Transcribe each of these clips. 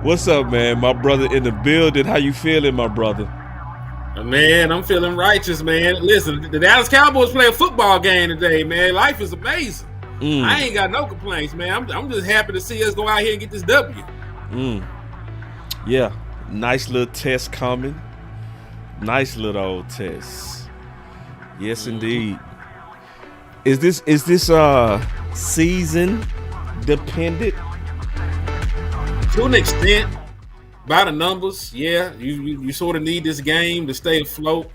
What's up, man? My brother in the building. How you feeling, my brother? Man, I'm feeling righteous, man. Listen, the Dallas Cowboys play a football game today, man. Life is amazing. I ain't got no complaints, man. I'm just happy to see us go out here and get this W. Yeah, nice little test coming. Nice little old test. Yes, indeed. Is this season dependent? To an extent, by the numbers, yeah, you sort of need this game to stay afloat,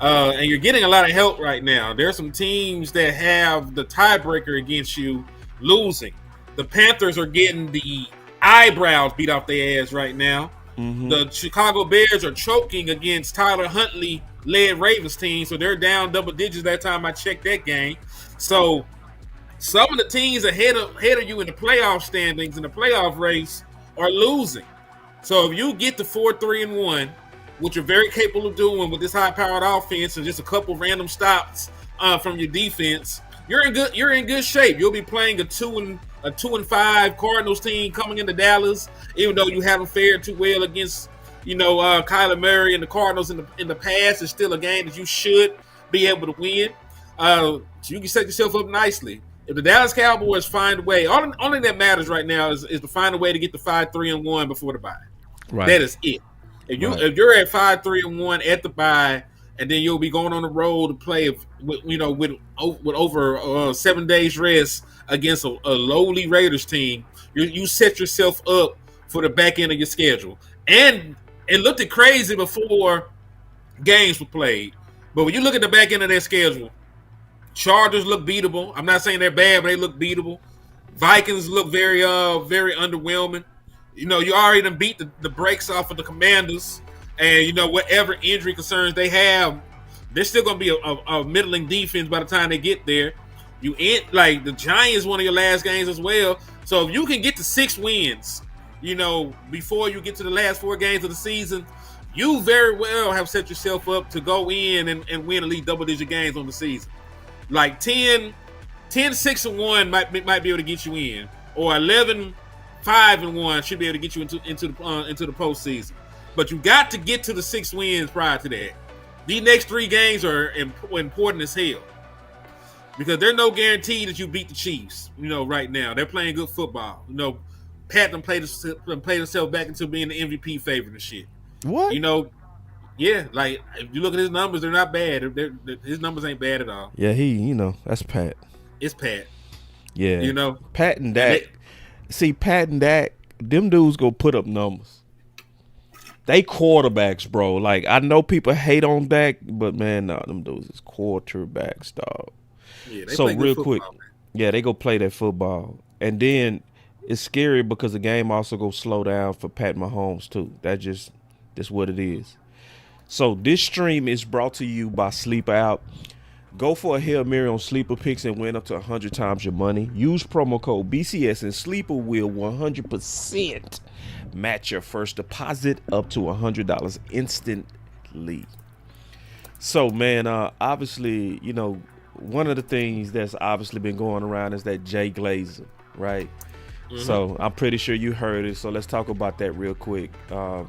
and you're getting a lot of help right now. There's some teams that have the tiebreaker against you losing. The Panthers are getting the eyebrows beat off their ass right now. The Chicago Bears are choking against Tyler Huntley-led Ravens team, so they're down double digits that time I checked that game. So some of the teams ahead of you in the playoff standings, in the playoff race, are losing. So if you get to 4-3-1, which you're very capable of doing with this high-powered offense and just a couple random stops from your defense, you're in good shape. You'll be playing a 2-5 Cardinals team coming into Dallas, even though you haven't fared too well against Kyler Murray and the Cardinals in the past. It's still a game that you should be able to win. So you can set yourself up nicely. If the Dallas Cowboys find a way, only that matters right now is to find a way to get to 5-3-1 before the bye. Right. That is it. If you're at 5-3-1 at the bye, and then you'll be going on the road to play with over 7 days rest against a lowly Raiders team, you set yourself up for the back end of your schedule. And it looked crazy before games were played, but when you look at the back end of their schedule, Chargers look beatable. I'm not saying they're bad, but they look beatable. Vikings look very underwhelming. You already done beat the brakes off of the Commanders, and whatever injury concerns they have, they're still going to be a middling defense by the time they get there. Like the Giants, one of your last games as well. So if you can get to 6 wins, before you get to the last 4 games of the season, you very well have set yourself up to go in and win at least double-digit games on the season. Like 10-6-1 might be able to get you in, or 11-5-1 should be able to get you into the postseason. But you got to get to the 6 wins prior to that. These next 3 games are important as hell, because there's no guarantee that you beat the Chiefs. Right now they're playing good football. Pat done played himself back into being the MVP favorite and shit. What? Yeah, like if you look at his numbers, they're not bad. His numbers ain't bad at all. Yeah, that's Pat. It's Pat. Yeah, Pat and Dak. Pat and Dak, them dudes go put up numbers. They quarterbacks, bro. Like, I know people hate on Dak, but man, no, them dudes is quarterbacks, dog. Yeah, so real quick, they go play that football, and then it's scary because the game also go slow down for Pat Mahomes too. That's what it is. So this stream is brought to you by Sleeper Out. Go for a Hail Mary on Sleeper Picks and win up to 100 times your money. Use promo code BCS and Sleeper will 100% match your first deposit up to $100 instantly. So, man, obviously, one of the things that's obviously been going around is that Jay Glazer, right? Mm-hmm. So I'm pretty sure you heard it. So let's talk about that real quick. Pull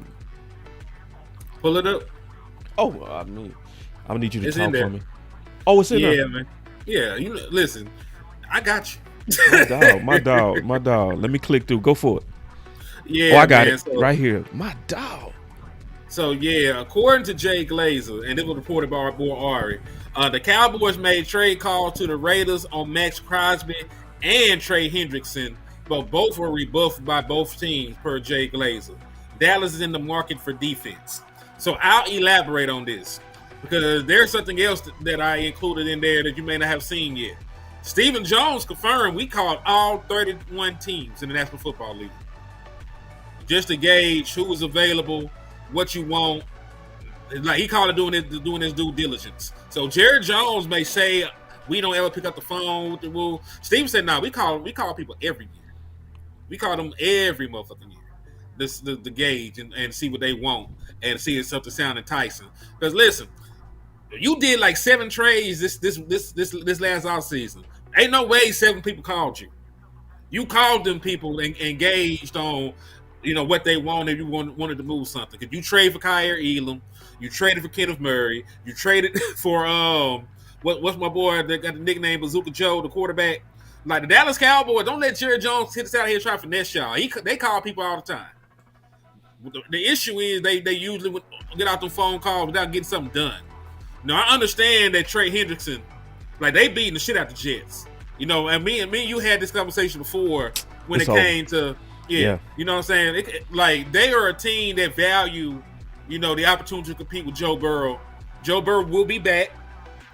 it up. Oh, I'm gonna need you to talk for me. Oh, it's in there. Yeah, man. Yeah, listen, I got you. My dog. Let me click through. Go for it. Yeah, I got it right here. My dog. So yeah, according to Jay Glazer, and it was reported by Ari, the Cowboys made trade calls to the Raiders on Max Crosby and Trey Hendrickson, but both were rebuffed by both teams, per Jay Glazer. Dallas is in the market for defense. So I'll elaborate on this, because there's something else that I included in there that you may not have seen yet. Stephen Jones confirmed we called all 31 teams in the National Football League, just to gauge who was available, what you want. Like, he called it doing his due diligence. So Jerry Jones may say we don't ever pick up the phone with the rule. Steve said, "No, we call people every year. We call them every motherfucking year. The gauge and see what they want and see if something sound enticing. Because listen, you did like 7 trades this last off season. Ain't no way 7 people called you. You called them people and engaged on, what they wanted. You wanted to move something. Because you trade for Kyer Elam, you traded for Kenneth Murray, you traded for what's my boy that got the nickname Bazooka Joe, the quarterback. Like the Dallas Cowboys, don't let Jerry Jones hit us out here trying to finesse y'all. They call people all the time. The issue is they usually would get out the phone calls without getting something done. Now I understand that Trey Hendrickson, like they beating the shit out the Jets. And me and you had this conversation before when it came to you know what I'm saying? Like they are a team that value, the opportunity to compete with Joe Burrow. Joe Burrow will be back.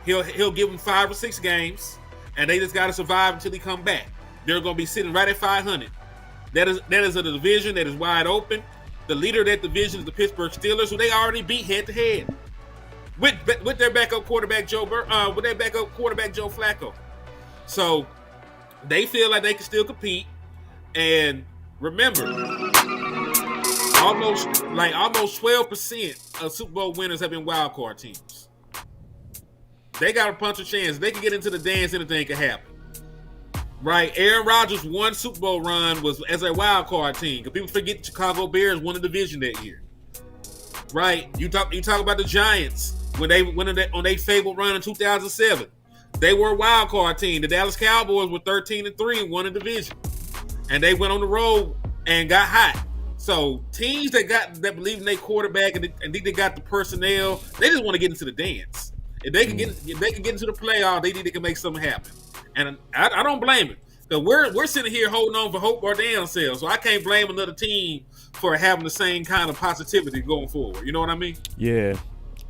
He'll give them 5 or 6 games, and they just got to survive until he come back. They're going to be sitting right at 500. That is a division that is wide open. The leader of that division is the Pittsburgh Steelers, who they already beat head to head with their backup quarterback Joe Flacco. So they feel like they can still compete. And remember, almost 12% of Super Bowl winners have been wild card teams. They got a punch of chance. They can get into the dance, anything can happen. Right? Aaron Rodgers' one Super Bowl run was as a wild card team. Because people forget the Chicago Bears won the division that year. Right? You talk about the Giants when they went on their fabled run in 2007. They were a wild card team. The Dallas Cowboys were 13-3 and won the division. And they went on the road and got hot. So teams that believe in their quarterback and think they got the personnel, they just want to get into the dance. If they can get into the playoff, they think they can make something happen. And I don't blame it. Because we're sitting here holding on for hope our damn selves. So I can't blame another team for having the same kind of positivity going forward. You know what I mean? Yeah.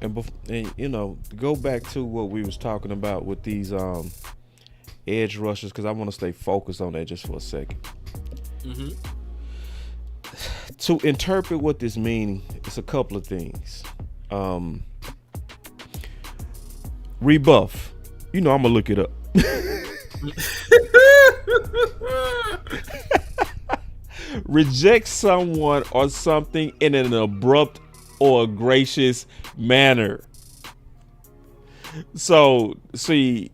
And to go back to what we was talking about with these edge rushers, because I want to stay focused on that just for a second. Mm-hmm. To interpret what this means, it's a couple of things. Rebuff. I'm gonna look it up. Reject someone or something in an abrupt or gracious manner. So let's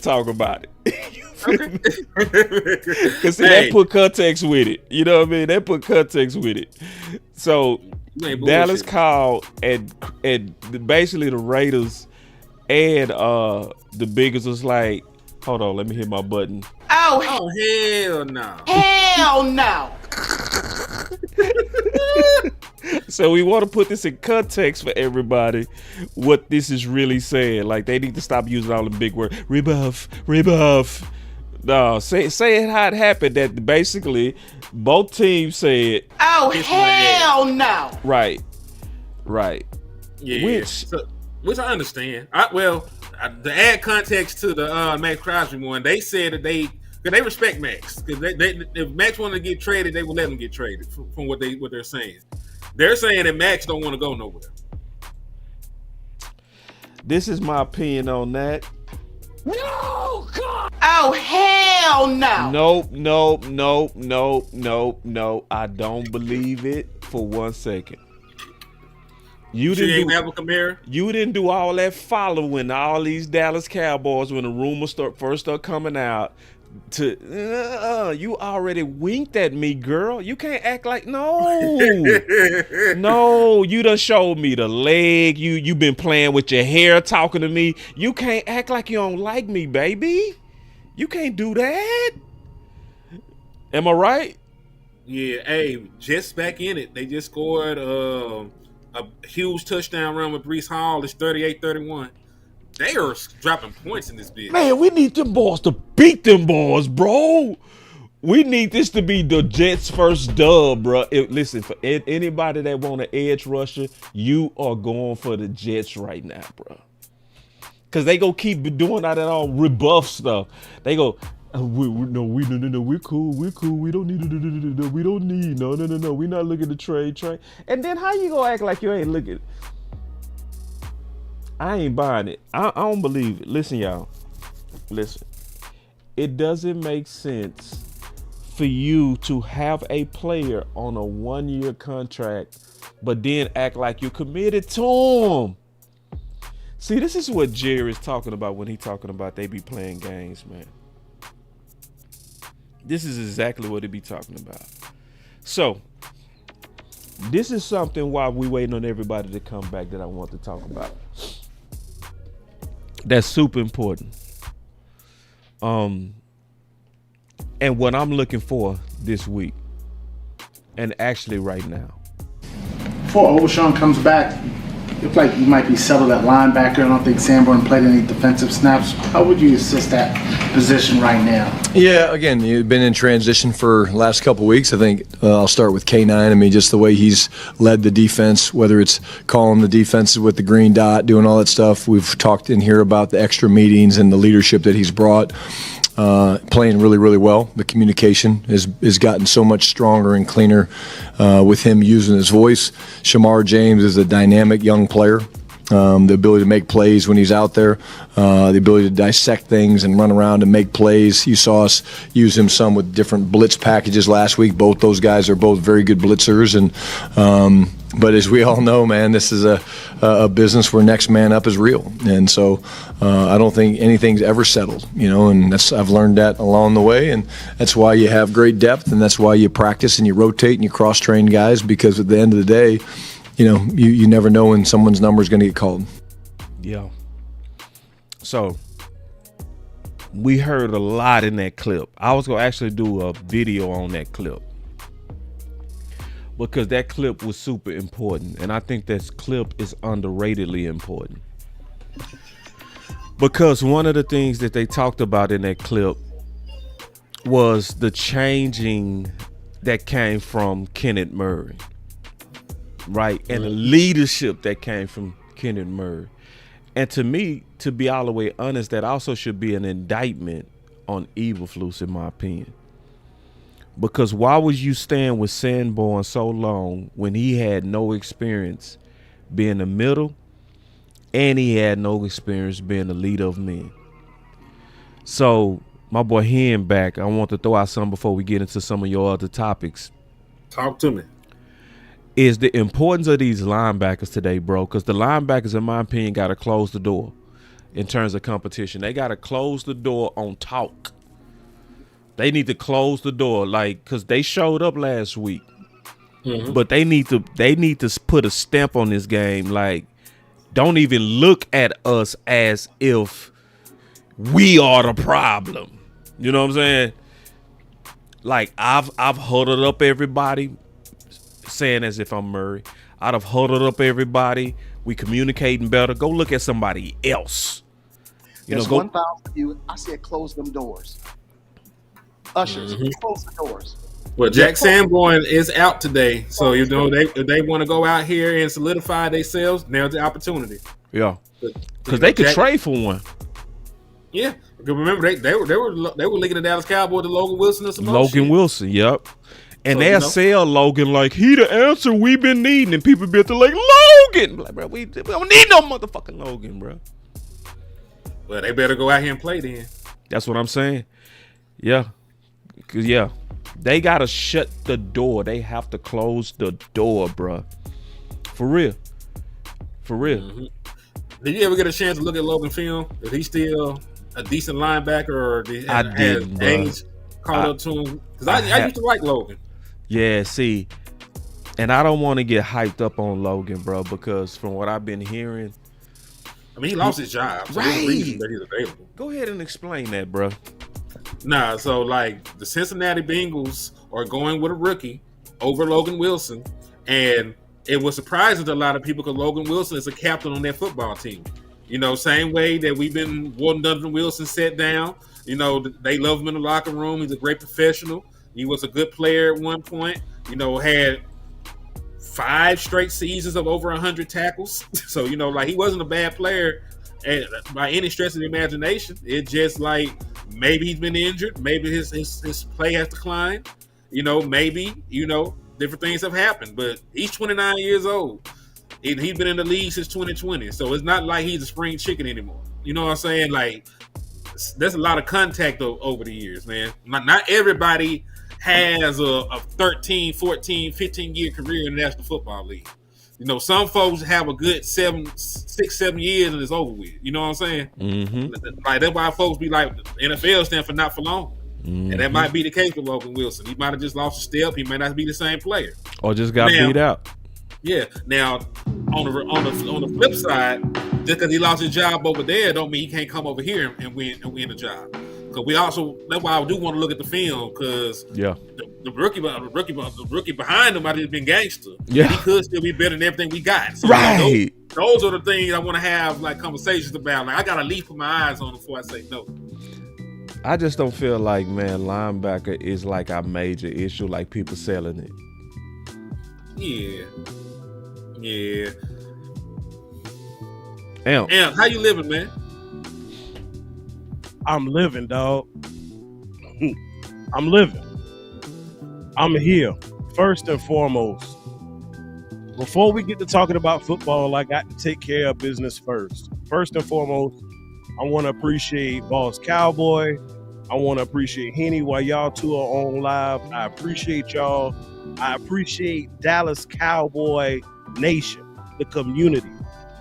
talk about it. Because that put context with it. You know what I mean? That put context with it. So Dallas called and basically the Raiders and the Biggers was like, hold on, let me hit my button. Oh hell no. Hell no. So we want to put this in context for everybody, what this is really saying. Like they need to stop using all the big words. Rebuff. No, say it how it happened. That basically both teams said, oh hell no. Right. Yeah. Which I understand. To add context to the Max Crosby one, they said that they respect Max. Because if Max wanted to get traded, they would let him get traded. From what they're saying, they're saying that Max don't want to go nowhere. This is my opinion on that. No, God. Oh hell no. No. I don't believe it for 1 second. You didn't do all that following all these Dallas Cowboys when the rumors first start coming out. You already winked at me, girl. You can't act like no. You done showed me the leg. You been playing with your hair, talking to me. You can't act like you don't like me, baby. You can't do that. Am I right? Yeah. Hey, Jets back in it. They just scored a huge touchdown run with Breece Hall. It's 38-31. They are dropping points in this bitch. Man, we need them boys to beat them boys, bro. We need this to be the Jets' first dub, bro. Listen, for anybody that want an edge rusher, you are going for the Jets right now, bro. Because they go keep doing all that all rebuff stuff. They go, we're cool. We don't need. No. We're not looking to trade. And then how you gonna act like you ain't looking? I ain't buying it. I don't believe it. Listen, y'all. Listen. It doesn't make sense for you to have a player on a 1-year contract, but then act like you're committed to him. See, this is what Jerry's talking about when he's talking about they be playing games, man. This is exactly what he be talking about. So, this is something while we waiting on everybody to come back that I want to talk about. That's super important. And what I'm looking for this week, and actually right now. Before Overshawn comes back, it looks like you might be settled at linebacker. I don't think Sanborn played any defensive snaps. How would you assist that position right now? Yeah, again, you've been in transition for the last couple of weeks. I think I'll start with K9. I mean, just the way he's led the defense, whether it's calling the defenses with the green dot, doing all that stuff. We've talked in here about the extra meetings and the leadership that he's brought. Playing really, really well. The communication has gotten so much stronger and cleaner with him using his voice. Shamar James is a dynamic young player. The ability to make plays when he's out there, the ability to dissect things and run around and make plays. You saw us use him some with different blitz packages last week. Both those guys are both very good blitzers. But as we all know, man, this is a business where next man up is real. And so I don't think anything's ever settled, and I've learned that along the way. And that's why you have great depth, and that's why you practice and you rotate and you cross-train guys, because at the end of the day, you never know when someone's number is going to get called. Yeah. So we heard a lot in that clip. I was going to actually do a video on that clip because that clip was super important. And I think that clip is underratedly important because one of the things that they talked about in that clip was the changing that came from Kenneth Murray. Right, and the leadership that came from Kenneth Murray. And to me, to be all the way honest, that also should be an indictment on Eberflus, in my opinion. Because why was you staying with Sanborn so long when he had no experience being the middle and he had no experience being the leader of men? So, my boy Hen back, I want to throw out something before we get into some of your other topics. Talk to me. Is the importance of these linebackers today, bro, because the linebackers, in my opinion, got to close the door in terms of competition. They got to close the door on talk. They need to close the door, because they showed up last week, but they need to put a stamp on this game. Don't even look at us as if we are the problem. You know what I'm saying? I've huddled up everybody. Saying as if I'm Murray. I'd have huddled up everybody. We communicating better. Go look at somebody else. There's 1,000 of you. I said close them doors. Ushers, close the doors. Well, Jack Sanborn is out today, so if they want to go out here and solidify themselves, now's the opportunity. Yeah, because they could trade for one. Yeah, remember they were linking the Dallas Cowboys to Logan Wilson or some Logan Wilson, yep. And they'll sell Logan like he the answer we've been needing, and people be like Logan. Bro, we don't need no motherfucking Logan, bro. Well, they better go out here and play then. That's what I'm saying. Yeah, they gotta shut the door. They have to close the door, bro. For real. Mm-hmm. Did you ever get a chance to look at Logan film? Is he still a decent linebacker, or has age caught up to him? Because I used to like Logan. Yeah, see, and I don't want to get hyped up on Logan, bro, because from what I've been hearing, I mean, he lost his job, so there's a reason that he's available. Go ahead and explain that, bro. Nah, so the Cincinnati Bengals are going with a rookie over Logan Wilson, and it was surprising to a lot of people because Logan Wilson is a captain on that football team. Same way that we've been wanting Donovan Wilson set down. They love him in the locker room. He's a great professional. He was a good player at one point. Had 5 straight seasons of over 100 tackles. So, he wasn't a bad player by any stretch of the imagination. It's just maybe he's been injured. Maybe his play has declined. Maybe, different things have happened. But he's 29 years old. He's been in the league since 2020. So it's not like he's a spring chicken anymore. You know what I'm saying? There's a lot of contact over the years, man. Not everybody has a 13, 14, 15-year career in the National Football League. Some folks have a good 6, 7 years and it's over with. You know what I'm saying? Mm-hmm. That's why folks be like, NFL stands for not for long. And that might be the case with Logan Wilson. He might have just lost a step. He may not be the same player. Or just got beat out. Yeah. Now, on the flip side, just because he lost his job over there, don't mean he can't come over here and win a job. Because that's why I do want to look at the film, because the rookie behind him might have been gangster. Yeah, he could still be better than everything we got. So right. Those are the things I want to have like conversations about. Like I got to at least put my eyes on before I say no. I just don't feel like, man, linebacker is like our major issue, like people selling it. Yeah. Amp, how you living, man? I'm living, dog. I'm living. I'm here. First and foremost, before we get to talking about football, I got to take care of business first. First and foremost, I want to appreciate Boss Cowboy. I want to appreciate Henny while y'all two are on live. I appreciate y'all. I appreciate Dallas Cowboy Nation, the community.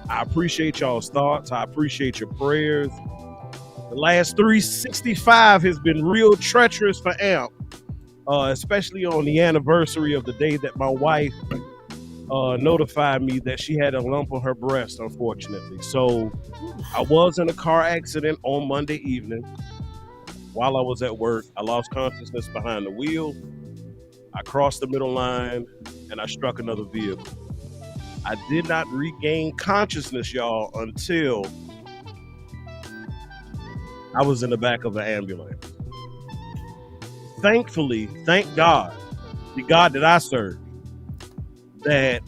I appreciate y'all's thoughts. I appreciate your prayers. The last 365 has been real treacherous for Amp, especially on the anniversary of the day that my wife notified me that she had a lump on her breast, unfortunately. So I was in a car accident on Monday evening. While I was at work, I lost consciousness behind the wheel. I crossed the middle line and I struck another vehicle. I did not regain consciousness, y'all, until I was in the back of an ambulance. Thankfully, thank God, the God that I serve, that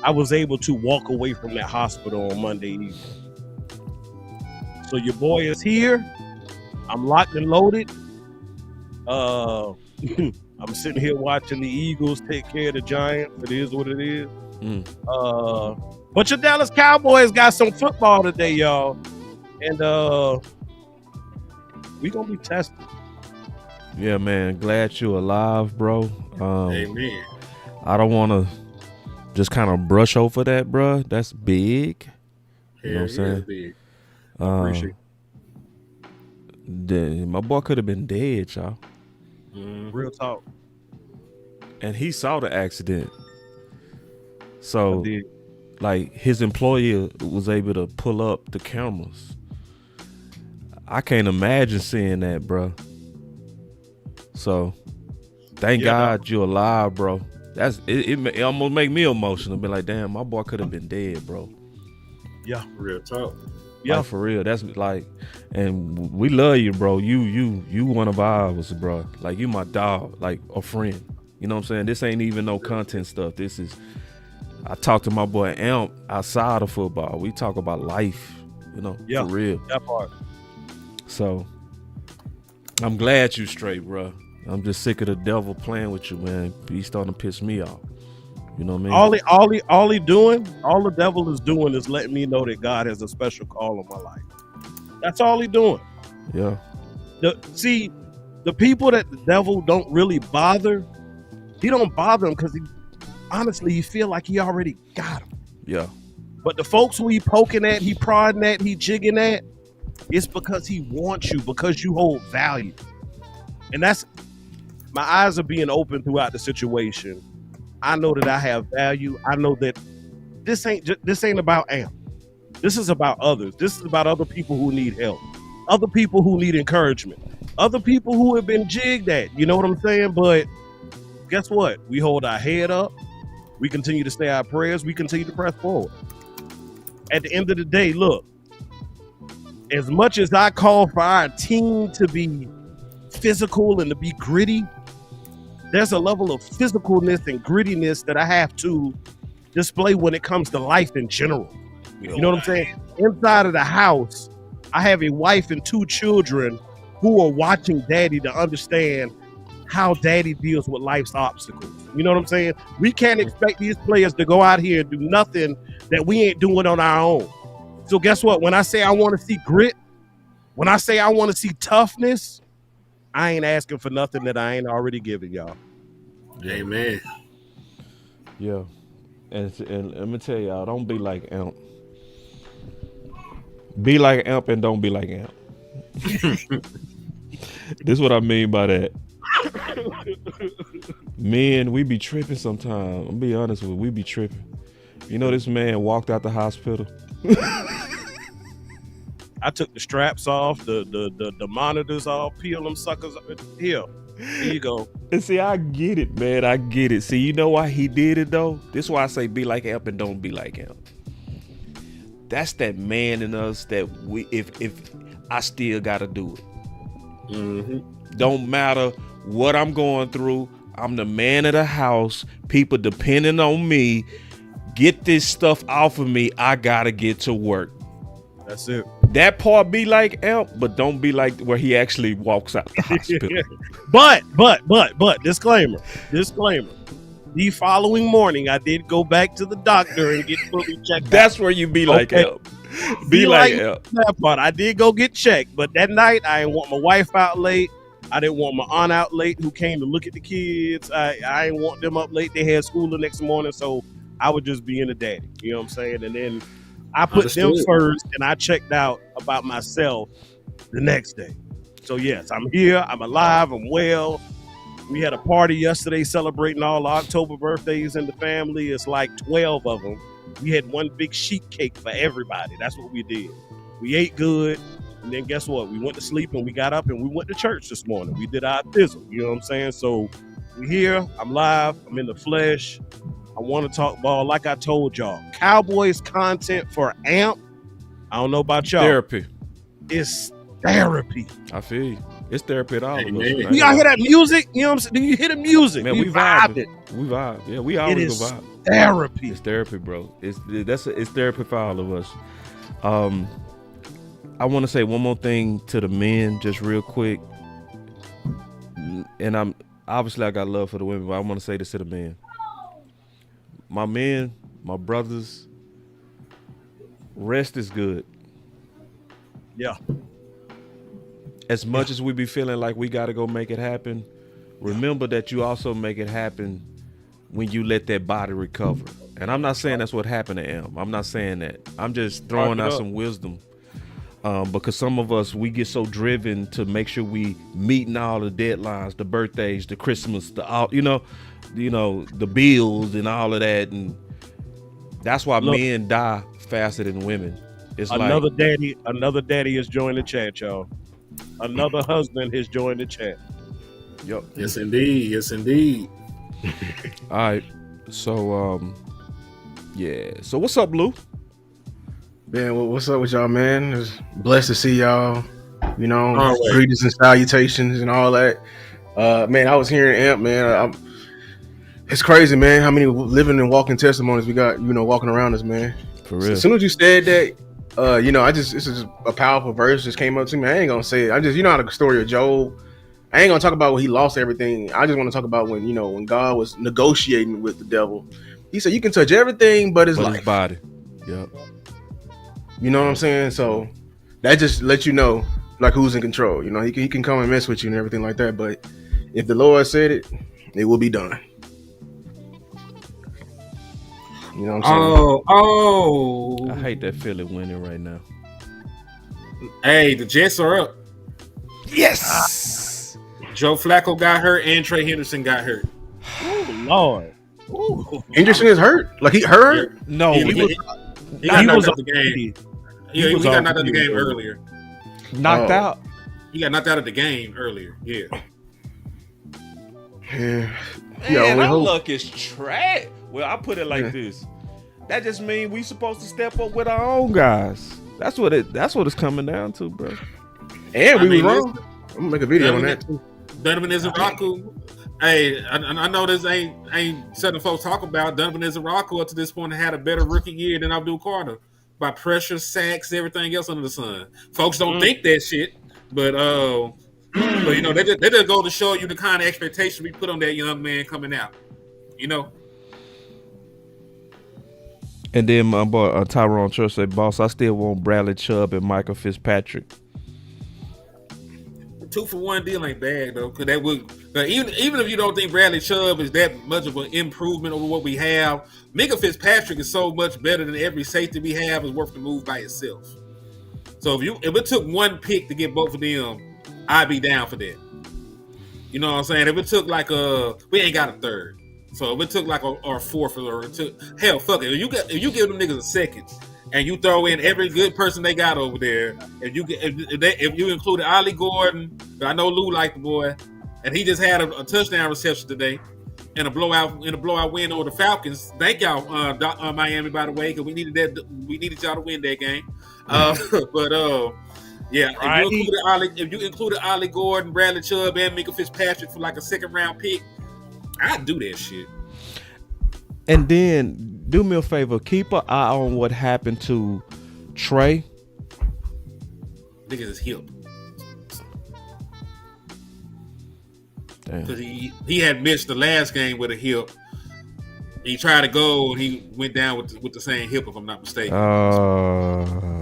I was able to walk away from that hospital on Monday evening. So your boy is here. I'm locked and loaded. I'm sitting here watching the Eagles take care of the Giants. It is what it is. But your Dallas Cowboys got some football today, y'all. And we gonna be tested. Yeah, man. Glad you're alive, bro. Amen. I don't want to just kind of brush over that, bro. That's big. You know what I'm saying? Big. Appreciate it. My boy could have been dead, y'all. Real talk. And he saw the accident. So, like, his employer was able to pull up the cameras. I can't imagine seeing that, bro. So, thank God you're alive, bro. It almost make me emotional. Be like, damn, my boy could have been dead, bro. Yeah, real talk. Yeah, like, for real. That's like, and we love you, bro. You one of ours, bro. Like, you my dog, like a friend. You know what I'm saying? This ain't even no content stuff. This is, I talk to my boy Amp outside of football. We talk about life, you know, for real. That part. So, I'm glad you straight, bro. I'm just sick of the devil playing with you, man. He's starting to piss me off. You know what I mean? All the devil is doing is letting me know that God has a special call on my life. That's all he doing. Yeah. The people that the devil don't really bother, he don't bother them because honestly, he feel like he already got them. Yeah. But the folks who he poking at, he prodding at, he jigging at, it's because he wants you, because you hold value. And that's, my eyes are being open throughout the situation. I know that I have value. I know that this ain't about Amp. This is about others. This is about other people who need help, other people who need encouragement, other people who have been jigged at. You know what I'm saying? But guess what? We hold our head up. We continue to say our prayers. We continue to press forward. At the end of the day, look, as much as I call for our team to be physical and to be gritty, there's a level of physicalness and grittiness that I have to display when it comes to life in general. You know what I'm saying? Inside of the house, I have a wife and 2 children who are watching daddy to understand how daddy deals with life's obstacles. You know what I'm saying? We can't expect these players to go out here and do nothing that we ain't doing on our own. So guess what? When I say I want to see grit, when I say I want to see toughness, I ain't asking for nothing that I ain't already given y'all. Amen. Yeah. And let me tell y'all, don't be like Amp. Be like Amp and don't be like Amp. This is what I mean by that. Men, we be tripping sometimes. I'm be honest with you, we be tripping. You know, this man walked out the hospital. I took the straps off, the monitors off, peel them suckers up. Here you go. And see, I get it, man. I get it. See, you know why he did it though? This is why I say be like Amp and don't be like Amp. That's that man in us that we if I still gotta do it. Mm-hmm. Don't matter what I'm going through. I'm the man of the house. People depending on me. Get this stuff off of me. I gotta get to work. That's it. That part be like Amp, but don't be like where he actually walks out the hospital. But disclaimer. The following morning, I did go back to the doctor and get fully checked. That's where you be like Amp. Be like Amp. That part. I did go get checked, but that night I didn't want my wife out late. I didn't want my aunt out late who came to look at the kids. I didn't want them up late. They had school the next morning, so I would just be in a daddy. You know what I'm saying? And then I put them first, and I checked out about myself the next day. So, yes, I'm here. I'm alive. I'm well. We had a party yesterday celebrating all the October birthdays in the family. It's like 12 of them. We had one big sheet cake for everybody. That's what we did. We ate good. And then guess what? We went to sleep and we got up and we went to church this morning. We did our thizzle. You know what I'm saying? So we're here. I'm live. I'm in the flesh. I want to talk ball like I told y'all. Cowboys content for Amp. I don't know about y'all. Therapy. It's therapy. I feel you. It's therapy at all of us. You gotta hear that music? You know what I'm saying? Do you hear the music? Man, we vibe it. We vibe. Yeah, we always go vibe. Therapy. It's therapy, bro. It's therapy for all of us. I want to say one more thing to the men, just real quick. And I got love for the women, but I want to say this to the men. My men, my brothers, rest is good. Yeah. As much as we be feeling like we got to go make it happen, remember that you also make it happen when you let that body recover. And I'm not saying that's what happened to Em. I'm not saying that. I'm just throwing out some wisdom. Because some of us, we get so driven to make sure we meeting all the deadlines, the birthdays, the Christmas, the bills and all of that. And that's why men die faster than women. It's another daddy has joined the chat, y'all. Another husband has joined the chat. Yep. Yes, indeed. Yes, indeed. All right. So, So what's up, Lou? Man, what's up with y'all, man? It's blessed to see y'all. You know, greetings and salutations and all that. Man, I was hearing Amp, man. It's crazy, man, how many living and walking testimonies we got, walking around us, man. For real. As soon as you said that, this is a powerful verse just came up to me. I ain't gonna say it. I just, how the story of Job. I ain't gonna talk about when he lost everything. I just want to talk about when God was negotiating with the devil. He said, you can touch everything but his life. His body. Yep. You know what I'm saying? So that just lets you know, like, who's in control. He can come and mess with you and everything like that. But if the Lord said it, it will be done. You know what I'm saying? I hate that Philly winning right now. Hey, the Jets are up. Yes. Joe Flacco got hurt and Trey Henderson got hurt. Oh, Lord. Ooh. Henderson is hurt? Like, he hurt? Yeah. No. He got knocked out of the game. He got knocked out of the game earlier. Knocked out? He got knocked out of the game earlier. Yeah. Man, our luck is trash. Well, I put it like this. That just means we supposed to step up with our own guys. That's what it's coming down to, bro. And we was wrong. I'm gonna make a video on that too. Donovan Izaraku. Hey, I know this ain't something folks talk about. Donovan Izaraku up to this point had a better rookie year than Abdul Carter by pressure, sacks, everything else under the sun. Folks don't think that shit, but they just go to show you the kind of expectation we put on that young man coming out. And then my boy Tyrone Church said, "Boss, I still want Bradley Chubb and Michael Fitzpatrick." 2-for-1 deal ain't bad though, because that would even if you don't think Bradley Chubb is that much of an improvement over what we have, Minkah Fitzpatrick is so much better than every safety we have is worth the move by itself. So if it took one pick to get both of them, I'd be down for that. You know what I'm saying? If it took like we ain't got a third. So if it took like our fourth or it took, hell, fuck it. If you give them niggas a second and you throw in every good person they got over there, if you included Ollie Gordon, I know Lou liked the boy, and he just had a touchdown reception today in a blowout win over the Falcons. Thank y'all, Miami, by the way, because we needed y'all to win that game. Yeah, right. If you included Ollie Gordon, Bradley Chubb, and Minka Fitzpatrick for like a second round pick, I'd do that shit. And then do me a favor, keep an eye on what happened to Trey. Niggas is hip. Because he had missed the last game with a hip. He tried to go and he went down with the same hip, if I'm not mistaken.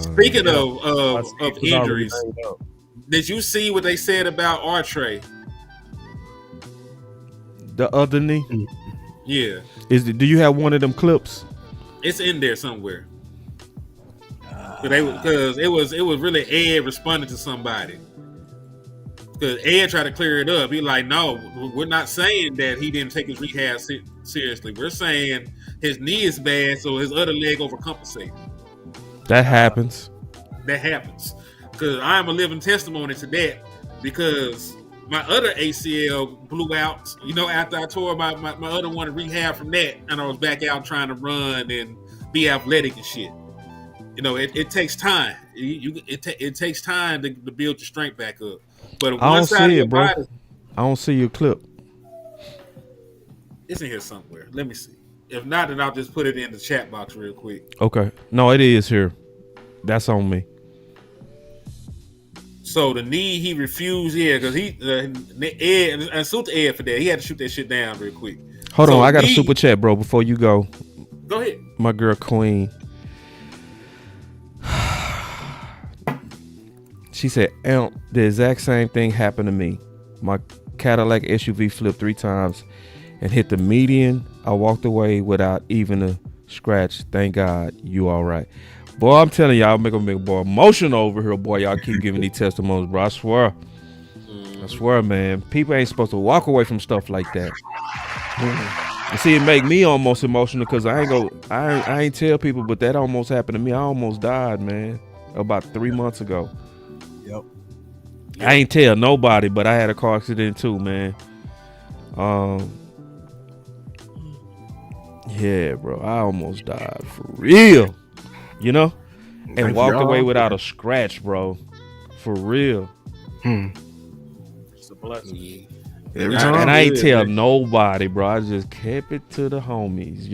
Speaking of injuries, did you see what they said about our Trey? The other knee? Yeah. Do you have one of them clips? It's in there somewhere. Because it was really Ed responding to somebody. Because Ed tried to clear it up. He like, no, we're not saying that he didn't take his rehab seriously. We're saying his knee is bad, so his other leg overcompensates. That happens. Because I'm a living testimony to that. Because my other ACL blew out, after I tore my other one to rehab from that, and I was back out trying to run and be athletic and shit. It takes time. It takes time to build your strength back up. But I don't see it, bro. I don't see your clip. It's in here somewhere. Let me see. If not, then I'll just put it in the chat box real quick. Okay. No, it is here. That's on me. So the knee, he refused, because Ed, and salute to Ed for that. He had to shoot that shit down real quick. Hold on, I got a super chat, bro, before you go. Go ahead. My girl Queen. She said, the exact same thing happened to me. My Cadillac SUV flipped 3 times and hit the median. I walked away without even a scratch. Thank God you all right. Boy, I'm telling y'all, make a boy emotional over here, boy. Y'all keep giving these testimonies, bro. I swear, man. People ain't supposed to walk away from stuff like that. You see, it make me almost emotional because I ain't tell people, but that almost happened to me. I almost died, man, about 3 months ago. Yep. I ain't tell nobody, but I had a car accident too, man. Yeah, bro, I almost died for real, and walked away without a scratch, bro, for real. It's a blessing. And I ain't tell nobody, bro. I just kept it to the homies,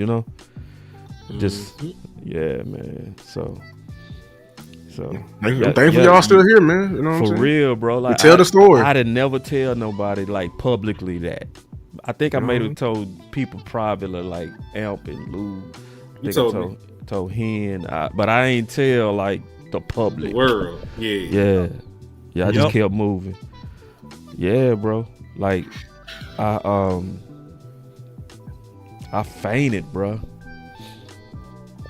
Just, yeah, man. So thankful y'all still here, man. You know what I'm saying? For real, bro. Like, tell the story. I didn't never tell nobody like publicly that. I think I may have told people privately, like Amp and Lou. You told Hen, but I ain't tell like the public. The world, yeah. I just kept moving. Yeah, bro. Like I fainted, bro.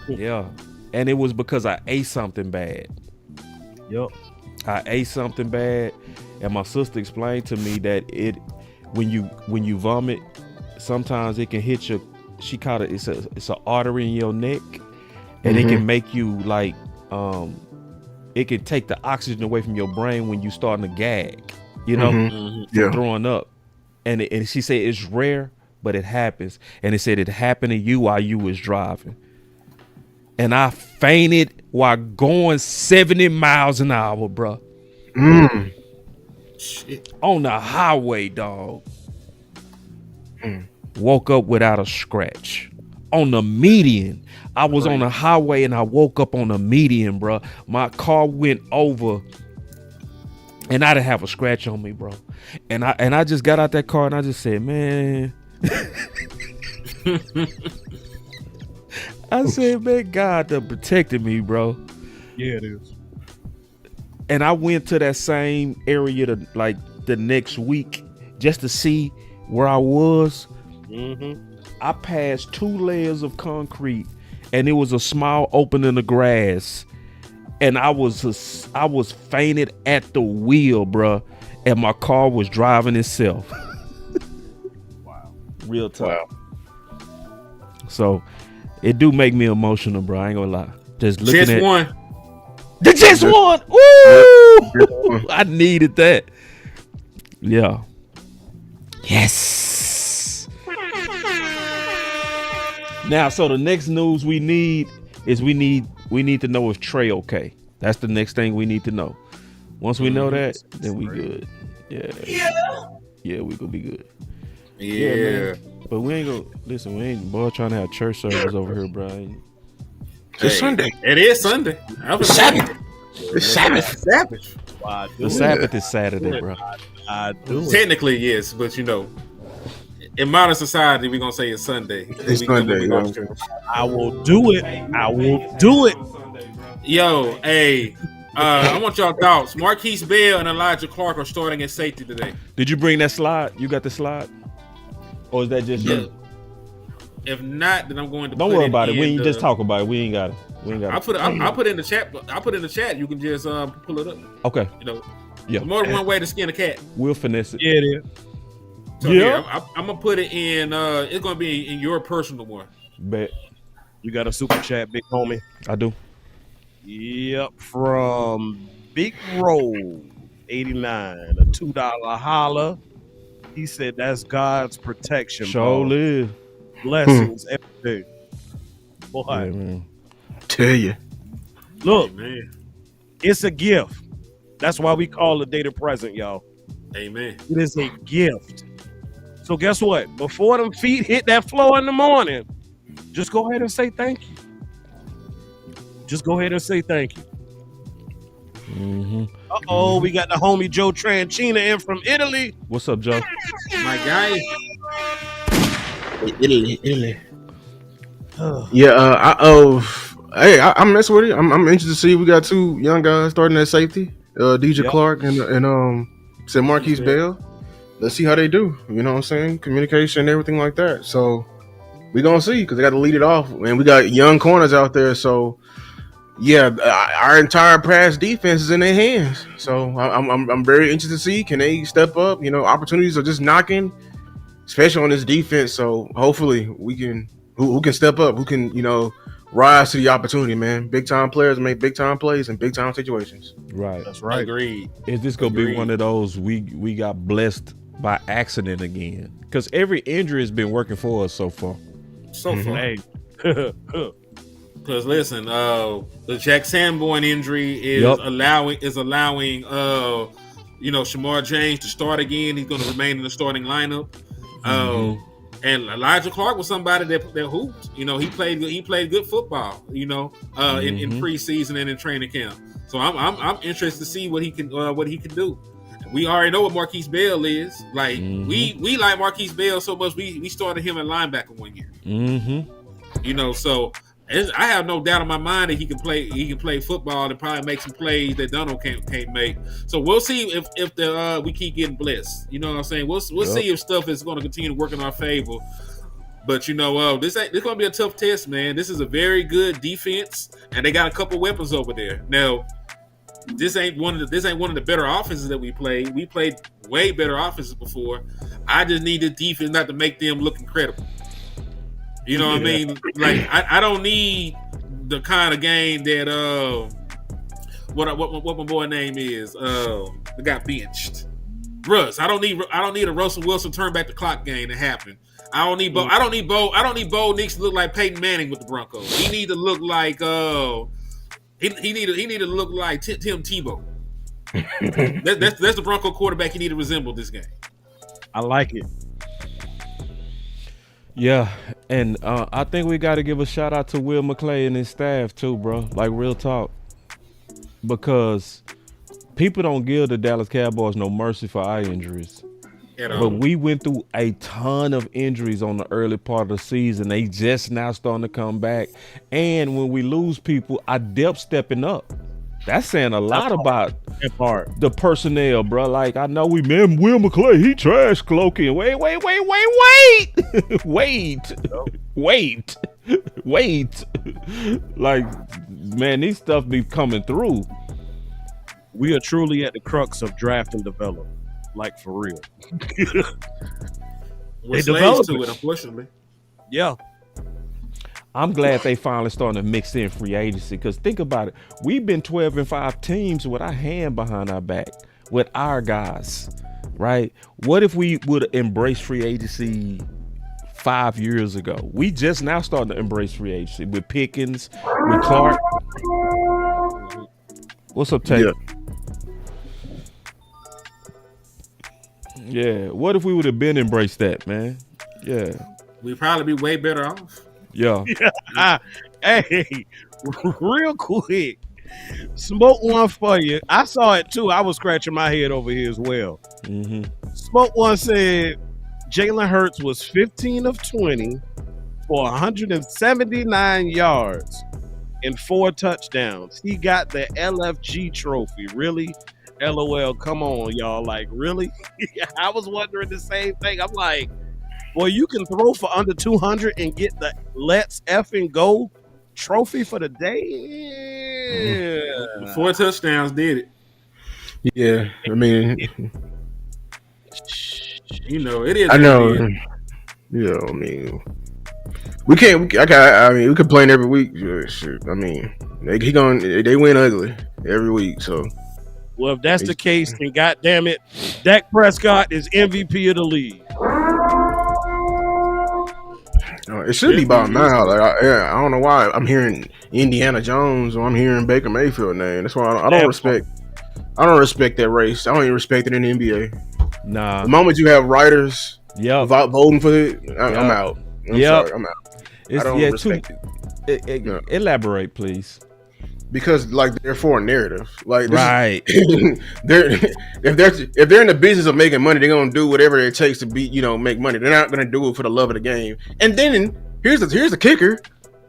Yeah. And it was because I ate something bad. Yep. I ate something bad, and my sister explained to me that when you vomit, sometimes it can hit your. She called it. It's an artery in your neck, and it can make you like it can take the oxygen away from your brain when you starting to gag. From throwing up, and she said it's rare, but it happens, and it said it happened to you while you was driving. And I fainted while going 70 miles an hour, bro. Shit. On the highway, dog. Woke up without a scratch. On the median. I was on the highway and I woke up on the median, bro. My car went over and I didn't have a scratch on me, bro. And I just got out that car and I just said, man. I said, man, God done protected me, bro. Yeah, it is. And I went to that same area the next week just to see where I was. I passed 2 layers of concrete, and it was a small opening in the grass, and I was fainted at the wheel, bro. and my car was driving itself. Wow. Real talk. Wow. So it do make me emotional, bro. I ain't gonna lie. Just looking Jets at won. The Jets won. Woo! I needed that. Yeah. Yes. Now, so the next news we need is we need to know if Trey okay. That's the next thing we need to know. Once we know that, then we good. Yeah, we gonna be good. Yeah. Man. But we ain't gonna listen. We ain't boy trying to have church service over here, bro. It's Sunday. It is Sunday. It's Sabbath. It's Sabbath. Sabbath. The Sabbath is Saturday, bro. I do. Technically, yes, but in modern society, we're gonna say it's Sunday. It's Sunday. I will do it. I will do it. Yo, hey, I want y'all thoughts. Marquise Bell and Elijah Clark are starting at safety today. Did you bring that slide? You got the slide? Or is that just you? If not, then I'm going to. Don't worry about it. We ain't just talk about it. We ain't got it. I'll put it in the chat. I'll put it in the chat. You can just pull it up. Okay. Yeah. More than one way to skin a cat. We'll finesse it. Yeah, it is. So yeah, I'm gonna put it in. It's gonna be in your personal one. Bet. You got a super chat, big homie? I do. Yep, from Big Roll 89, a $2 holla. He said that's God's protection. Sure live. Blessings every day. Boy, yeah, man. Tell you. Look, Amen. It's a gift. That's why we call the day the present, y'all. Amen. It is a gift. So guess what? Before them feet hit that floor in the morning, just go ahead and say thank you. Just go ahead and say thank you. Mm-hmm. Uh-oh, we got the homie Joe Tranchina in from Italy. What's up, Joe? My guy. Italy. Yeah, I'm messing with it. I'm interested to see we got two young guys starting at safety. DJ Clark and said Marquise Bell. Let's see how they do. You know what I'm saying? Communication and everything like that. So we gonna see because they got to lead it off, and we got young corners out there. So yeah, our entire pass defense is in their hands. So I'm very interested to see can they step up. Opportunities are just knocking, especially on this defense. So hopefully we can who can step up, who can rise to the opportunity. Man, big time players make big time plays in big time situations. Right, that's right. Agreed. Is this gonna be one of those we got blessed by accident again? Because every injury has been working for us so far. Hey. Because listen, the Jack Sanborn injury is allowing Shamar James to start again. He's going to remain in the starting lineup. And Elijah Clark was somebody that hooped. He played good football. In preseason and in training camp. So I'm interested to see what he can do. We already know what Marquise Bell is. Like we like Marquise Bell so much we started him at linebacker 1 year. So I have no doubt in my mind that he can play football and probably make some plays that Donald can't make. So we'll see if we keep getting blessed. You know what I'm saying? We'll see if stuff is going to continue to work in our favor. But this going to be a tough test, man. This is a very good defense, and they got a couple weapons over there. Now, this ain't one of the better offenses that we played. We played way better offenses before. I just need the defense not to make them look incredible. You know what I mean? Like I don't need the kind of game that what my boy name is that got benched. Russ. I don't need a Russell Wilson turn back the clock game to happen. I don't need Bo Nix to look like Peyton Manning with the Broncos. He need to look like he need to look like Tim Tebow. That's the Bronco quarterback he need to resemble this game. I like it. Yeah, and I think we got to give a shout out to Will McClay and his staff too, bro. Like real talk, because people don't give the Dallas Cowboys no mercy for eye injuries. But we went through a ton of injuries on the early part of the season. They just now starting to come back, and when we lose people, our depth stepping up. That's saying a lot about the personnel, bro. Like, I know Will McClay, he trash Cloaky. Wait. Wait. Like, man, these stuff be coming through. We are truly at the crux of draft and develop. Like for real. We're slaves to it, unfortunately. Yeah. I'm glad they finally starting to mix in free agency, because think about it. We've been 12-5 teams with our hand behind our back with our guys, right? What if we would have embraced free agency 5 years ago? We just now starting to embrace free agency with Pickens, with Clark. What's up, Tate? Yeah. What if we would have been embraced that, man? Yeah. We'd probably be way better off. Yeah. Hey, real quick, smoke one for you. I saw it too. I was scratching my head over here as well. Mm-hmm. Smoke one said Jalen Hurts was 15 of 20 for 179 yards and 4 touchdowns. He got the LFG trophy. Really? LOL. Come on, y'all. Like, really? I was wondering the same thing. I'm like, boy, you can throw for under 200 and get the Let's Effing Go trophy for the day. Yeah. 4 touchdowns did it. Yeah, I mean, you know, it is. I know. Yeah, I mean, we can't. I mean, we complain every week. Shit, I mean, they win ugly every week. So, well, if that's the case, then goddamn it, Dak Prescott is MVP of the league. It should be about now. Like, I don't know why I'm hearing Indiana Jones or I'm hearing Baker Mayfield name. That's why I don't respect. I don't respect that race. I don't even respect it in the NBA. Nah. The moment you have writers, voting for it, I'm out. I'm sorry, I'm out. I don't respect it. Elaborate, please. Because like they're for a narrative, like right. If they're in the business of making money, they're gonna do whatever it takes to make money. They're not gonna do it for the love of the game. And then here's the kicker: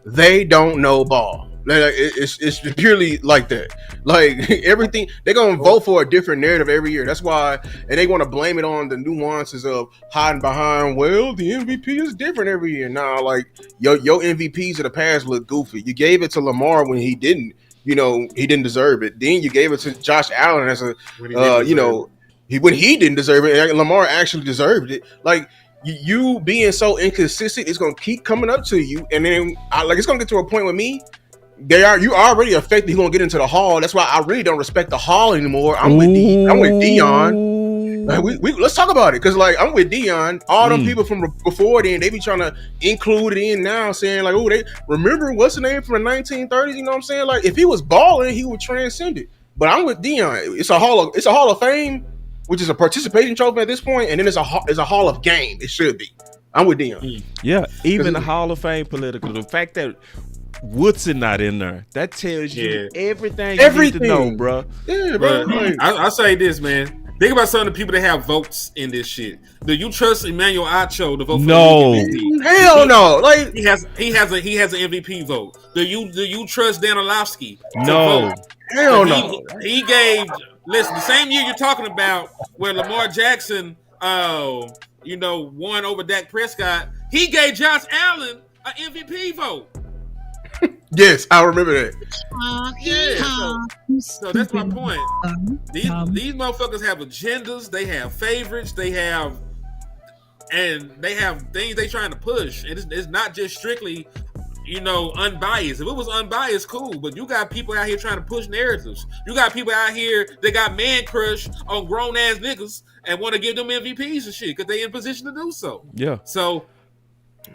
they don't know ball. Like, it's purely like that. Like everything, they're gonna vote for a different narrative every year. That's why, and they want to blame it on the nuances of hiding behind. Well, the MVP is different every year. Nah, like your MVPs of the past look goofy. You gave it to Lamar when he didn't. He didn't deserve it. Then you gave it to Josh Allen as when he didn't deserve it. And Lamar actually deserved it. Like you being so inconsistent, it's gonna keep coming up to you, and then it's gonna get to a point with me. You already affected. He's gonna get into the Hall. That's why I really don't respect the Hall anymore. I'm with Dion. Like, let's talk about it, because like I'm with Dion. All them people from before then, they be trying to include it in now, saying like, oh, they remember what's the name from the 1930s. You know what I'm saying? Like if he was balling, he would transcend it. But I'm with Dion. It's a Hall of Fame, which is a participation trophy at this point, and then it's a Hall of Game. It should be. I'm with Dion. Yeah, even the Hall of Fame political. The fact that Woodson not in there, that tells you everything you need to know, bro. Yeah, bro. I say this, man. Think about some of the people that have votes in this shit. Do you trust Emmanuel Acho to vote for the MVP? Hell no. Like he has an MVP vote. Do you trust Dan Orlovsky? No. Hell no. He gave the same year you're talking about where Lamar Jackson won over Dak Prescott, he gave Josh Allen an MVP vote. Yes, I remember that. So that's my point. These motherfuckers have agendas. They have favorites. They have things they trying to push. And it's not just strictly, unbiased. If it was unbiased, cool. But you got people out here trying to push narratives. You got people out here that got man crush on grown ass niggas and want to give them MVPs and shit because they in position to do so. Yeah. So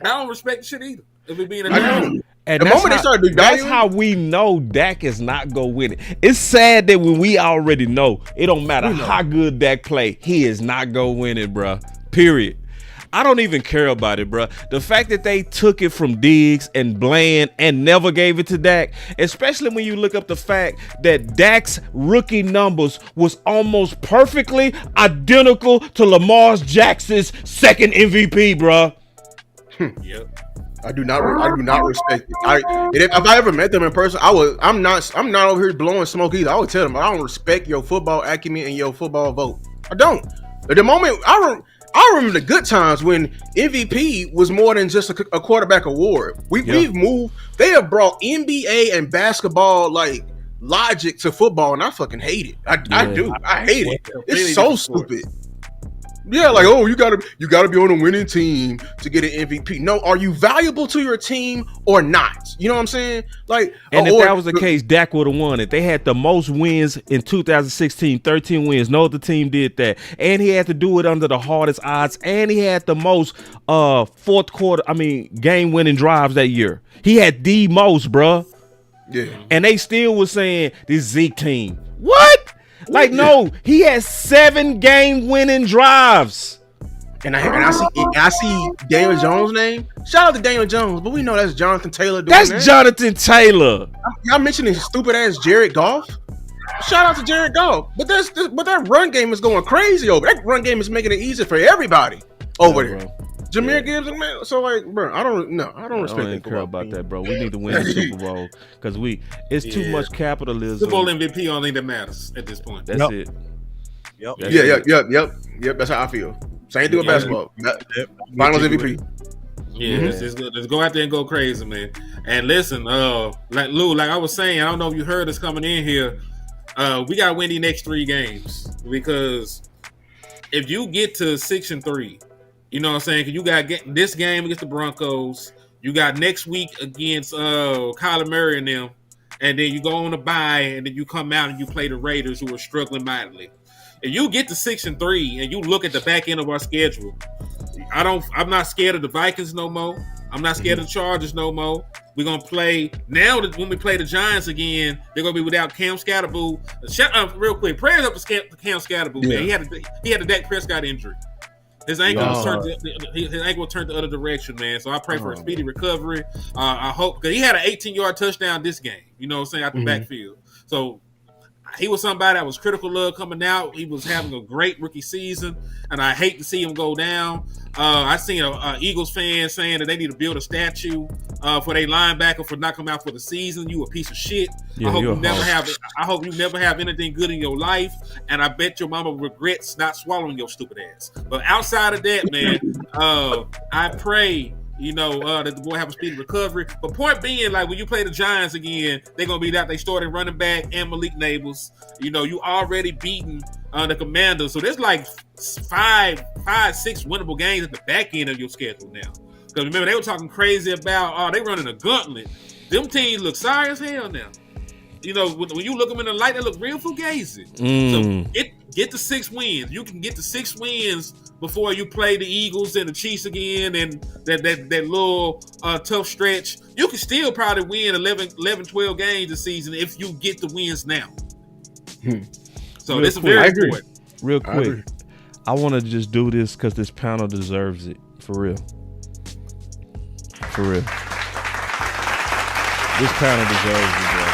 I don't respect shit either. If it being a and that's how we know Dak is not gonna win it. It's sad that when we already know, it don't matter how good Dak play, he is not gonna win it, bro. Period. I don't even care about it, bro. The fact that they took it from Diggs and Bland and never gave it to Dak, especially when you look up the fact that Dak's rookie numbers was almost perfectly identical to Lamar Jackson's second MVP, bro. Yep. I do not respect it. If I ever met them in person, I'm not over here blowing smoke either. I would tell them I don't respect your football acumen and your football vote. I don't. At the moment, I remember the good times when MVP was more than just a quarterback award. We've moved. They have brought NBA and basketball like logic to football, and I fucking hate it. I do. I hate it. It's so stupid. Yeah, like, oh, you gotta be on a winning team to get an MVP. No, are you valuable to your team or not? You know what I'm saying? Like, and if that was the case, Dak would have won it. They had the most wins in 2016, 13 wins. No other team did that. And he had to do it under the hardest odds. And he had the most game-winning drives that year. He had the most, bruh. Yeah. And they still was saying this Zeke team. What? Like, no, he has 7 game-winning drives. And I see Daniel Jones' name. Shout out to Daniel Jones, but we know that's Jonathan Taylor. Jonathan Taylor. Y'all mentioning stupid ass Jared Goff. Shout out to Jared Goff, but that run game is going crazy over. That run game is making it easier for everybody over there. Bro. Jameer Gibbs, man. So like, bro, I don't respect care about that, bro. We need to win the Super Bowl because it's too much capitalism. Super Bowl MVP only that matters at this point. That's it. Yep. Yep. That's how I feel. Same thing with basketball. Finals MVP. Yeah, let's go out there and go crazy, man. And listen, like I was saying, I don't know if you heard us coming in here. We got to win the next 3 games because if you get to 6-3. You know what I'm saying? Because you got this game against the Broncos. You got next week against Kyler Murray and them. And then you go on a bye, and then you come out and you play the Raiders, who are struggling mightily. If you get to 6-3 and you look at the back end of our schedule, I'm not scared of the Vikings no more. I'm not scared of the Chargers no more. We're going to play now that when we play the Giants again, they're going to be without Cam Scatterboo. Real quick, prayers up to Cam Scatterboo, man. He had a Dak Prescott injury. His ankle turned the other direction, man. So I pray for a speedy recovery. I hope, because he had an 18-yard touchdown this game, you know what I'm saying, out the backfield. So he was somebody that was critical of coming out. He was having a great rookie season, and I hate to see him go down. I seen a Eagles fan saying that they need to build a statue for their linebacker for not coming out for the season. You a piece of shit. Yeah, I hope you never have anything good in your life, and I bet your mama regrets not swallowing your stupid ass. But outside of that, man, I pray that the boy have a speedy recovery. But point being, like when you play the Giants again, they're gonna be that they started running back and Malik Nabels. You already beaten the Commanders, so there's like 5, 6 winnable games at the back end of your schedule now. Because remember, they were talking crazy about they running a gauntlet. Them teams look sorry as hell now. When you look them in the light, they look real fugazi. So get the 6 wins. You can get the 6 wins before you play the Eagles and the Chiefs again, and that little tough stretch. You can still probably win 11, 12 games this season if you get the wins now. So this is very important. Real quick, I want to just do this because this panel deserves it. For real. This panel deserves it, bro.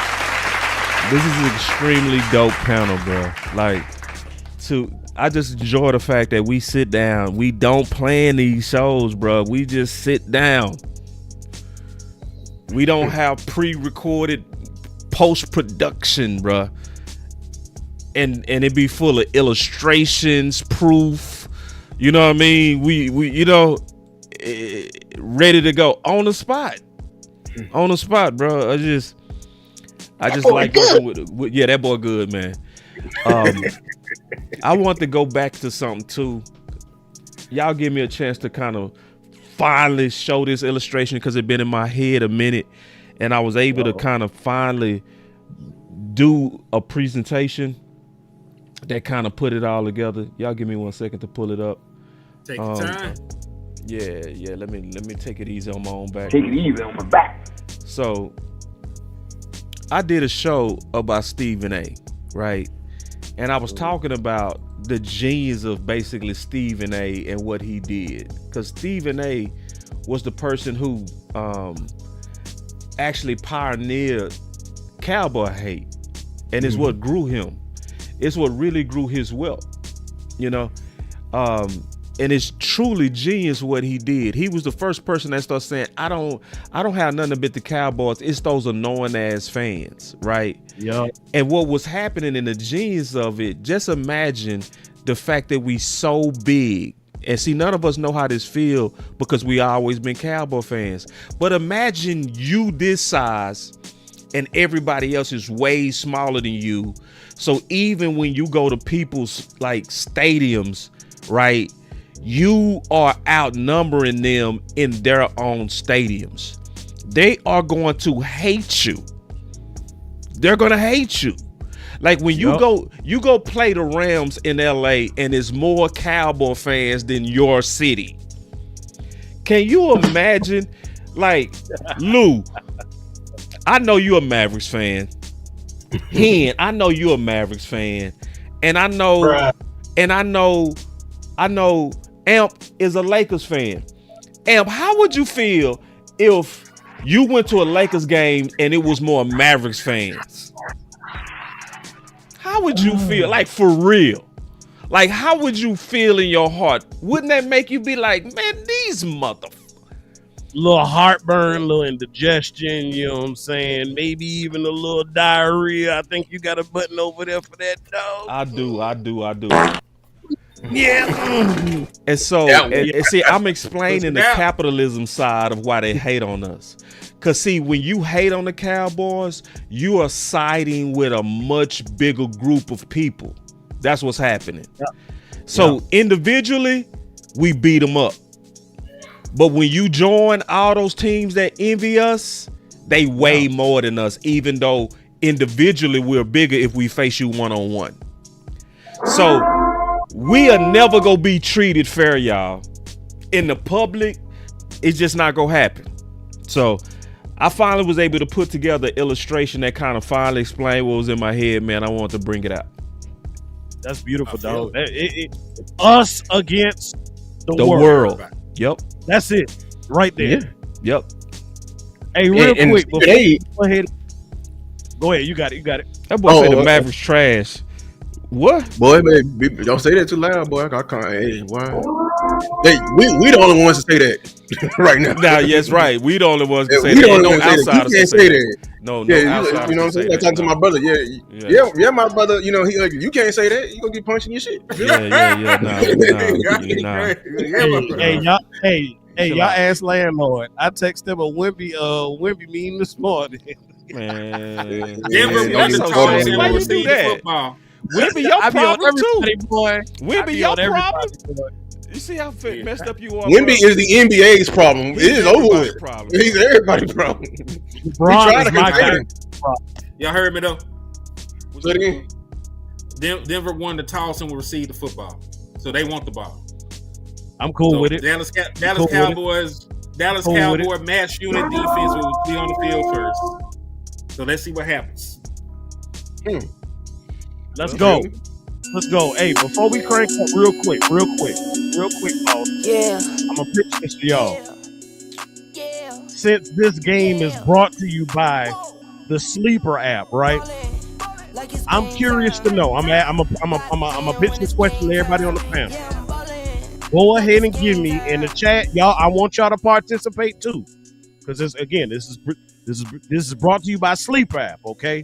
This is an extremely dope panel, bro. I just enjoy the fact that we sit down. We don't plan these shows, bro. We just sit down. We don't have pre-recorded post-production, bro. And it be full of illustrations, proof. You know what I mean? We ready to go on the spot. On the spot, bro. I just like working with that boy good, man. I want to go back to something too. Y'all give me a chance to kind of finally show this illustration because it's been in my head a minute, and I was able to kind of finally do a presentation that kind of put it all together. Y'all give me 1 second to pull it up. Take your time. Yeah. Let me take it easy on my own back. Take it easy on my back. So I did a show about Stephen A, right? And I was talking about the genius of basically Stephen A and what he did. Because Stephen A was the person who actually pioneered cowboy hate. And it's what grew him. It's what really grew his wealth, and it's truly genius what he did. He was the first person that started saying, I don't have nothing but the Cowboys. It's those annoying ass fans, right? Yeah. And what was happening in the genius of it, just imagine the fact that we so big. And see, none of us know how this feel because we always been Cowboy fans. But imagine you this size and everybody else is way smaller than you. So even when you go to people's like stadiums, right, you are outnumbering them in their own stadiums. They are going to hate you. They're going to hate you. Like when you go play the Rams in LA and it's more Cowboy fans than your city. Can you imagine? Like, Lou, I know you're a Mavericks fan. Hen, I know you're a Mavericks fan. And I know Amp is a Lakers fan. Amp, how would you feel if you went to a Lakers game and it was more Mavericks fans? How would you feel? Like, for real. Like, how would you feel in your heart? Wouldn't that make you be like, man, these motherfuckers? Little heartburn, little indigestion, you know what I'm saying? Maybe even a little diarrhea. I think you got a button over there for that, dog. I do. Yeah. And so, and see, I'm explaining the capitalism side of why they hate on us. Because, see, when you hate on the Cowboys, you are siding with a much bigger group of people. That's what's happening. Yeah. So, individually, we beat them up. But when you join all those teams that envy us, they weigh more than us, even though individually we're bigger if we face you one-on-one. So, we are never going to be treated fair, y'all. In the public, it's just not going to happen. So, I finally was able to put together an illustration that kind of finally explained what was in my head, man. I wanted to bring it out. That's beautiful, dog. Us against the world. Yep. That's it. Right there. Yeah. Yep. Hey, real quick, before go ahead. Go ahead. You got it. That boy said the Mavericks trash. What? Boy, man, don't say that too loud, boy. I can't. Hey, why? Hey, we the only ones to say that right now. Nah, yes, right. We the only ones to say that. No outsiders can't say that. No outsiders. You know what I'm saying? I'm talking to my brother. Yeah, my brother. You know, he like, you can't say that. You gonna get punched in your shit. Nah. Hey, y'all ask landlord. I texted him a Wimpy meme this morning. Man, Denver won the toss and will receive the football. Wimpy, your problem too. Boy. Wimpy, your problem. You see how messed up you are. Wimby is the NBA's problem. It is over with. He's everybody's problem. Y'all heard me though? Say it again. Denver won the toss and will receive the football, so they want the ball. I'm cool with it. Dallas Cowboys match unit defense will be on the field first. So let's see what happens. Let's go. Hey, before we crank up real quick, boss. Yeah. I'm gonna pitch this to y'all. Yeah. Since this game is brought to you by the Sleeper app, right? I'm curious to know. I'm a pitch this question to everybody on the panel. Go ahead and give me in the chat, y'all. I want y'all to participate too, because this is brought to you by Sleeper app. Okay,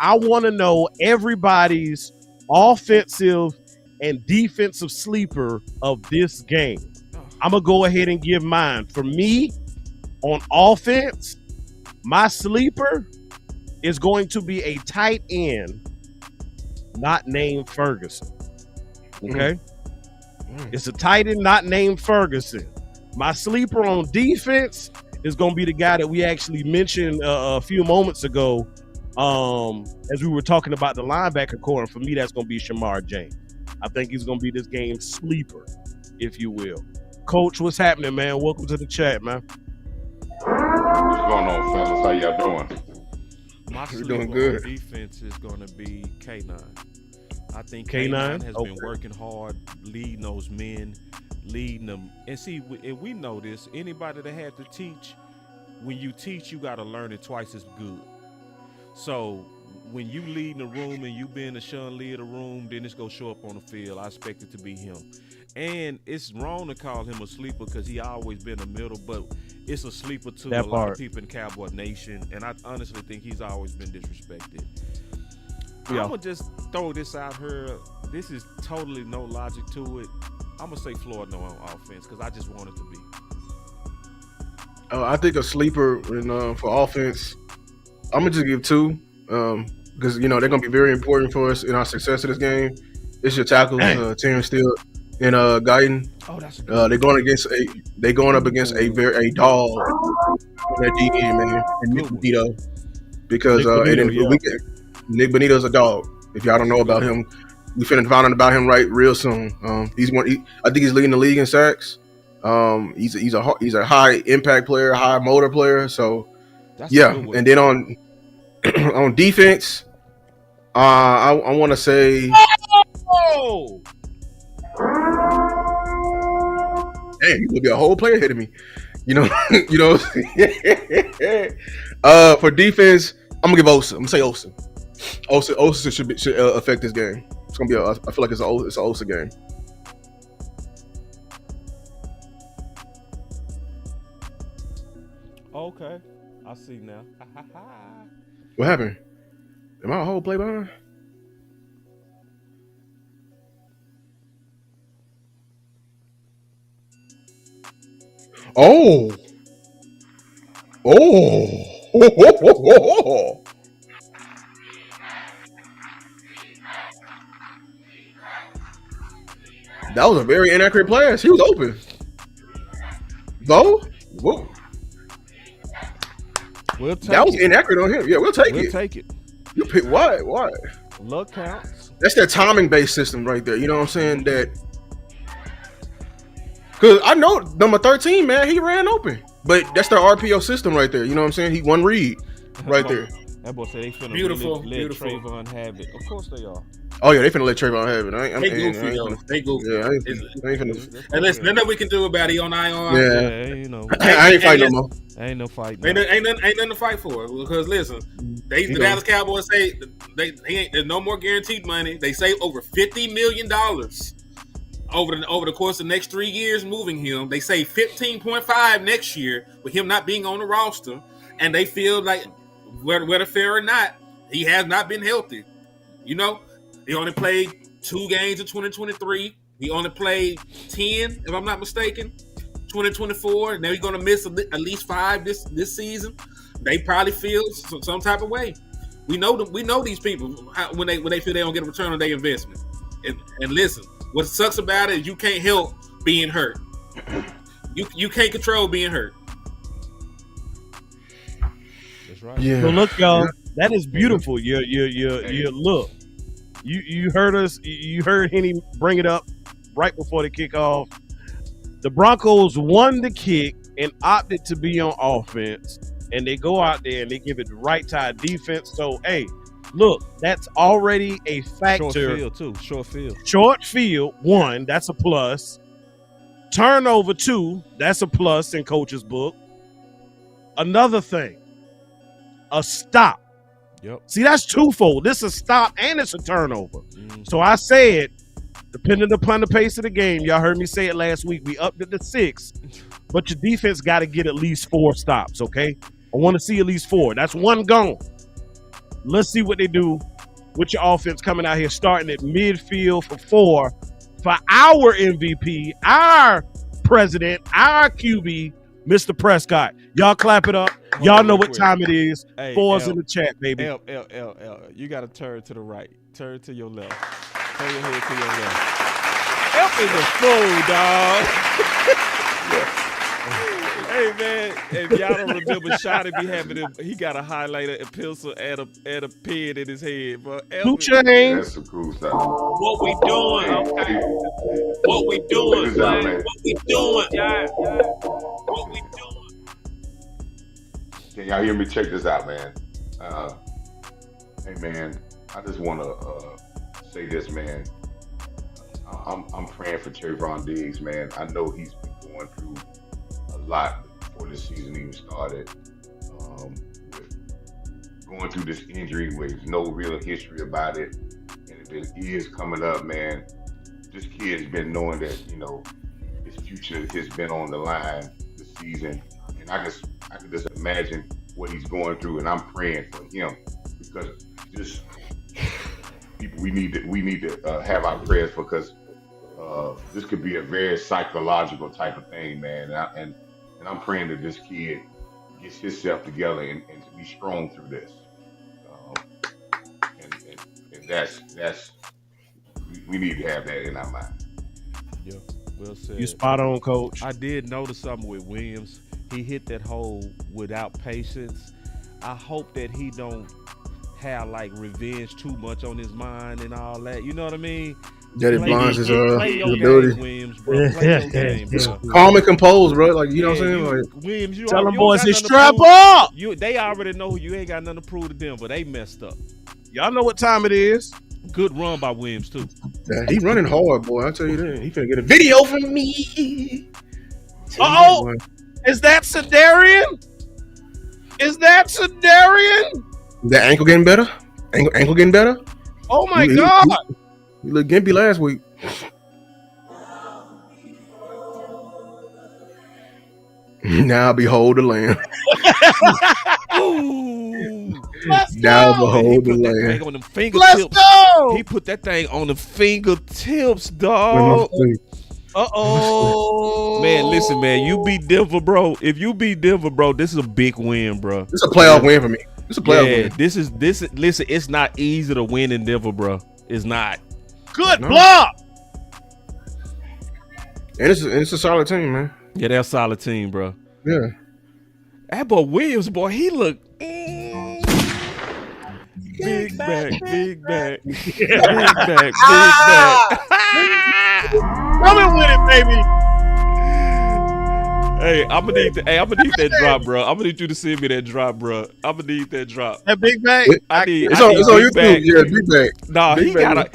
I want to know everybody's offensive and defensive sleeper of this game. I'm gonna go ahead and give mine. For me, on offense, my sleeper is going to be a tight end not named Ferguson. Okay? It's a tight end not named Ferguson. My sleeper on defense is going to be the guy that we actually mentioned a few moments ago as we were talking about the linebacker core. And for me, that's going to be Shamar James. I think he's going to be this game's sleeper, if you will. Coach, what's happening, man? Welcome to the chat, man. What's going on, fellas? How y'all doing? My doing good. Defense is going to be K9. I think K9 has been working hard, leading those men, leading them. And see, and we know this. Anybody that had to teach, when you teach, you got to learn it twice as good. So when you lead in the room and you being the Sean Lee of the room, then it's going to show up on the field. I expect it to be him. And it's wrong to call him a sleeper because he always been a middle, but it's a sleeper to a lot of people in Cowboy Nation. And I honestly think he's always been disrespected. Yeah. I'm going to just throw this out here. This is totally no logic to it. I'm going to say Florida on offense because I just want it to be. I think a sleeper for offense, I'm going to just give two because, they're going to be very important for us in our success of this game. It's your tackles, Terrence Steele. in Guyton. Oh, that's they're going up against a dog on that DB, man, and Nick Bonito. Because Nick Bonito's a dog. If y'all don't know about him, we finna find out about him right soon. I think he's leading the league in sacks. He's a high impact player, high motor player. So and then on defense, I want to say, hey, you could be a whole player ahead of me. For defense, I'm gonna give Osa. I'm gonna say Osa. Osa should affect this game. It's gonna be. I feel like it's an Osa game. Okay, I see now. What happened? Am I a whole play behind? Oh. That was a very inaccurate pass. He was open. Though? Whoa. That was inaccurate on him. Yeah, we'll take it. You pick why? Luck counts. That's that timing based system right there. You know what I'm saying? That because I know number 13, man, he ran open. But that's their RPO system right there. You know what I'm saying? He one read right there. That boy said they finna beautiful. Let Trayvon have it. Of course they are. Oh yeah, they finna let Trayvon have it. They goofy though. They goofy. Yeah, I ain't finna. And listen, nothing we can do about it. He on IR. Yeah, you know. I ain't fighting no more. Ain't no fight. Ain't nothing to fight for. Because listen, the Dallas Cowboys say there's no more guaranteed money. They save over $50 million over the course of the next 3 years moving him. They save 15.5 next year with him not being on the roster, and they feel like whether fair or not, he has not been healthy. You know, he only played 2 games in 2023. He only played 10, if I'm not mistaken, 2024. Now he's going to miss at least 5 this season. They probably feel some type of way. We know them. We know these people when they feel they don't get a return on their investment. And listen, what sucks about it is you can't help being hurt. You can't control being hurt. That's right. Yeah. So look, y'all, that is beautiful. You look. You heard us. You heard Henny bring it up right before the kickoff. The Broncos won the kick and opted to be on offense, and they go out there and they give it the right to our defense. So, hey, look, that's already a factor. Short field, too. Short field. Short field, 1, that's a plus. Turnover, 2, that's a plus in coach's book. Another thing, a stop. Yep. See, that's twofold. This is a stop and it's a turnover. So I said, depending upon the pace of the game, y'all heard me say it last week, we upped it to 6, but your defense got to get at least 4 stops, okay? I want to see at least 4. That's 1 gone. Let's see what they do with your offense coming out here, starting at midfield for 4 for our MVP, our president, our QB, Mr. Prescott. Y'all clap it up. Y'all know what time it is. Hey, 4's in the chat, baby. L. You got to turn to the right. Turn to your left. Turn your head to your left. F is a fool, dog. Hey, man, if y'all don't remember, Shotty be having him, he got a highlighter, a pencil, and a pen in his head, bro. 2 Chainz. That's some cool stuff. What we doing? Okay. What we doing, man? What we doing? Yeah. What we doing? Can y'all hear me? Check this out, man. Hey, man, I just want to say this, man. I'm praying for Trayvon Diggs, man. I know he's been going through a lot before this season even started. With going through this injury with no real history about it, and if it is coming up, man, this kid's been knowing that, you know, his future has been on the line this season, and I can just imagine what he's going through, and I'm praying for him because just people we need to have our prayers because this could be a very psychological type of thing, man, and I'm praying that this kid gets himself together and to be strong through this, and that's we need to have that in our mind. Yeah, well said. You spot on, Coach. I did notice something with Williams. He hit that hole without patience. I hope that he don't have like revenge too much on his mind and all that. You know what I mean? That it blinds his ability. Game, Williams, bro. Play your game, bro. Calm and composed, bro. Like, you know what I'm saying? Like, Williams, you tell them you boys to strap up. They already know you ain't got nothing to prove to them, but they messed up. Y'all know what time it is. Good run by Williams too. Yeah, he running hard, boy. I tell you that. He finna get a video from me. Oh, is that Sedarian? Is that Sedarian? That ankle getting better? Ankle getting better? Oh my God! He looked gimpy last week. Now behold the Lamb. Now behold the Lamb. On them fingertips. Let's go! He put that thing on the fingertips, dog. Uh-oh. Man, listen, man. You beat Denver, bro. If you beat Denver, bro, this is a big win, bro. This is a playoff win for me. This is a playoff win. This is listen, it's not easy to win in Denver, bro. It's not. Good block. And it's a solid team, man. Yeah, they're a solid team, bro. Yeah. That boy Williams, boy, he look big back, big back, big back, big back. Come in with it, baby. Hey, I'm gonna need that drop, bro. I'm gonna need you to send me that drop, bro. I'm gonna need that drop. That big bag. It's on YouTube. Yeah, big bag. Nah,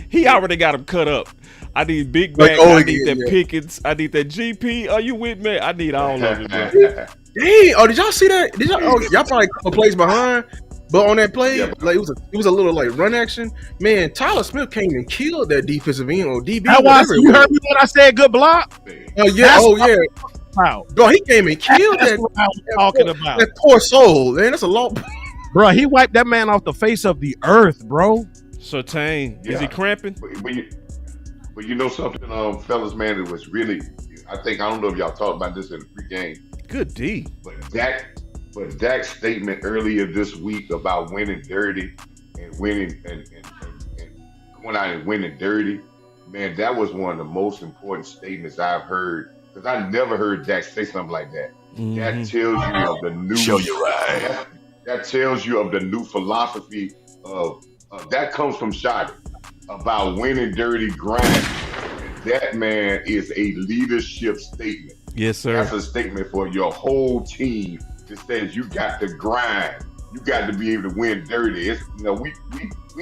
he already got him cut up. I need big bag. I need that Pickens. I need that GP. Are you with me? I need all of it, bro. Dang! Oh, did y'all see that? Y'all probably a couple plays behind, but on that play, like it was a little like run action. Man, Tyler Smith came and killed that defensive end or DB. You heard me when I said good block? Yeah. Wow. Bro, he came and killed that. What I was talking about. That poor soul, man. That's a lot. Bro, he wiped that man off the face of the earth, bro. Surtain. Is he cramping? But you know something, fellas, man, it was really, I don't know if y'all talked about this in the pregame. Good D. But Dak's statement earlier this week about winning dirty and winning and going out and winning dirty, man, that was one of the most important statements I've heard. Because I never heard Dak say something like that. Mm-hmm. That tells you of the new. Show you right. That tells you of the new philosophy of that comes from Shotty about winning dirty grind. That, man, is a leadership statement. Yes, sir. That's a statement for your whole team that says you got to grind. You got to be able to win dirty. It's, we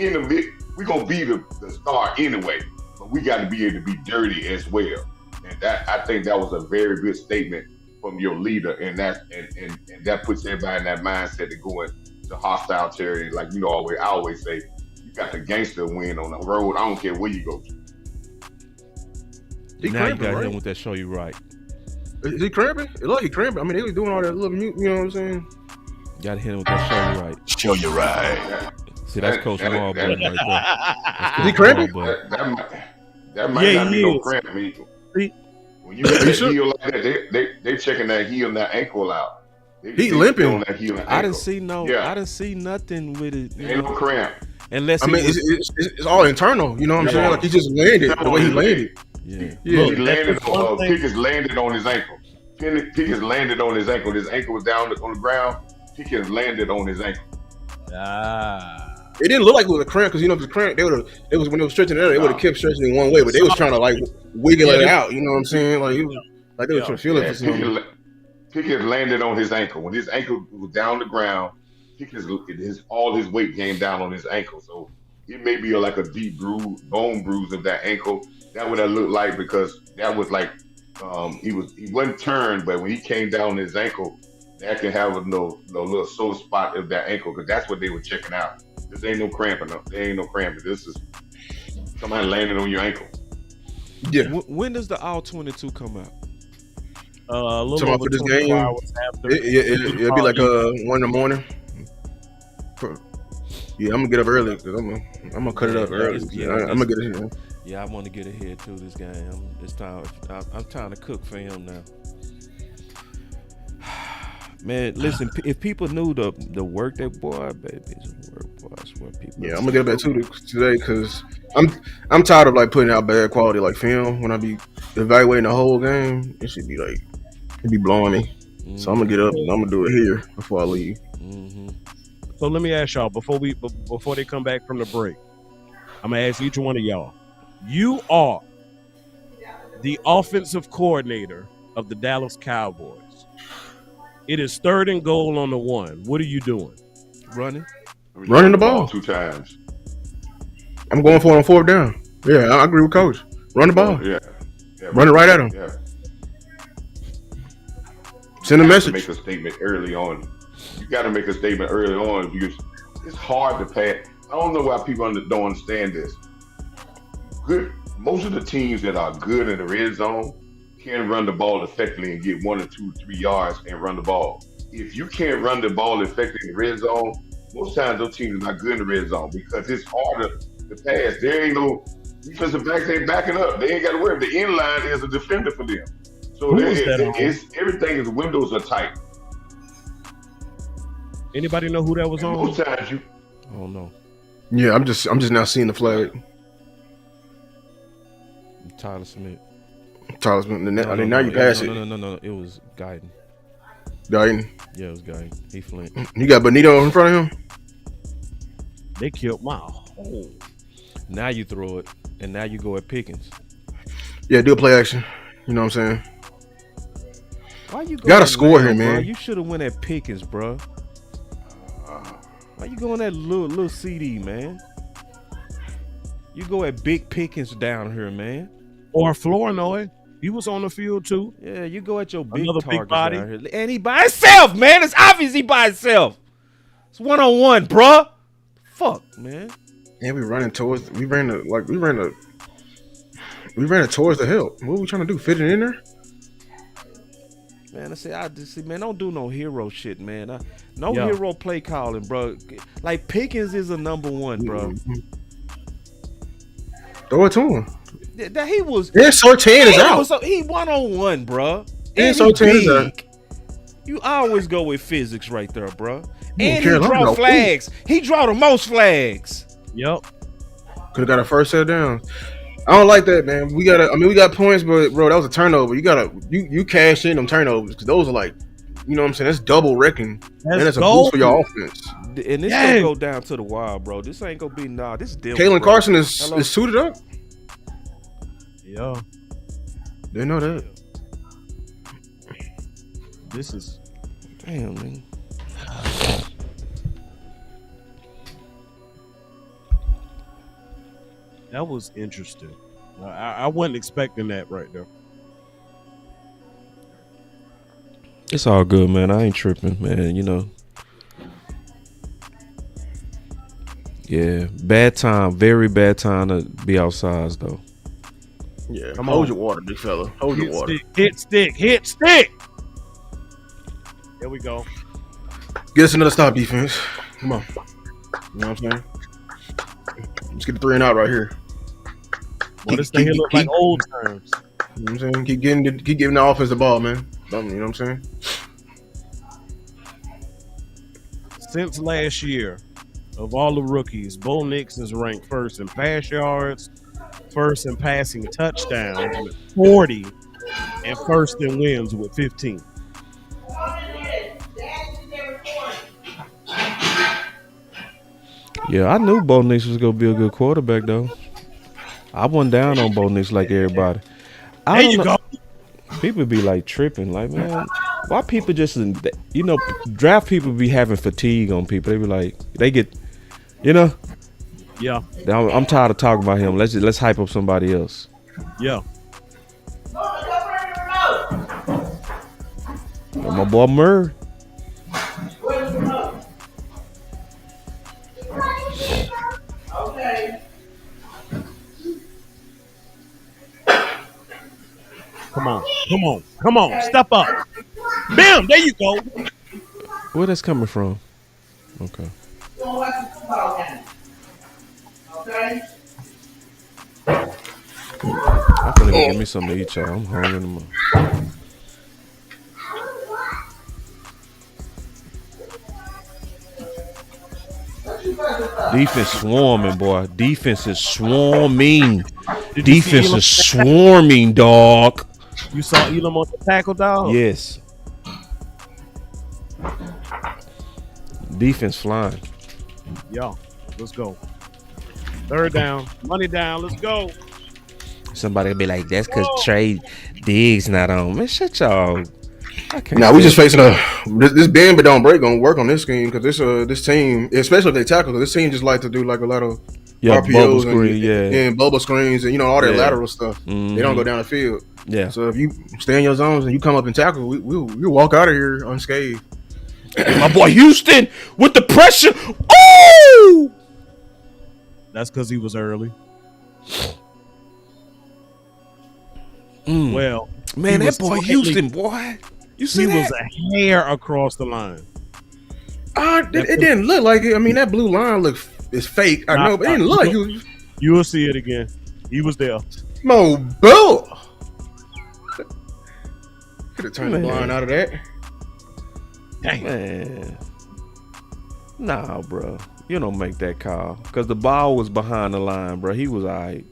in the mid. We're gonna be the star anyway, but we got to be able to be dirty as well. And that, I think that was a very good statement from your leader, and that puts everybody in that mindset to go into hostile territory. Like I always say, you got the gangster win on the road. I don't care where you go to. Now you got him with that show you right. Is he cramping? Look, he cramping. I mean, he was doing all that little mute. You know what I'm saying? Got to hit him with that show you right. Show you right. See, that's Coach Marv right there. Is he cramping? That might not be no cramp. When you get that heel like that, they checking that heel and that ankle out. He limping. I didn't see nothing with it. Ain't no cramp. Unless it's all internal. You know what I'm saying? Like he just landed the way he landed. Yeah. He landed on Pickens landed on his ankle. Pickens landed on his ankle. His ankle was down on the ground. Pickens landed on his ankle. It didn't look like it was a cramp because if it was a cramp, when they were stretching it out, they would have kept stretching it one way, but they was trying to like wiggle it out. You know what I'm saying? Like they were trying to feel it. Pickens landed on his ankle. When his ankle was down the ground, all his weight came down on his ankle. So it may be like a deep bone bruise of that ankle. That would have looked like, because that was like he wasn't turned, but when he came down his ankle, that can have a little sore spot of that ankle, because that's what they were checking out. This ain't no cramping. There ain't no cramping. This is somebody landing on your ankle. Yeah. When does the All 22 come out? A little over this game. Hours after. It'll be like 1 in the morning. Yeah, I'm gonna get up early because I'm gonna cut it up early. I'm gonna get it here. Yeah, I want to get ahead to this game. It's time. I'm trying to cook for him now. Man, listen. If people knew the work that boy, baby, it's work, boy. I swear, people. Yeah, I'm gonna get up at 2 today because I'm tired of like putting out bad quality like film when I be evaluating the whole game. It should be like it be blowing me. So I'm gonna get up and I'm gonna do it here before I leave. So let me ask y'all before they come back from the break. I'm gonna ask each one of y'all. You are the offensive coordinator of the Dallas Cowboys. It is 3rd and goal on the 1. What are you doing? Running the ball 2 times. I'm going for it on 4th down. Yeah, I agree with Coach. Run the ball. Yeah. Run it right at him. Yeah. Send a message. Make a statement early on. You got to make a statement early on because it's hard to pass. I don't know why people don't understand this. Most of the teams that are good in the red zone can run the ball effectively and get 1 or 2, 3 yards and run the ball. If you can't run the ball effectively in the red zone, most times those teams are not good in the red zone because it's harder to pass. There ain't no defensive backs ain't backing up. They ain't got to worry. The end line is a defender for them. So everything is windows are tight. Anybody know who that was on? Most times you. I don't know. Yeah, I'm just now seeing the flag. Tyler Smith. Now you pass it. No. It was Guyton. Guyton? Yeah, it was Guyton. He flinched. You got Benito in front of him? They killed my whole. Now you throw it, and now you go at Pickens. Yeah, do a play action. You know what I'm saying? Why you gotta score here, man? Bro? You should have went at Pickens, bro. Why you going at little CD, man? You go at Big Pickens down here, man. Or Flournoy. He was on the field too. Yeah, you go at your big Another target big body. down here. And he by himself, man. It's obvious he by himself. It's 1-on-1, bruh. Fuck, man. And we ran it towards the help. What are we trying to do? Fit it in there? Man, man, don't do no hero shit, man. Hero play calling, bro. Like Pickens is a number 1, bro. Throw it to him. That he was. Yeah, Surtain is out. He 1-on-1, bro. Yeah, Surtain is out. You always go with physics right there, bro. And he draw flags. He draw the most flags. Yep. Could have got a first set down. I don't like that, man. We got points, but bro, that was a turnover. You cash in them turnovers because those are like, you know what I'm saying? That's double wrecking. And that's a boost for your offense. And this gonna go down to the wire, bro. This ain't gonna be this is Denver. Kalen Carson is suited up. Yeah. They know that. This is damn, man. That was interesting. I wasn't expecting that right there. It's all good, man. I ain't tripping, man. You know. Yeah, bad time. Very bad time to be outside, though. Yeah, hold your water, big fella. Hold your water. Hit stick. There we go. Get us another stop defense. Come on. You know what I'm saying? Let's get the 3 and out right here. Well, this thing here look like old times. You know what I'm saying? Keep giving the offense the ball, man. You know what I'm saying? Since last year, of all the rookies, Bo Nix is ranked first in pass yards, first in passing touchdowns with 40, and first in wins with 15. Yeah, I knew Bo Nix was gonna be a good quarterback, though. I wasn't down on Bo Nix like everybody. There you go. People be like tripping, like, man, why people just, draft people be having fatigue on people. They be like, they get, Yeah. I'm tired of talking about him. Let's hype up somebody else. Yeah. My boy Marv. Okay. Come on. Step up. Bam, there you go. Where that's coming from? Okay. Okay. I'm gonna go give me something to eat, y'all. I'm hungry in the morning. Defense swarming, boy. Defense is swarming. Defense is swarming, dog. You saw Elam on the tackle, dog? Yes. Defense flying. Yo, let's go. Third down. Money down. Let's go. Somebody will be like, that's because Trey Diggs not on. Man, shut y'all. Now we just facing this bend but don't break gonna work on this scheme because this team, especially if they tackle, this team just like to do like a lot of RPOs and bubble screens and all that lateral stuff. Mm-hmm. They don't go down the field. Yeah. So if you stay in your zones and you come up and tackle, we'll walk out of here unscathed. My boy Houston with the pressure. Oh, that's because he was early. Well, man, that boy Houston, boy. You see he was a hair across the line. It didn't look like it. I mean, that blue line is fake. I know, but it didn't look like you. You will see it again. He was there. Mo Bill. Could have turned the blind out of that. Dang. Man. Nah, bro. You don't make that call. Because the ball was behind the line, bro. He was all right.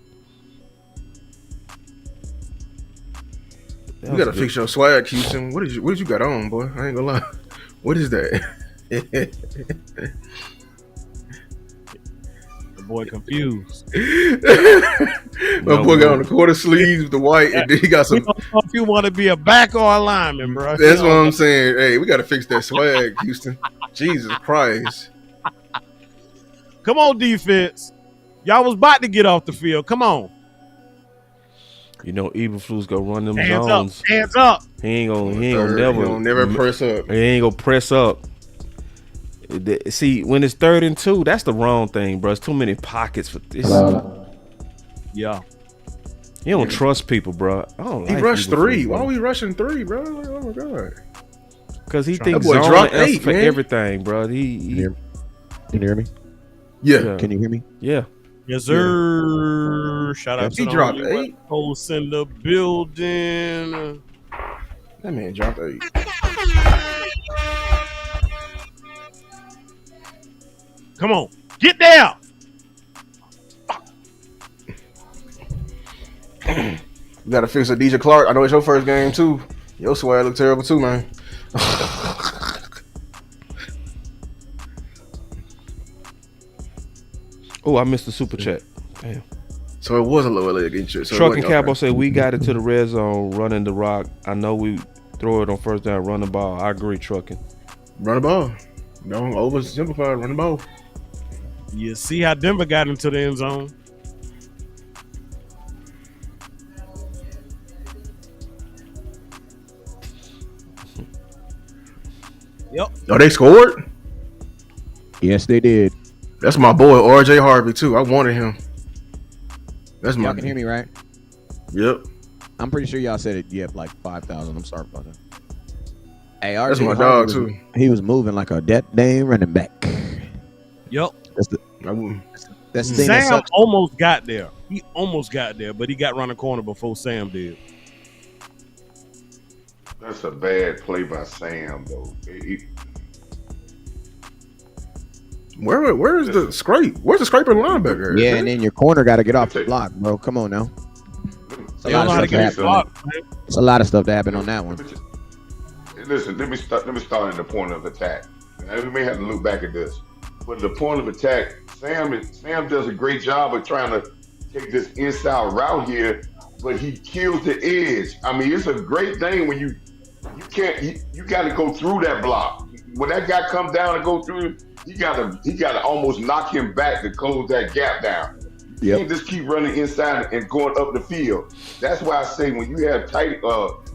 You gotta fix your swag, Houston. What did you got on, boy? I ain't gonna lie. What is that? The boy confused. My boy got on the quarter sleeves with the white, and then he got some. I don't know if you want to be a back or a lineman, bro. That's what I'm saying. Hey, we gotta fix that swag, Houston. Jesus Christ. Come on, defense. Y'all was about to get off the field. Come on. Eberflus go run them hands zones. Up, hands up. He ain't gonna never press up. He ain't gonna press up. See, when it's 3rd and 2, that's the wrong thing, bro. It's too many pockets for this. Yeah. You don't trust people, bro. I don't like he rushed Eberflus, 3. bro. Why are we rushing 3, bro? Oh my god. Because he thinks zone dropped 8 for everything, bro. Can you hear me? Yeah. Can you hear me? Yeah. Yes, sir. Shout out to he dropped 8. West in the building. That man dropped 8. Come on, get down. You gotta fix a DJ Clark. I know it's your first game too. Your swag look terrible too, man. Oh, I missed the super chat. Damn. So it was a lower leg injury. So Trucking Cowboy said we got into the red zone running the rock. I know we throw it on first down, run the ball. I agree, Trucking. Run the ball. Don't oversimplify. Run the ball. You see how Denver got into the end zone. Yep. Oh, they scored? Yes, they did. That's my boy, RJ Harvey, too. I wanted him. That's y'all can hear me, right? Yep. I'm pretty sure y'all said it, like 5,000. I'm sorry about that. Hey, RJ that's my Harvey dog, too. He was moving like a damn running back. Yep. That's the thing. Sam almost got there. He almost got there, but he got around the corner before Sam did. That's a bad play by Sam, though. Where is the scrape? Where's the scraper linebacker? Yeah, and then your corner got to get off the block, bro. Come on now. It's a lot of stuff that happened on that one. Listen, let me start in the point of attack. Now, we may have to look back at this, but the point of attack, Sam does a great job of trying to take this inside route here, but he kills the edge. I mean, it's a great thing when you got to go through that block. When that guy comes down and go through, he got to almost knock him back to close that gap down. You can't just keep running inside and going up the field. That's why I say when you have tight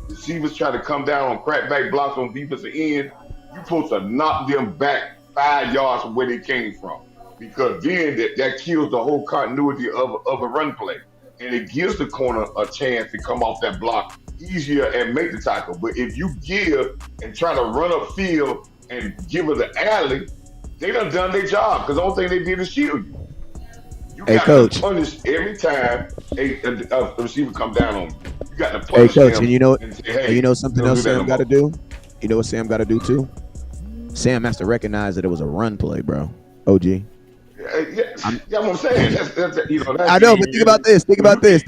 receivers try to come down on crackback blocks on defensive end, you're supposed to knock them back 5 yards from where they came from, because then that kills the whole continuity of a run play, and it gives the corner a chance to come off that block easier and make the tackle. But if you give and try to run up field and give her the alley, they done their job, because the only thing they did is shield you. You got to punish every time a receiver come down on you. You got to punish Coach, them. And you know something else Sam got to do? You know what Sam got to do too? Sam has to recognize that it was a run play, bro. OG. Yeah, Yeah, what I'm saying. That's I know, but think about this. Think about this.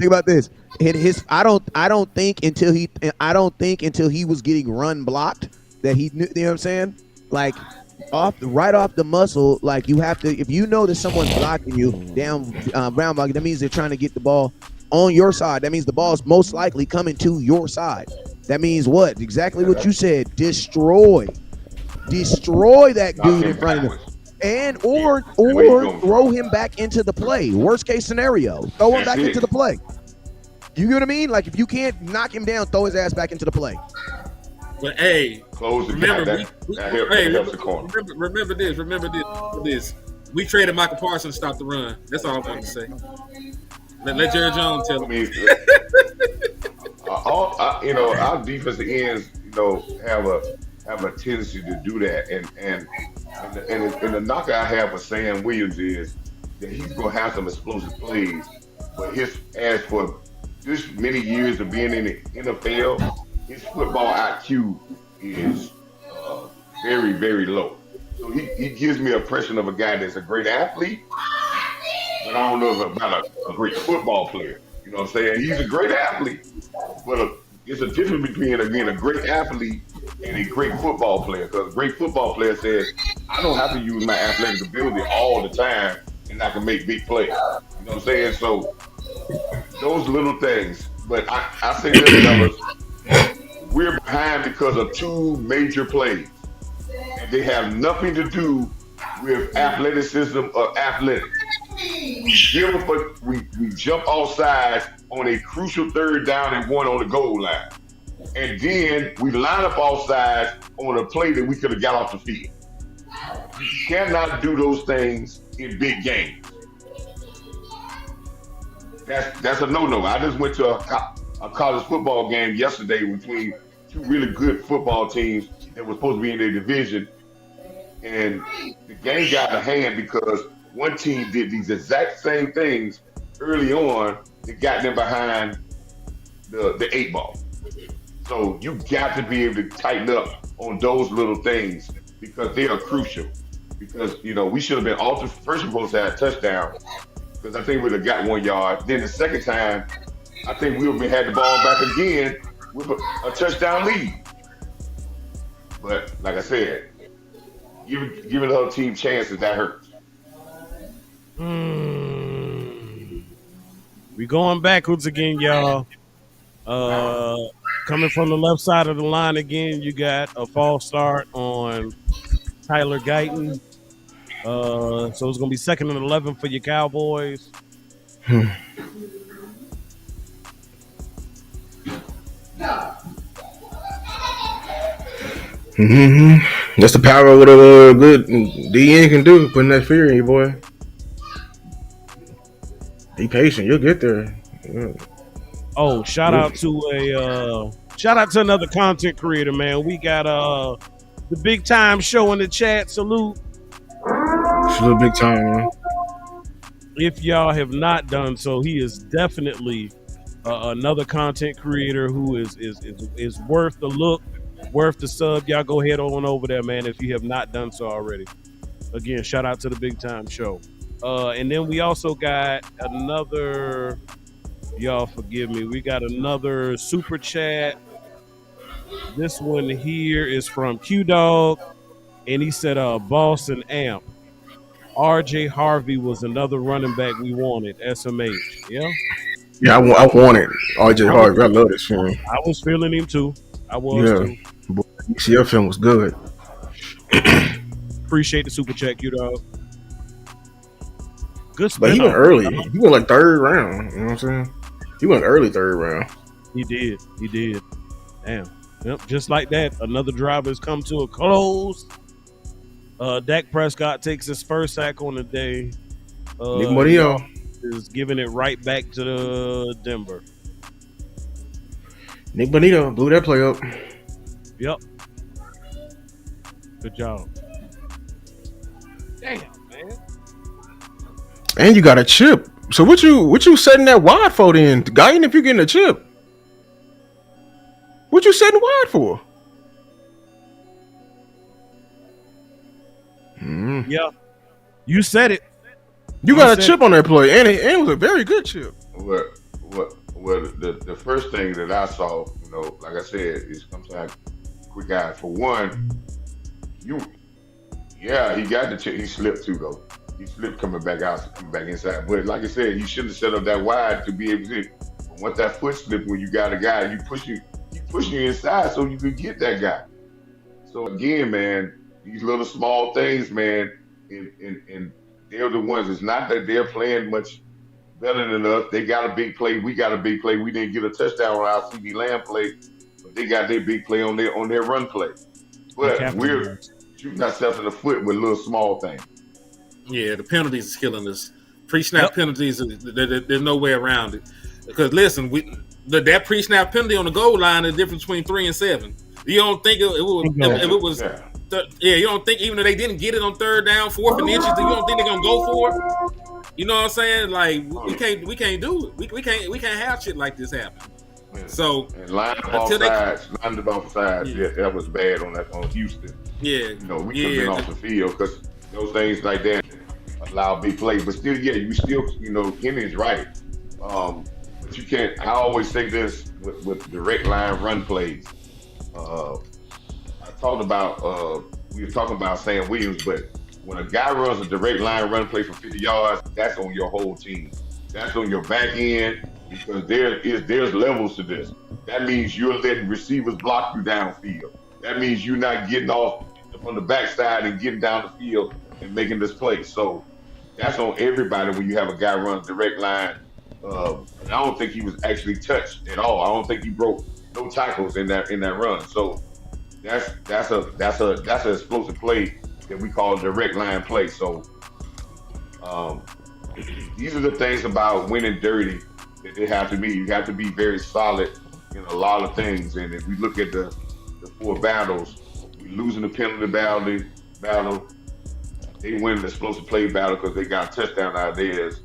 I don't think until he was getting run blocked that he knew. You know what I'm saying? Like right off the muscle, like you have to. If you know that someone's blocking you down round block, that means they're trying to get the ball on your side. That means the ball's most likely coming to your side. That means what? Exactly what you said. Destroy that dude in front of him. And or throw him back into the play. Worst case scenario, throw him back into the play. You get what I mean? Like if you can't knock him down, throw his ass back into the play. But hey, remember this. We traded Michael Parsons to stop the run. That's all I'm going to say. Let Jerry Jones tell him. Our defensive ends, have a tendency to do that, and the knock I have with Sam Williams is that he's gonna have some explosive plays, but as for this many years of being in the NFL, his football IQ is very, very low. So he gives me an impression of a guy that's a great athlete, but I don't know about a great football player. You know what I'm saying? He's a great athlete, but it's a difference between being a great athlete and a great football player. Because a great football player says, I don't have to use my athletic ability all the time and I can make big plays. You know what I'm saying? So those little things. But I say this, fellas, we're behind because of two major plays. And they have nothing to do with athleticism or athletics. We jump off sides on a crucial 3rd down and 1 on the goal line. And then we line up off sides on a play that we could have got off the field. You cannot do those things in big games. That's a no-no. I just went to a college football game yesterday between two really good football teams that were supposed to be in their division. And the game got out of hand because one team did these exact same things early on that got them behind the 8 ball. So you got to be able to tighten up on those little things because they are crucial. Because, we should have been first supposed to have a touchdown because I think we'd have got 1 yard. Then the second time, I think we would have had the ball back again with a touchdown lead. But like I said, giving the other team chances, that hurts. We going backwards again, y'all. Coming from the left side of the line again, you got a false start on Tyler Guyton. So it's going to be 2nd and 11 for your Cowboys. That's the power of what a good DN can do, putting that fear in you, boy. Be patient, you'll get there. Yeah. Oh, shout out to another content creator, man. We got the Big Time Show in the chat. Salute. Salute Big Time, man. If y'all have not done so, he is definitely another content creator who is worth the look, worth the sub. Y'all go head on over there, man, if you have not done so already. Again, shout out to the Big Time Show. And then we also got another, y'all forgive me, we got another super chat. This one here is from Q-Dog, and he said, Boss and Amp. RJ Harvey was another running back we wanted, SMH. Yeah? Yeah, I wanted RJ Harvey. I love this film. I was feeling him too. I was too. Boy, UCF film was good. Appreciate the super chat, Q-Dog. Good spin. But he went early. He went like 3rd round. You know what I'm saying? He went early 3rd round. He did. Damn. Yep, just like that, another drive has come to a close. Dak Prescott takes his first sack on the day. Is giving it right back to Denver. Nick Bonito blew that play up. Yep. Good job. Damn, man. And you got a chip. So what you setting that wide for then? Guyton, if you're getting a chip. What you setting wide for? Yeah. You said it. You got a chip on that play, and it was a very good chip. Well, the first thing that I saw, like I said, is sometimes quick eye. For one, he got the chip. He slipped too, though. He slipped coming back inside. But like I said, you shouldn't have set up that wide to be able to. But once that foot slip, when you got a guy, he pushing you inside so you can get that guy. So again, man, these little small things, man, and they're the ones. It's not that they're playing much better than us. They got a big play. We got a big play. We didn't get a touchdown on our CD Lamb play, but they got their big play on their run play. But we're shooting ourselves in the foot with little small things. Yeah, the penalties is killing us. Pre-snap penalties, there's no way around it. Because listen, that pre-snap penalty on the goal line is the difference between 3 and 7. You don't think it was? You don't think even if they didn't get it on 3rd down, 4th and inches, you don't think they're gonna go for it? You know what I'm saying? Like we can't do it. We can't have shit like this happen. Yeah. So and line off sides. Yeah, that was bad on Houston. Yeah, we could have been off the field because those things like that allow big plays. But still, Kenny's right. But you can't. I always say this with direct line run plays. We were talking about Sam Williams, but when a guy runs a direct line run play for 50 yards, that's on your whole team. That's on your back end because there's levels to this. That means you're letting receivers block you downfield. That means you're not getting off from the backside and getting down the field and making this play. So that's on everybody when you have a guy run direct line. And I don't think he was actually touched at all. I don't think he broke no tackles in that run. So that's an explosive play that we call a direct line play. So these are the things about winning dirty that they have to be. You have to be very solid in a lot of things. And if we look at the 4 battles, we're losing the penalty battle. They win the explosive play battle because they got a touchdown out of theirs.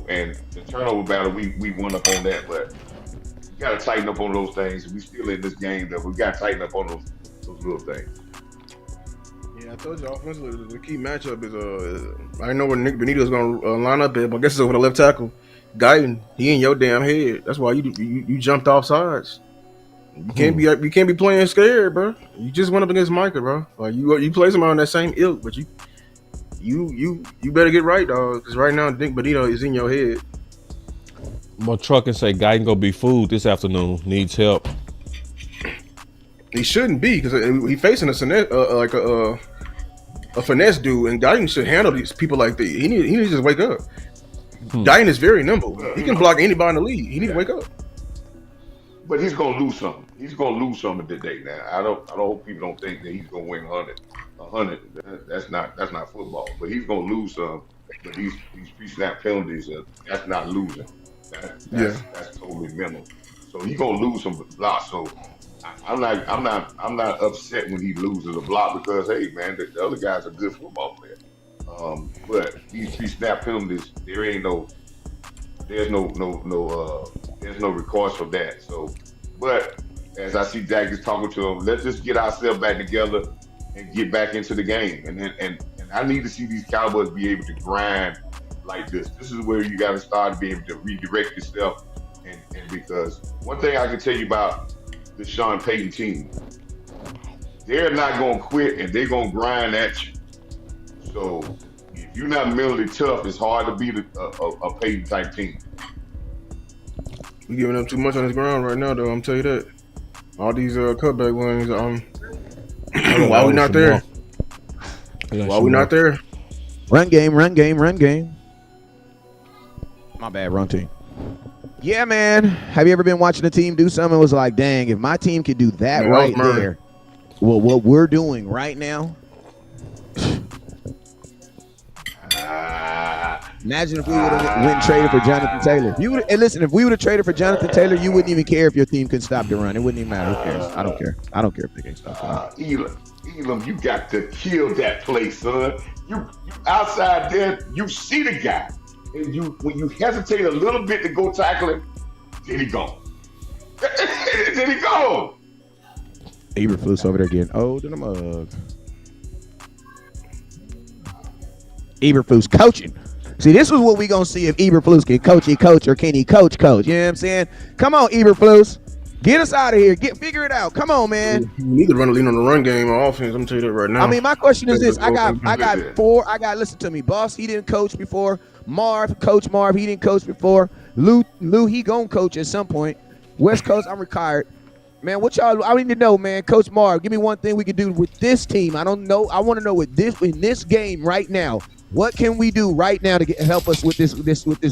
And the turnover battle, we won up on that, but we got to tighten up on those things. We still in this game, though. We got to tighten up on those little things. Yeah, I told you offensively the key matchup is I didn't know where Nick Benito's going to line up at, but I guess it's over the left tackle. Guyton, he in your damn head. That's why you jumped off sides. You can't be playing scared, bro. You just went up against Micah, bro. Like you play somebody on that same ilk, but you better get right, dog. Because right now, Nick Benito is in your head. My truck and say Guyton gonna be fooled this afternoon. Needs help. He shouldn't be because he facing a finesse dude, and Guyton should handle these people like that. He needs to just wake up. Guyton is very nimble. He can block anybody in the league. He needs to wake up. But he's gonna lose something. He's gonna lose something today. Now I hope people don't think that he's gonna win 100. That's not football. But he's gonna lose some. But these pre-snap penalties, that's not losing. That's totally mental. So he's gonna lose some blocks. So I'm not upset when he loses a block because hey man, the other guy's a good football player. But these pre-snap penalties, there's no recourse for that. So, but as I see Dak is talking to him, let's just get ourselves back together and get back into the game. And I need to see these Cowboys be able to grind like this. This is where you got to start to be able to redirect yourself. And because one thing I can tell you about the Sean Payton team, they're not going to quit and they're going to grind at you. So if you're not mentally tough, it's hard to beat a Payton type team. We giving up too much on this ground right now, though. I'm tell you that. All these cutback wings. Why we not there? Why we not there? Run game. My bad, run team. Yeah, man. Have you ever been watching a team do something and was like, dang, if my team could do that right there, well, what we're doing right now. Imagine if we would have went and traded for Jonathan Taylor. If we would have traded for Jonathan Taylor, you wouldn't even care if your team couldn't stop the run. It wouldn't even matter. Who cares? I don't care. I don't care if they can't stop the run. Elam, you got to kill that play, son. You outside there, you see the guy. And when you hesitate a little bit to go tackle him, then he gone. Then he gone. Eberflus over there getting old in the mug. Eberflus coaching. See, this is what we gonna see if Eberflus can coach or can he coach? You know what I'm saying? Come on, Eberflus. Get us out of here. Figure it out. Come on, man. You need to lean on the run game or offense. I'm telling you that right now. I mean, my question is this. I got four. Listen to me. Boss, he didn't coach before. Coach Marv, he didn't coach before. Lou, he gonna coach at some point. West Coast, I'm retired. Man, what y'all, I need to know, man. Coach Marv, give me one thing we can do with this team. I don't know. I want to know in this game right now. What can we do right now to help us with this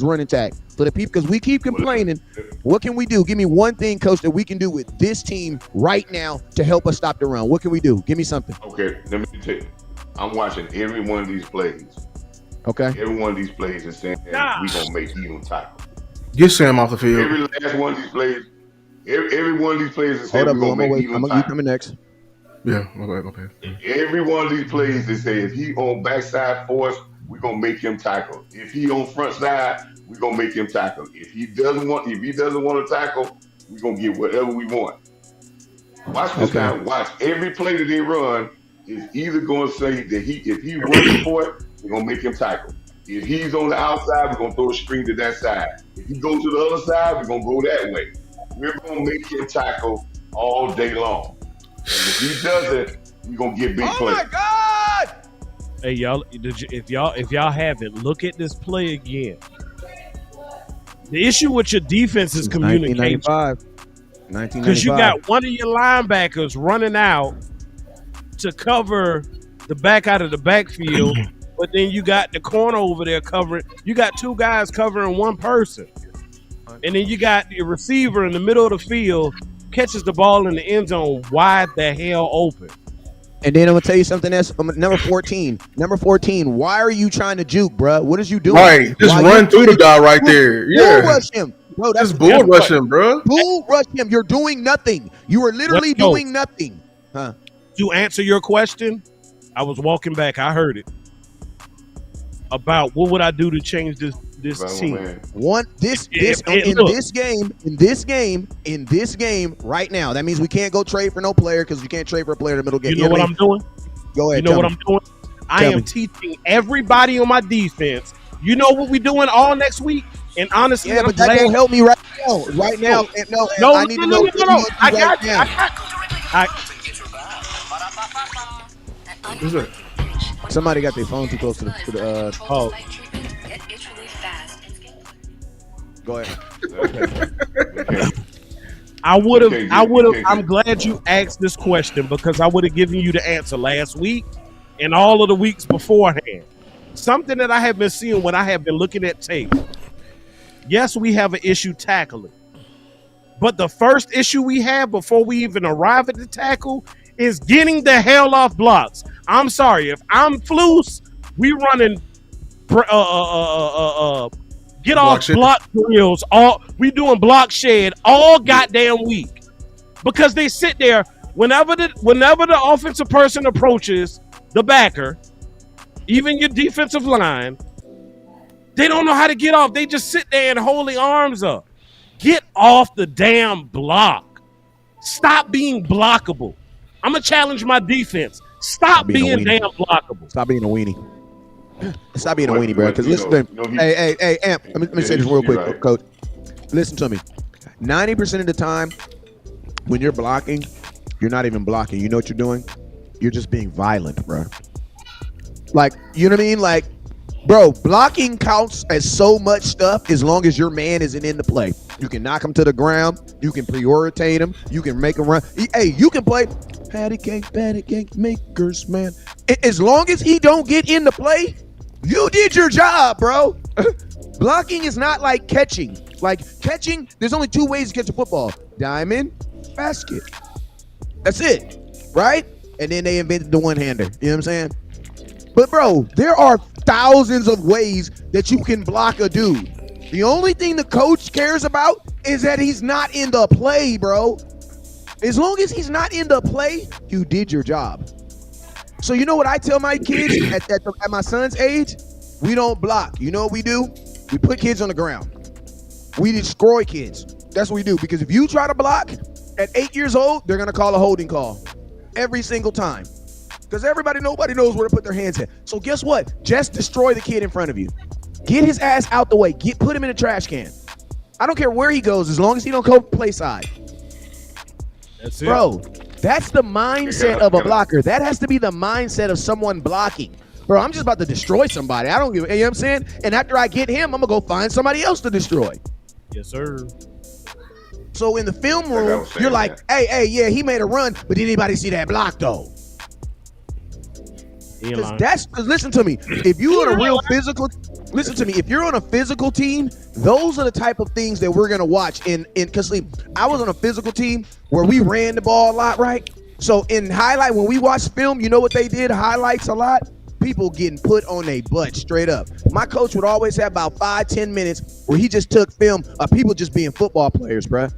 running attack for the people? Because we keep complaining. What can we do? Give me one thing, Coach, that we can do with this team right now to help us stop the run. What can we do? Give me something. Okay, let me tell you. I'm watching every one of these plays. Okay. Every one of these plays is saying that we gonna make even tackle. Get Sam off the field. Every last one of these plays. Every one of these plays is saying we're gonna make even tackle. You coming next? Yeah. Okay. Every one of these plays they say if he on backside force, we're gonna make him tackle. If he on front side, we're gonna make him tackle. If he doesn't want to tackle, we're gonna get whatever we want. Watch this now. Watch every play that they run is either gonna say that if he runs for it, we're gonna make him tackle. If he's on the outside, we're gonna throw a screen to that side. If he goes to the other side, we're gonna go that way. We're gonna make him tackle all day long. And if he doesn't, we're gonna get big plays. Oh my God! Hey y'all, if y'all haven't, look at this play again. The issue with your defense is communication. 1995. Because you got one of your linebackers running out to cover the back out of the backfield, but then you got the corner over there covering. You got two guys covering one person. And then you got the receiver in the middle of the field catches the ball in the end zone wide the hell open. And then I'm gonna tell you something else. Number 14. Number 14. Why are you trying to juke, bro? What is you doing? Right, just run through the guy right there. Yeah, bull rush him, bro. That's bull rush him, bro. Bull rush him. You're doing nothing. You are literally doing nothing. Huh? To answer your question, I was walking back. I heard it about what would I do to change this team. In this game right now. That means we can't go trade for no player because you can't trade for a player in the middle game. You know what I'm doing? Go ahead. You know what I'm doing? I am teaching everybody on my defense. You know what we're doing all next week? And honestly, yeah, but that won't help me right now. Right now, no. I need to know. I got you. Who's that? Somebody got their phone too close to the oh. Go ahead. I would have. I'm glad you asked this question because I would have given you the answer last week and all of the weeks beforehand. Something that I have been seeing when I have been looking at tape. Yes, we have an issue tackling, but the first issue we have before we even arrive at the tackle is getting the hell off blocks. I'm sorry if I'm Flus, we running get off block drills. We doing block shed all goddamn week because they sit there whenever the offensive person approaches the backer, even your defensive line, they don't know how to get off. They just sit there and hold their arms up. Get off the damn block. Stop being blockable. I'm gonna challenge my defense. Stop being damn blockable. Stop being a weenie. Stop being a weenie, bro. Because listen, hey, Amp. Let me say this real quick, Coach. Listen to me. 90% of the time, when you're blocking, you're not even blocking. You know what you're doing? You're just being violent, bro. Like, you know what I mean? Like, bro, blocking counts as so much stuff as long as your man isn't in the play. You can knock him to the ground. You can prioritate him. You can make him run. Hey, you can play patty cake makers, man. As long as he don't get in the play, you did your job, bro. Blocking is not like catching. Like catching, there's only two ways to catch a football. Diamond, basket. That's it, right? And then they invented the one-hander. You know what I'm saying? But, bro, there are thousands of ways that you can block a dude. The only thing the coach cares about is that he's not in the play, bro. As long as he's not in the play, you did your job. So you know what I tell my kids at my son's age? We don't block. You know what we do? We put kids on the ground. We destroy kids. That's what we do. Because if you try to block at 8 years old, they're going to call a holding call every single time. Because nobody knows where to put their hands at. So guess what? Just destroy the kid in front of you. Get his ass out the way. Put him in a trash can. I don't care where he goes as long as he don't go play side. That's it. Bro, that's the mindset of a blocker. That has to be the mindset of someone blocking. Bro, I'm just about to destroy somebody. I don't give a, you know what I'm saying? And after I get him, I'm going to go find somebody else to destroy. Yes, sir. So in the film room, you're like, hey, yeah, he made a run, but did anybody see that block though? Because listen to me. If you're on a real physical, listen to me. If you're on a physical team, those are the type of things that we're gonna watch. Because I was on a physical team where we ran the ball a lot, right? So in highlight, when we watch film, you know what they did? Highlights a lot. People getting put on their butt straight up. My coach would always have about 5-10 minutes where he just took film of people just being football players, bruh.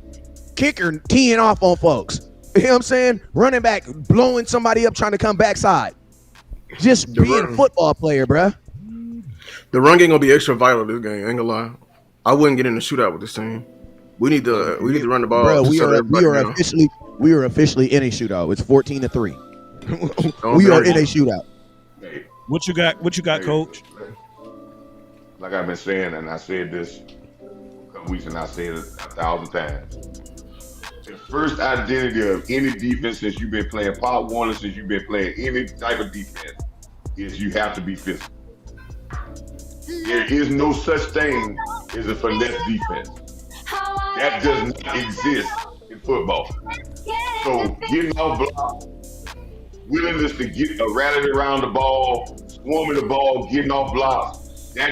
Kicker teeing off on folks. You know what I'm saying? Running back, blowing somebody up, trying to come backside. Just being a football player, bruh. The run game gonna be extra vital this game. I ain't gonna lie. I wouldn't get in the shootout with this team. We need to run the ball. Bro, we are officially in a shootout. It's 14-3. We are in a shootout. Hey, What you got, Coach? Like I've been saying, and I said this a couple weeks, and I said it 1,000 times. The first identity of any defense since you've been playing Pop Warner, since you've been playing any type of defense, is you have to be physical. There is no such thing as a finesse defense. That does not exist in football. So getting off block, willingness to get rallied around the ball, swarming the ball, getting off blocks, you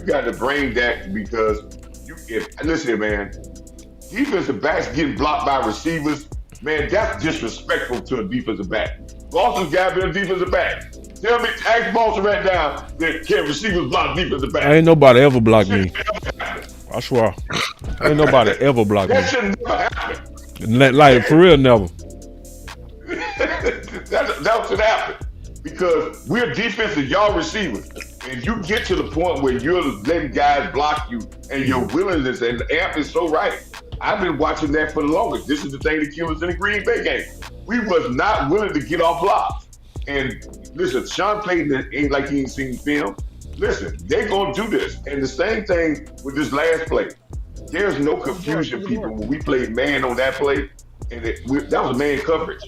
got to bring that because listen, man, defensive backs getting blocked by receivers, man, that's disrespectful to a defensive back. Boston's got been a defensive back. Tell me, ask Boston right now that can receivers block defensive back. Ain't nobody ever blocked me. I swear. Ain't nobody ever blocked me. That should never happen. Like, for real, never. that should happen. Because we're defensive, y'all receivers. And you get to the point where you're letting guys block you and your willingness, and the amp is so right. I've been watching that for the longest. This is the thing that killed us in the Green Bay game. We was not willing to get off blocks. And listen, Sean Payton ain't like he ain't seen film. Listen, they're going to do this. And the same thing with this last play. There's no confusion, people, when we played man on that play. And that was man coverage.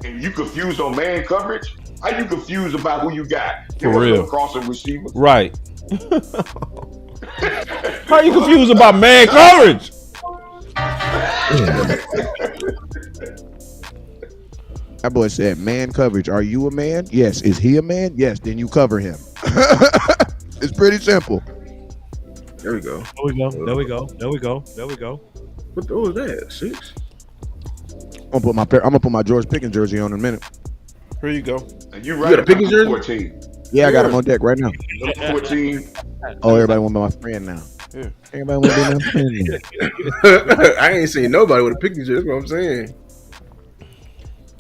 And you confused on man coverage? How you confused about who you got? For real. Crossing receiver. Right. How you confused about man coverage? That boy said, man coverage. Are you a man? Yes. Is he a man? Yes. Then you cover him. It's pretty simple. There we go. There we go. What was that? 6? I'm gonna put my George Pickens jersey on in a minute. Here you go. And you're right. You got a Pickens jersey? 14. Yeah, I got him on deck right now. Number 14. Oh, everybody want to be my friend now. Yeah. Everybody want to be my friend. I ain't seen nobody with a Pickens jersey. That's what I'm saying.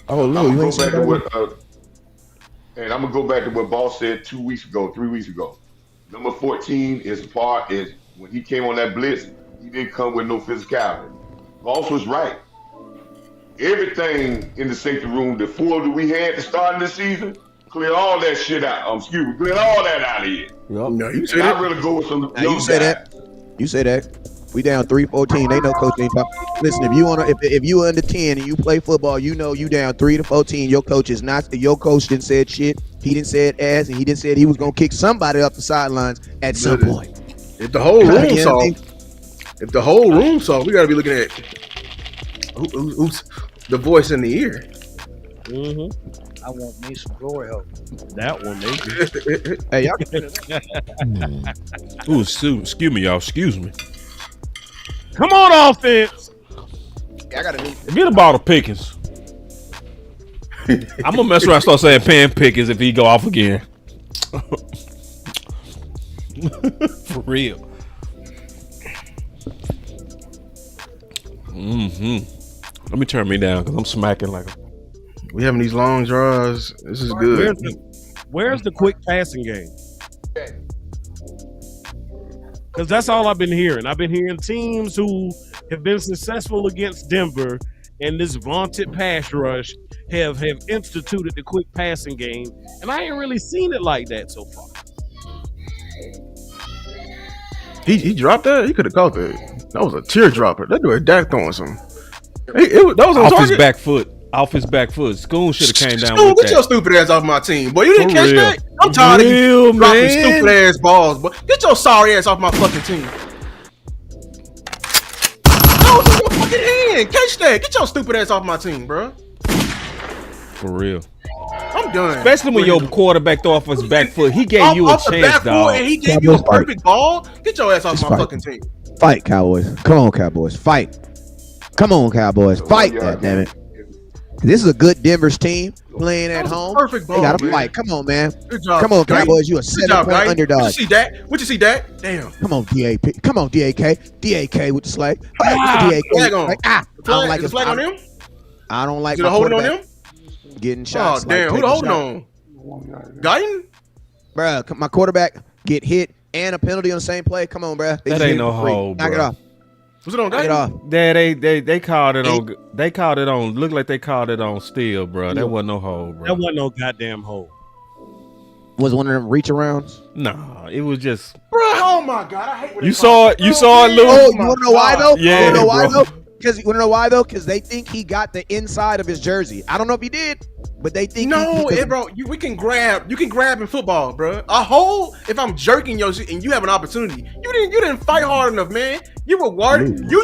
Oh, no, you ain't seen and I'm gonna go back to what Boss said 3 weeks ago. Number 14 is when he came on that blitz, he didn't come with no physicality. Boss was right. Everything in the safety room, the 4 that we had to start this season, clear all that shit out. Clear all that out of here. Yep. No, you say that. I really go with some. You say that. You say that. We down 3-14. They know coach ain't talking. Listen, if you under 10 and you play football, you know you down 3-14. Your coach didn't said shit. He didn't say it ass, and he didn't say he was gonna kick somebody up the sidelines at some point. If the whole room saw, we gotta be looking at who's the voice in the ear. I want me some glory hole. That one, maybe. Hey, y'all. Ooh, excuse me, y'all. Excuse me. Come on, offense. I gotta get a bottle of Pickens. I'm gonna mess around and start saying Pan Pickens if he go off again. For real. Let me turn me down because I'm smacking like a... We having these long draws. This is good. Where's the quick passing game? Because that's all I've been hearing. I've been hearing teams who have been successful against Denver and this vaunted pass rush have instituted the quick passing game, and I ain't really seen it like that so far. He dropped that. He could have caught that. That was a teardropper. That dude Dak throwing some. That was on off target. his back foot. Off his back foot. Schoon should have came down Schoon, with get that. your stupid ass off my team, boy. You didn't For catch real. that? I'm tired of you dropping man. stupid ass balls, boy. Get your sorry ass off my fucking team. That was in your fucking hand. Catch that. Get your stupid ass off my team, bro. For real. I'm done. Especially when your quarterback threw off his back foot. He gave you a off the chance, back foot, dog. and he gave you a perfect ball. Get your ass off my fucking team. Fight, Cowboys. Come on, Cowboys. Fight. Come on, Cowboys. Fight, goddammit. This is a good Denver's team playing at home. Perfect ball. They got to man. fight. Come on, man. Good job. Come on, Guy. Cowboys. You a Good job, 7-point guy. underdog. What you see, Dak? What you see, Dak? Damn. Come on, DAP. Come on, DAK. DAK with the slag. DAK. Flag on. Like, I don't like the flag on him? I don't like Is it my a holding on quarterback him? getting shots. Oh, damn. Who the holding on? Guyton? Bruh, my quarterback get hit and a penalty on the same play. Come on, bruh. That ain't no hold, Knock it bro. off. Was it on Knock it Guyton? off. They called it on. They called it on. Looked like they called it on steel, bro. That wasn't no hold, bro. That wasn't no goddamn hole. Was one of them reach arounds? Nah, it was just. Bro, oh my God. I hate when You they saw call it. You saw it, Lou. Oh, you want to know why though? Yeah, you wanna know why bro. though? Because you want to know why though? Because they think he got the inside of his jersey. I don't know if he did, but they think No, he bro, we can grab. You can grab in football, bro. A hole. If I'm jerking your shit and you have an opportunity, you didn't fight hard enough, man. You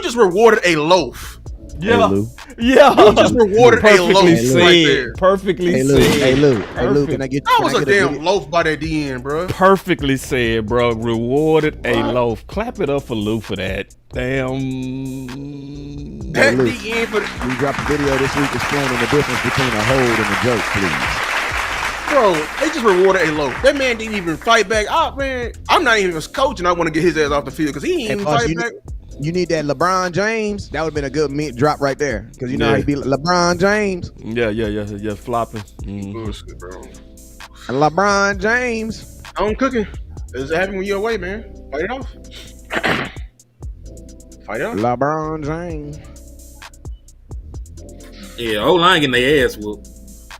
just rewarded a loaf. Yeah, Lou. yeah. You just rewarded a Perfectly loaf said. right there. Perfectly Hey Lou, said. hey Lou, hey Lou, Perfect. can I get? That can was I a get damn video? loaf by that DN, bro. Perfectly said, bro. Rewarded a loaf. Clap it up for Lou for that. Damn. That Lou. DN for We dropped a video this week explaining the difference between a hold and a joke, please. bro. They just rewarded a loaf. That man didn't even fight back. Oh man, I'm not even his coach, and I want to get his ass off the field because he ain't even fight back. You need that LeBron James. That would have been a good drop right there. Because you know how he be LeBron James. Yeah, flopping. Bullshit, bro. LeBron James. I'm cooking. It's happening when you're away, man. Fight it off. Fight it off. LeBron James. Yeah, O-line getting their ass whooped.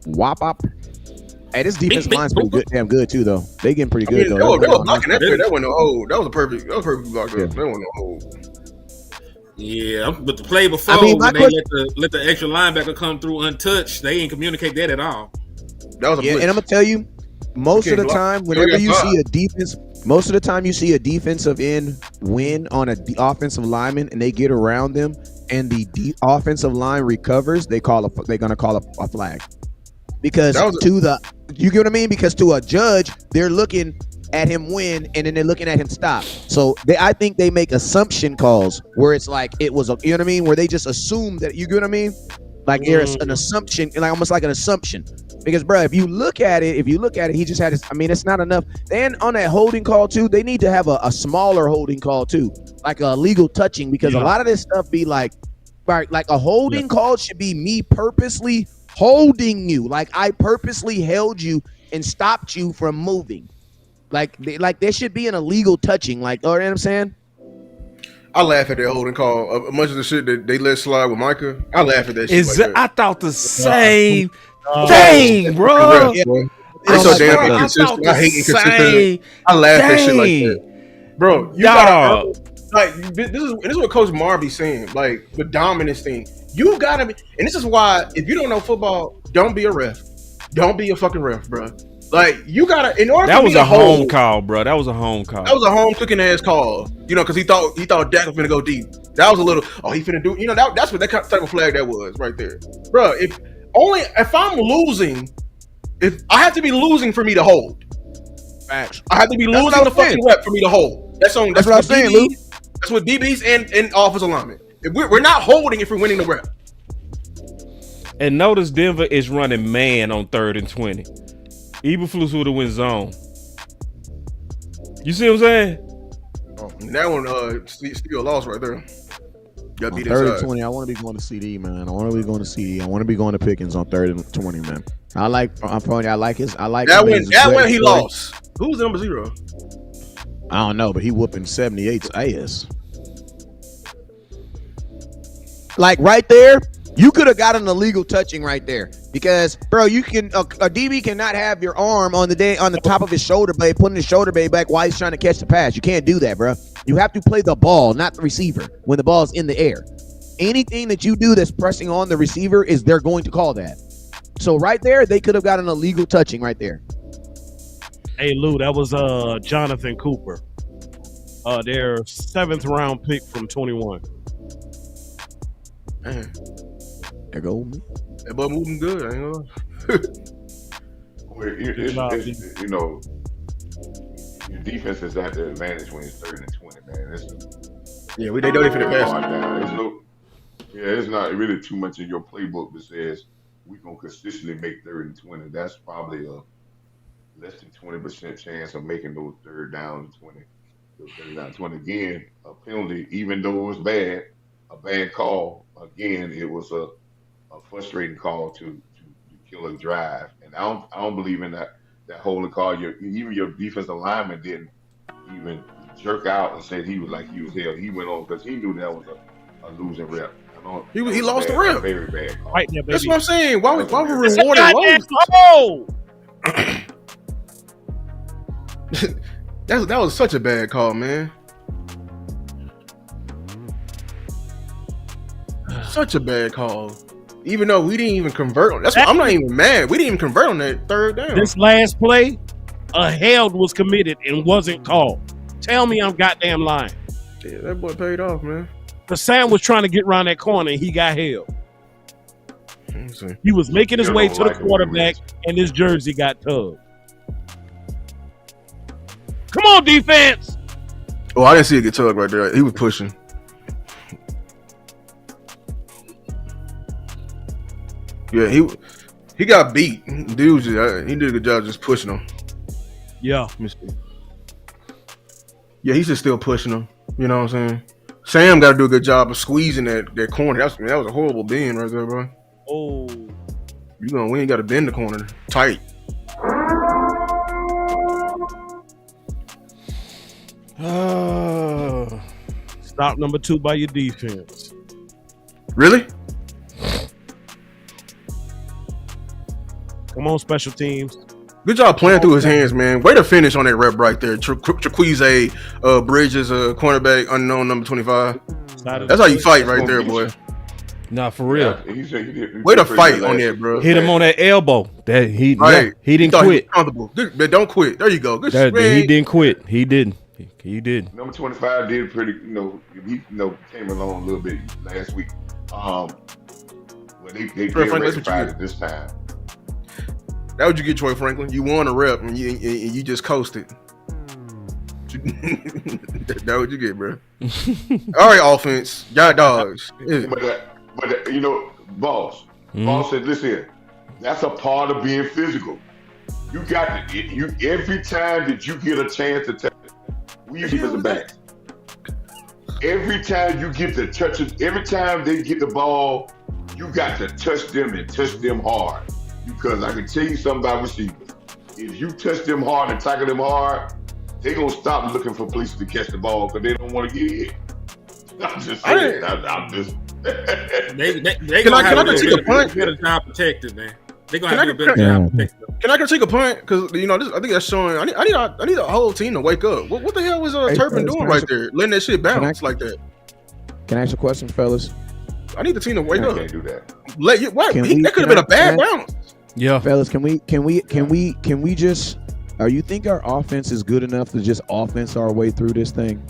Wop up. Hey, this defense Big line's pretty good, damn good too, though. They getting pretty good, They though. were blocking that play. That wasn't no hold. That was a perfect block. Yeah. That wasn't no hold. Yeah, but the play before I mean, when they let the extra linebacker come through untouched, they ain't communicate that at all. That was a blitz. And I'm gonna tell you, most of the time, whenever you see a defense, most of the time you see a defensive end win on a offensive lineman, and they get around them, and the offensive line recovers, they're gonna call a flag, because you get what I mean? Because to a judge, they're looking at him win, and then they're looking at him stop. So I think they make assumption calls where it's like it was, you know what I mean? Where they just assume that, you get what I mean? Like there's an assumption, like almost like an assumption. Because, bro, if you look at it, he just had his, I mean, it's not enough. Then on that holding call too, they need to have a smaller holding call too, like a legal touching, because a lot of this stuff be like a holding call should be me purposely holding you, like I purposely held you and stopped you from moving. Like there should be an illegal touching, like, you know what I'm saying? I laugh at that holding call. Much of the shit that they let slide with Micah, I laugh at that shit. I thought the same thing, bro. They so damn inconsistent. I hate inconsistency. I laugh at shit like that, bro. You gotta like this is what Coach Marv be saying. Like the dominance thing, you gotta be, and this is why if you don't know football, don't be a ref. Don't be a fucking ref, bro. Like you gotta, in order. That was a home call, bro. That was a home call. That was a home cooking ass call. You know, because he thought Dak was finna go deep. That was a little. Oh, he finna do. You know, that's what that type of flag that was right there, bro. If I'm losing, if I have to be losing for me to hold. Facts. I have to be losing the fucking rep for me to hold. That's what I'm saying, Lou. That's what DBs and offensive linemen. If we're not holding if we're winning the rep. And notice Denver is running man on 3rd and 20. Eberflus would have went zone. You see what I'm saying? Oh, that one still lost right there. Got beat 3rd and 20. I want to be going to CD, man. I want to be going to CD. I want to be going to Pickens on 3rd and 20, man. I like that one he lost. Who's the number 0? I don't know, but he whooping 78's ass. Like right there, You could have gotten an illegal touching right there because, bro, you can a DB cannot have your arm on the top of his shoulder blade, putting his shoulder blade back while he's trying to catch the pass. You can't do that, bro. You have to play the ball, not the receiver, when the ball's in the air. Anything that you do that's pressing on the receiver they're going to call that. So right there, they could have got an illegal touching right there. Hey, Lou, that was Jonathan Cooper. Their 7th round pick from 21. Man. There go me. That boy moving good. I ain't gonna. You know, your defense is at the advantage when it's 3rd and 20, man. They know they for the best. It's not really too much in your playbook that says we're gonna consistently make 3rd and 20. That's probably a less than 20% chance of making those 3rd down 20. Those 3rd down 20 again, a penalty, even though it was bad, a bad call. Again, it was a frustrating call to kill a drive, and I don't believe in that holding call. Even your defensive lineman didn't even jerk out and said he was held. He went on because he knew that was a losing rep. He lost the rep. Very bad call. Right there, baby. That's what I'm saying. Why we rewarding losers? That was such a bad call, man. Such a bad call. Even though we didn't even convert on. That's why I'm not even mad. We didn't even convert on that 3rd down. This last play, a held was committed and wasn't called. Tell me I'm goddamn lying. Yeah, that boy paid off, man. The Sam was trying to get around that corner and he got held. He was making his way to the quarterback and his jersey got tugged. Come on, defense. Oh, I didn't see it get tugged right there. He was pushing. Yeah, he got beat. Dude, he did a good job just pushing him. Yeah. Yeah, he's just still pushing him. You know what I'm saying? Sam got to do a good job of squeezing that corner. That was a horrible bend right there, bro. Oh. We ain't got to bend the corner tight. Stop number 2 by your defense. Really? Come on, special teams. Good job playing through his hands, man. Way to finish on that rep right there. Traquise Bridges, cornerback, unknown, number 25. That's how you fight right there, boy. Nah, for real. Way to fight on that, bro. Hit him on that elbow. He didn't quit. Good, don't quit. There you go. Good. He didn't quit. He didn't. He did. Number 25 did pretty. He came along a little bit last week. But they did rectify it this time. That what you get, Troy Franklin. You won a rep and you just coasted. That's what you get, bro. All right, offense. Y'all dogs. Yeah. But boss. Boss said, listen, that's a part of being physical. You got to, every time that you get a chance to touch it, we use it as a back. Every time you get the touches, every time they get the ball, you got to touch them and touch them hard. Because I can tell you something about receivers. If you touch them hard and tackle them hard, they're going to stop looking for places to catch the ball because they don't want to get hit. I'm just saying. I'm just... They going to have a better job protected, man. They're going to have to do a better job protected. Can I critique a punt? Because, I think that's showing... I need a whole team to wake up. What the hell was Turpin doing right there? Letting that shit bounce like that. Can I ask a question, fellas? I need the team to wake up. Can't do that. That could have been a bad bounce. Yeah, fellas, can we just? You think our offense is good enough to just offense our way through this thing?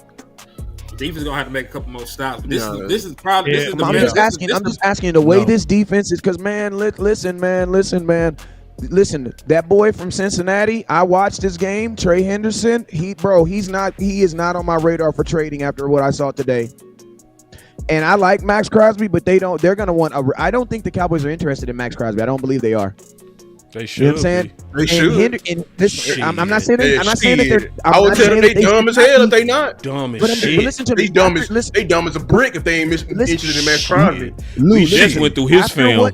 Defense gonna have to make a couple more stops. This is probably. Yeah. I'm just asking the way this defense is, because listen, that boy from Cincinnati. I watched this game, Trey Henderson. He is not on my radar for trading after what I saw today. And I like Max Crosby, but they're going to want I don't think the Cowboys are interested in Max Crosby. I don't believe they are. They should. You know what I'm saying? They should. I'm not saying that they're. I would tell them they dumb as hell if they not. Dumb as but shit. Listen to me. They dumb as a brick if they ain't interested in Max Crosby. We just went through his film.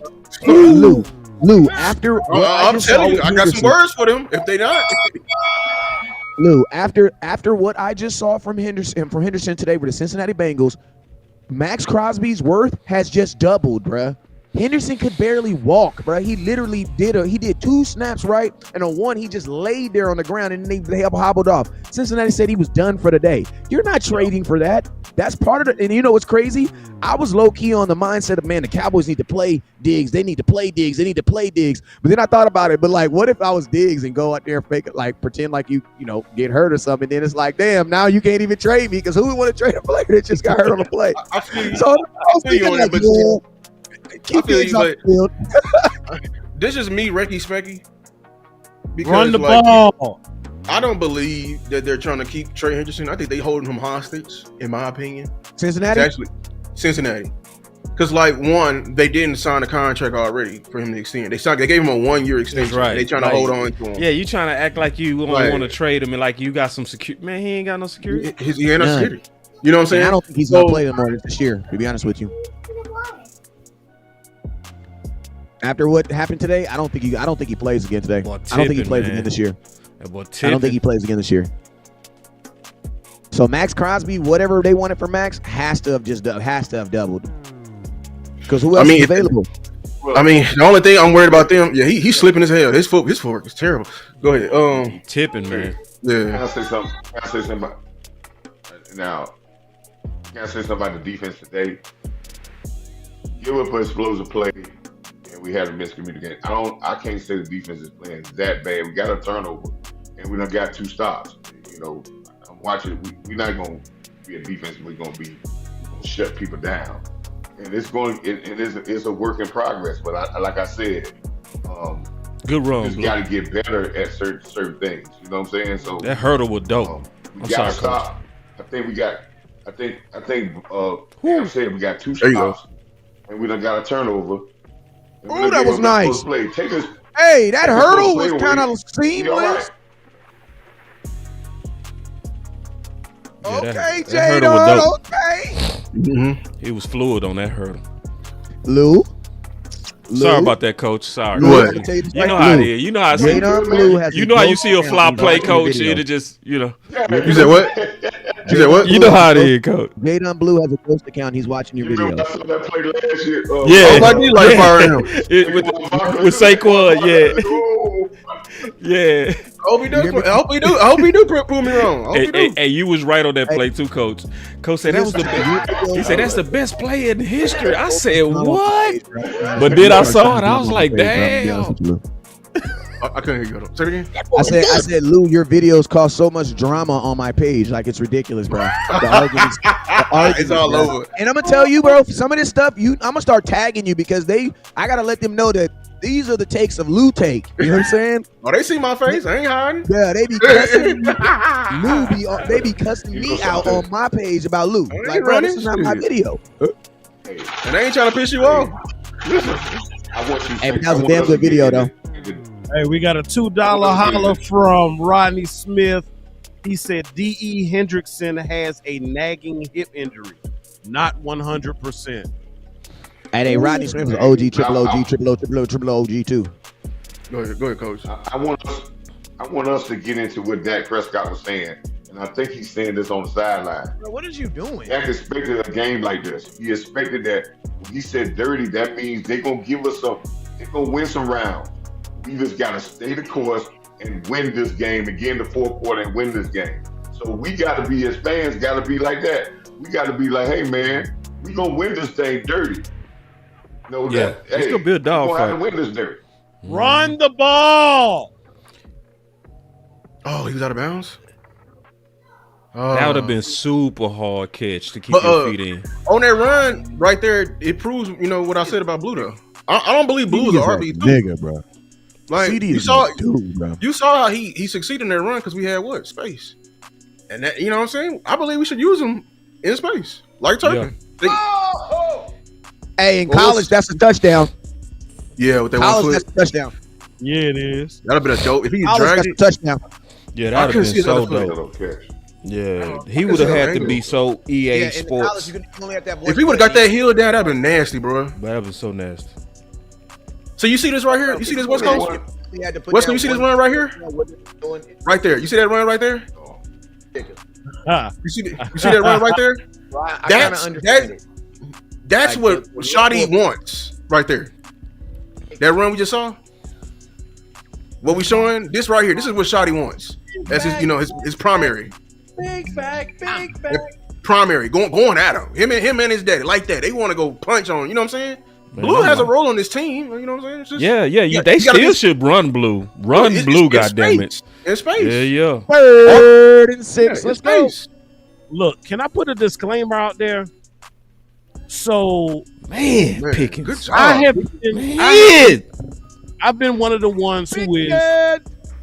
Lou, after I'm telling you, I got some words for them if they not. Lou, after what I just saw from Henderson today with the Cincinnati Bengals, Max Crosby's worth has just doubled, bruh. Henderson could barely walk, bro. He literally did 2 snaps right, and on one he just laid there on the ground, and they hobbled off. Cincinnati said he was done for the day. You're not trading for that. That's part of it. And you know what's crazy? I was low key on the mindset of, man, the Cowboys need to play Diggs. They need to play Diggs. They need to play Diggs. But then I thought about it. But like, what if I was Diggs and go out there and fake it, like pretend like you get hurt or something? And then it's like, damn, now you can't even trade me because who would want to trade a player that just got hurt on the play? I feel you. So I was thinking like, keep Diggs off the field. This is me, Recky Specky. Run the ball. I don't believe that they're trying to keep Trey Henderson. I think they holding him hostage, in my opinion. Cincinnati? It's actually Cincinnati. Because, like, one, they didn't sign a contract already for him to extend. They gave him a 1-year extension. Right. They trying to hold on to him. Yeah, you trying to act like you don't want to trade him and like you got some security. Man, he ain't got no security. He ain't no security. You know what I'm saying? I don't think he's going to play them more this year, to be honest with you. After what happened today, I don't think he plays again today. I don't think he plays again this year. I don't think he plays again this year. So Max Crosby, whatever they wanted for Max, has to have doubled. Because who else is available? I mean, the only thing I'm worried about them, he's slipping as hell. His footwork is terrible. Go ahead. Tipping, man. Yeah. Can I say something? Now, can I say something about the defense today? Give up an explosive play, and we had a miscommunication. I can't say the defense is playing that bad. We got a turnover, and we done got 2 stops. You know, I'm watching. We're not going to be a defense. We're going to shut people down, and it's a work in progress. But like I said, good run. Just got to get better at certain things. You know what I'm saying? So that hurdle was dope. We got to stop. I think Cam said we got 2 stops, and we done got a turnover. Oh, that was nice. Hey, that hurdle was kind of seamless. Okay, Jadon. Okay. Mm-hmm. He was fluid on that hurdle. Lou. Sorry about that, Coach. Sorry. What? You know how it is. You know how you see a fly play, Coach. It'll just, You said what? You said what? You know how it is, Coach. Jadon Blue has a ghost account. He's watching your video. I saw that play last year. With Saquon, yeah. I hope he do prove me wrong. Hey, you was right on that play too, Coach. Coach said that was the best. He said that's the best play in history. I said what? But then I saw it. I was like, damn. I couldn't hear you. Say it again. I said, Lou, your videos cause so much drama on my page, like it's ridiculous, bro. The arguments, it's all over. And I'm gonna tell you, bro, some of this stuff, I'm gonna start tagging you because I gotta let them know that these are the takes of Lou take. You know what I'm saying? Oh, they see my face. I ain't hiding. Yeah, they be cussing they be cussing me out on my page about Lou. Like, bro, this is not my video. And they ain't trying to piss you off. Hey, but that was a damn good video, though. Hey, we got a $2 holler from Rodney Smith. He said D.E. Hendrickson has a nagging hip injury, not 100%. Hey, Rodney Smith was OG, triple OG too. Go ahead, Coach. I want us to get into what Dak Prescott was saying, and I think he's saying this on the sideline. Bro, what is you doing? Dak expected a game like this. He expected that when he said dirty, that means they're gonna give us they're gonna win some rounds. We just gotta stay the course and win this game and get in the fourth quarter and win this game. So we gotta be, as fans, gotta be like that. We gotta be like, hey man, we gonna win this thing dirty. It's gonna be a dog fight. Have to win this dirty. Run the ball. Oh, he was out of bounds. That would have been super hard catch to keep your feet in. On that run right there, it proves what I said about Blue though. I don't believe Blue is an RB2. Nigga, bro. Like CD you saw how he succeeded in that run because we had space, and that, you know what I'm saying. I believe we should use him in space like Turpin. Yeah. Hey, in college, that's a touchdown. Yeah, with that college, 1 foot. that's a touchdown. Yeah, it is. That'd have been a dope. If he dragged it, touchdown. Yeah, that'd have been so dope. Yeah, he would have had to be so EA Sports. If he would have got that heel down, that'd been nasty, bro. That was so nasty. So you see this right here? You see this West Coast? West Coast, you see this run right here? Right there. You see that run right there? You see that run right there? That's what Shotty wants. right there. That run we just saw. What we showing? This right here. This is what Shotty wants. That's his, his primary. Big back. Primary, going at him. Him and his daddy like that. They want to go punch on. You know what I'm saying? Man, Blue has a role on this team. You know what I'm saying? They still should run Blue. Run Blue, goddammit. In space. Yeah. 3rd and 6. Let's go. Look, can I put a disclaimer out there? So, man picking. Good job. I've been one of the ones who is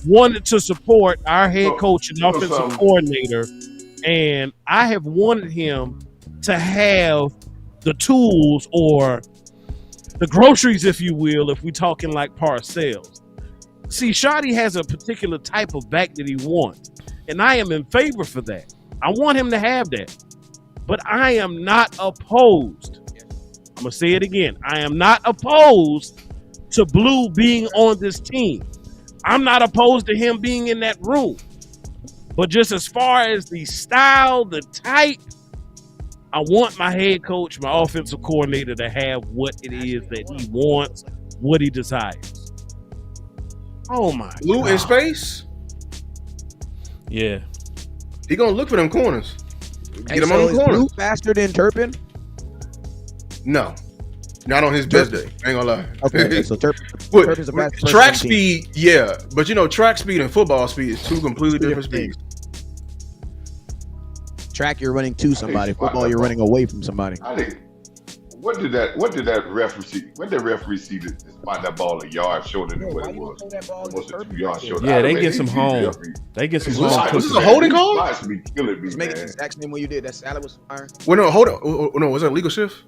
wanted to support our head coach and offensive coordinator, and I have wanted him to have the tools or the groceries, if you will, if we're talking like Parcells. See, Shotty has a particular type of back that he wants, and I am in favor for that. I want him to have that, but I am not opposed. I'm going to say it again. I am not opposed to Blue being on this team. I'm not opposed to him being in that room. But just as far as the style, the type, I want my head coach, my offensive coordinator to have what it is that he wants, what he desires. Oh my Blue God. In space? Yeah. He gonna look for them corners. Get him on the corner. Blue faster than Turpin? No. Not on his best day. I ain't gonna lie. Okay, so Turpin's a fast track speed, yeah. But track speed and football speed is two completely different speeds. Track, you're running to somebody. Football, you're running away from somebody. I think what did that referee see? When did the referee see the spot that ball a yard shorter than what it was? Almost 2 yards shorter. Yeah, they get some home. They get some home. Was this a holding call? Just make it the exact same way you did. That salad was fire. Well, no, hold on. No, was that a legal shift?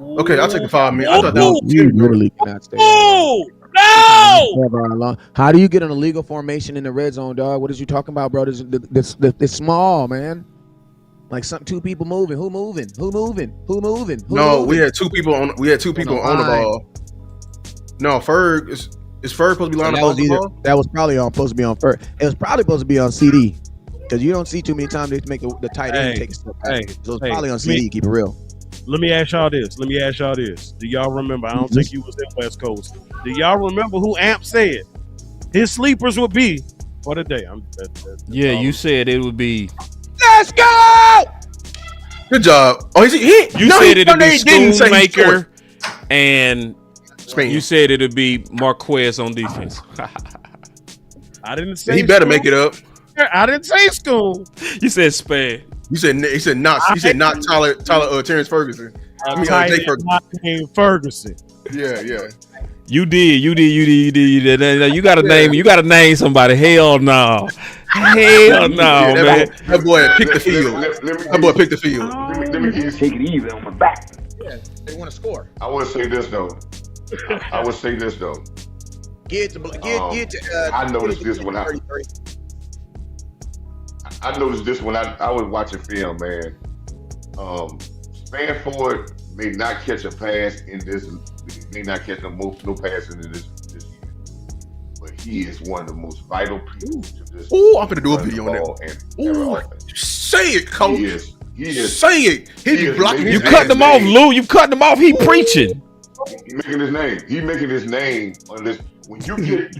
Okay, I'll take the 5 minutes. I thought that was you literally cannot stay. No! How do you get an illegal formation in the red zone, dog? What is you talking about, bro? This small, man. Like two people moving. Who moving? No, we had two people on. We had two people on the ball. No, Ferg is Ferg supposed to be lining up the ball? That was probably supposed to be on Ferg. It was probably supposed to be on CD because you don't see too many times they make the tight end take a step back. So it's probably on CD. Keep it real. Let me ask y'all this. Do y'all remember? I don't think you was in West Coast. Do y'all remember who Amp said his sleepers would be for the day? You said it would be. Let's go! Good job. Oh, you said it'd be Schoonmaker, and Spain. You said it'd be Marquez on defense. I didn't say he better make it up. I didn't say Schoon. You said Span. He said not Tyler Terrence Ferguson. Ferguson. Yeah. You did. You gotta name somebody. Hell no. Man. That boy picked the field. That boy picked the field. Let me take it easy on my back. Yeah, they want to score. I would say this though. Get to I noticed this when I was watching film, man. Spanford may not catch a pass in this. May not catch no passes in this year, but he is one of the most vital people to this. I'm gonna do a video on that. Say it, coach. He is. Say it. He be blocking. You cut them off, Lou. You cut them off. He preaching. He making his name. He making his name on this. When you get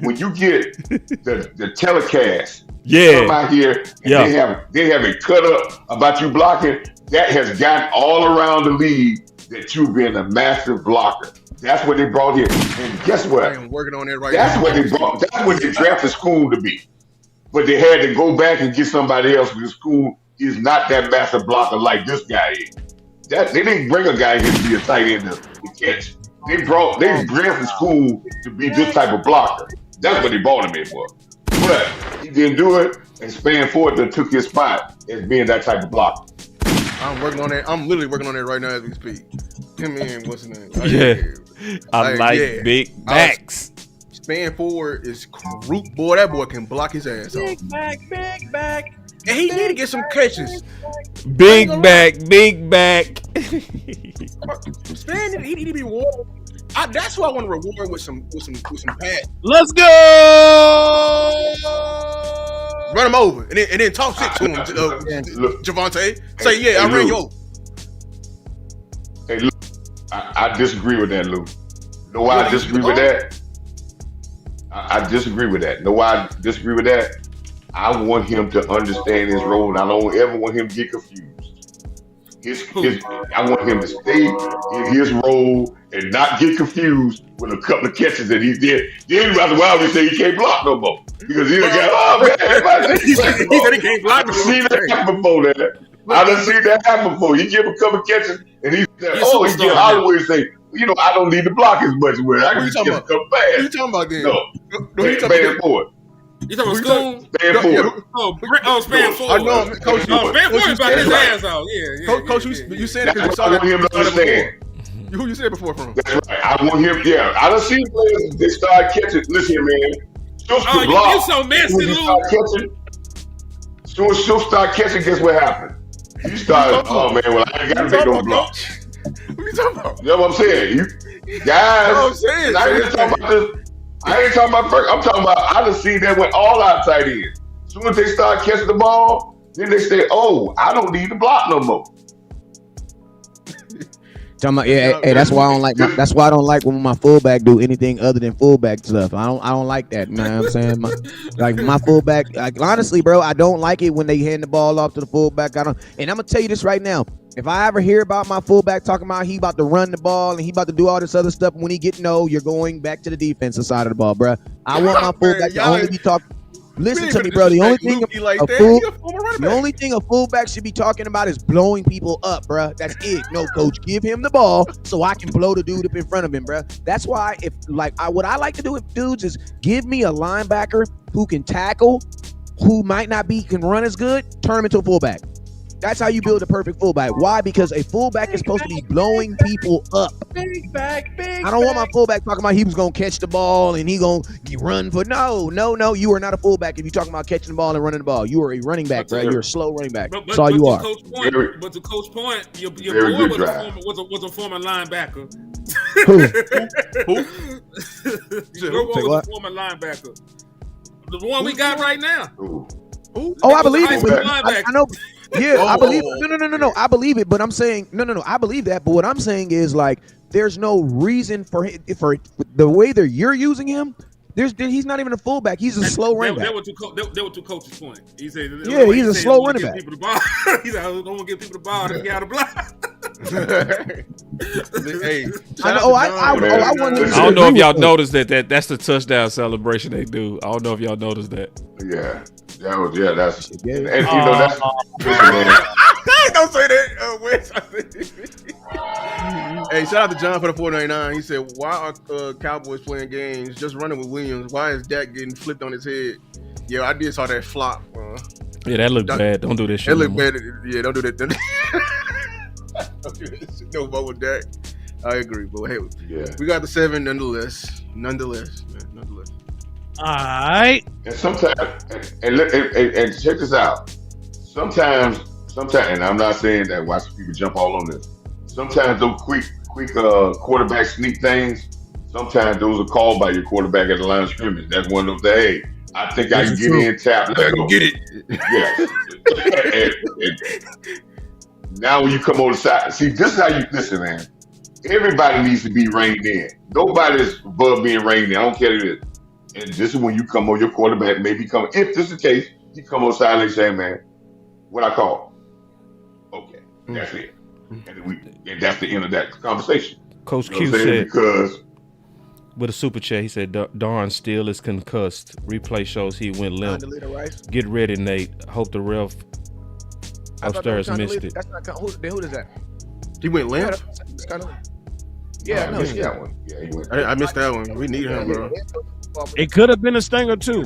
the telecast, come out here and they have it cut up about you blocking. That has gotten all around the league that you've been a massive blocker. That's what they brought here. And guess what? I am working on that right now. What they brought. That's what they drafted Schoon to be. But they had to go back and get somebody else because Schoon is not that massive blocker like this guy is. They didn't bring a guy here to be a tight end to catch. They drafted Schoon to be this type of blocker. That's what they brought him in for. But he didn't do it, and Spanford that took his spot as being that type of blocker. I'm working on that. I'm literally working on that right now as we speak. Him and what's his name? I like big backs. Spanford is crude. Boy, that boy can block his ass off. Big back. And he need to get some catches. Big back. Span, he need to be rewarded. That's who I want to reward with some pads. Let's go. Run him over and then talk shit to him, Javante. Say, I ran you over. Hey, look, I disagree with that, Lou. No, I disagree with that. I disagree with that. No, I disagree with that. I want him to understand his role, and I don't ever want him to get confused. I want him to stay in his role and not get confused with a couple of catches that he did. Then after a while, we say he can't block no more because he got, oh man, he said he can't block no more. I've seen that happen before. I done seen that happen before. He give a couple of catches and he said, oh, he get Hollywood and say, you know, I don't need to block as much. Where I can just get a couple fast. What you talking about then? No, bad for it. You talking about school? Spanford. Spanford. I know, Coach. Spanford about his ass off. Yeah. Coach, you said it because you saw I want him to understand. Who you said it before from? That's right. I want him. Yeah, I done seen players they start catching. Listen, man. You so messy, Lou. As soon as she'll start catching, guess what happened? You start. Oh man, well I ain't got to make no block. What you talking about? You know what I'm saying? You guys. I'm saying. I ain't talking about this. I ain't talking about first. I'm talking about I done seen that went all out tight ends. As soon as they start catching the ball, then they say, "Oh, I don't need to block no more." That's why I don't like. That's why I don't like when my fullback do anything other than fullback stuff. I don't like that. You know what I'm saying? My fullback. Like, honestly, bro, I don't like it when they hand the ball off to the fullback. And I'm gonna tell you this right now. If I ever hear about my fullback talking about he about to run the ball and he about to do all this other stuff, when he get you're going back to the defensive side of the ball, bro. I want my fullback to only be talking. Listen to me, bro. The only thing a fullback should be talking about is blowing people up, bro. That's it. No, coach, give him the ball so I can blow the dude up in front of him, bro. That's why what I like to do with dudes is give me a linebacker who can tackle, who might not can run as good, turn him into a fullback. That's how you build a perfect fullback. Why? Because a fullback is supposed to be blowing people up. I don't want my fullback talking about he was going to catch the ball and he going to run for. No. You are not a fullback if you're talking about catching the ball and running the ball. You are a running back, bro. You're a slow running back. That's all you are. But to Coach's point, your boy was a former linebacker. Who? Your boy was a former linebacker. The one we got right now. Who? Oh, I believe it. I know. Yeah, I believe it. No. I believe it, but I'm saying no. I believe that, but what I'm saying is there's no reason for the way that you're using him. He's not even a fullback. He's a slow running back. That was to Coach's point. He said, he's a slow running back. He said, I don't want to give people the ball to get out of block. Hey, I don't know if y'all noticed that's the touchdown celebration they do. I don't know if y'all noticed that. Yeah. That's and you know that's don't say that. Wes. Hey, shout out to John for the 499. He said, "Why are Cowboys playing games just running with Williams? Why is Dak getting flipped on his head?" Yeah, I did saw that flop. Yeah, that looked bad. Don't do this shit. That looked bad. Yeah, don't do that. Don't do that shit no more with Dak. I agree, but hey, we got the 7 nonetheless. Nonetheless. All right. And sometimes, and check this out. Sometimes, and I'm not saying that watch people jump all on this. Sometimes those quick quarterback sneak things. Sometimes those are called by your quarterback at the line of scrimmage. That's one of those. Hey, I think I can get in, tap. I can get it. Yeah. And now when you come on the side, see, this is how you listen, man. Everybody needs to be reined in. Nobody's above being reined in. I don't care who it is. And this is when you come on, your quarterback may be coming. If this is the case, you come on side and say, man, what I call? Okay, that's it. And that's the end of that conversation. Coach Q said, because with a super chat, he said, darn, Steele is concussed. Replay shows he went limp. Get ready, Nate. Hope the ref upstairs missed it. That's not who is that? He went limp? Yeah, I missed that one. Yeah, he went. I missed that one. We need him, bro. It could have been a stinger too,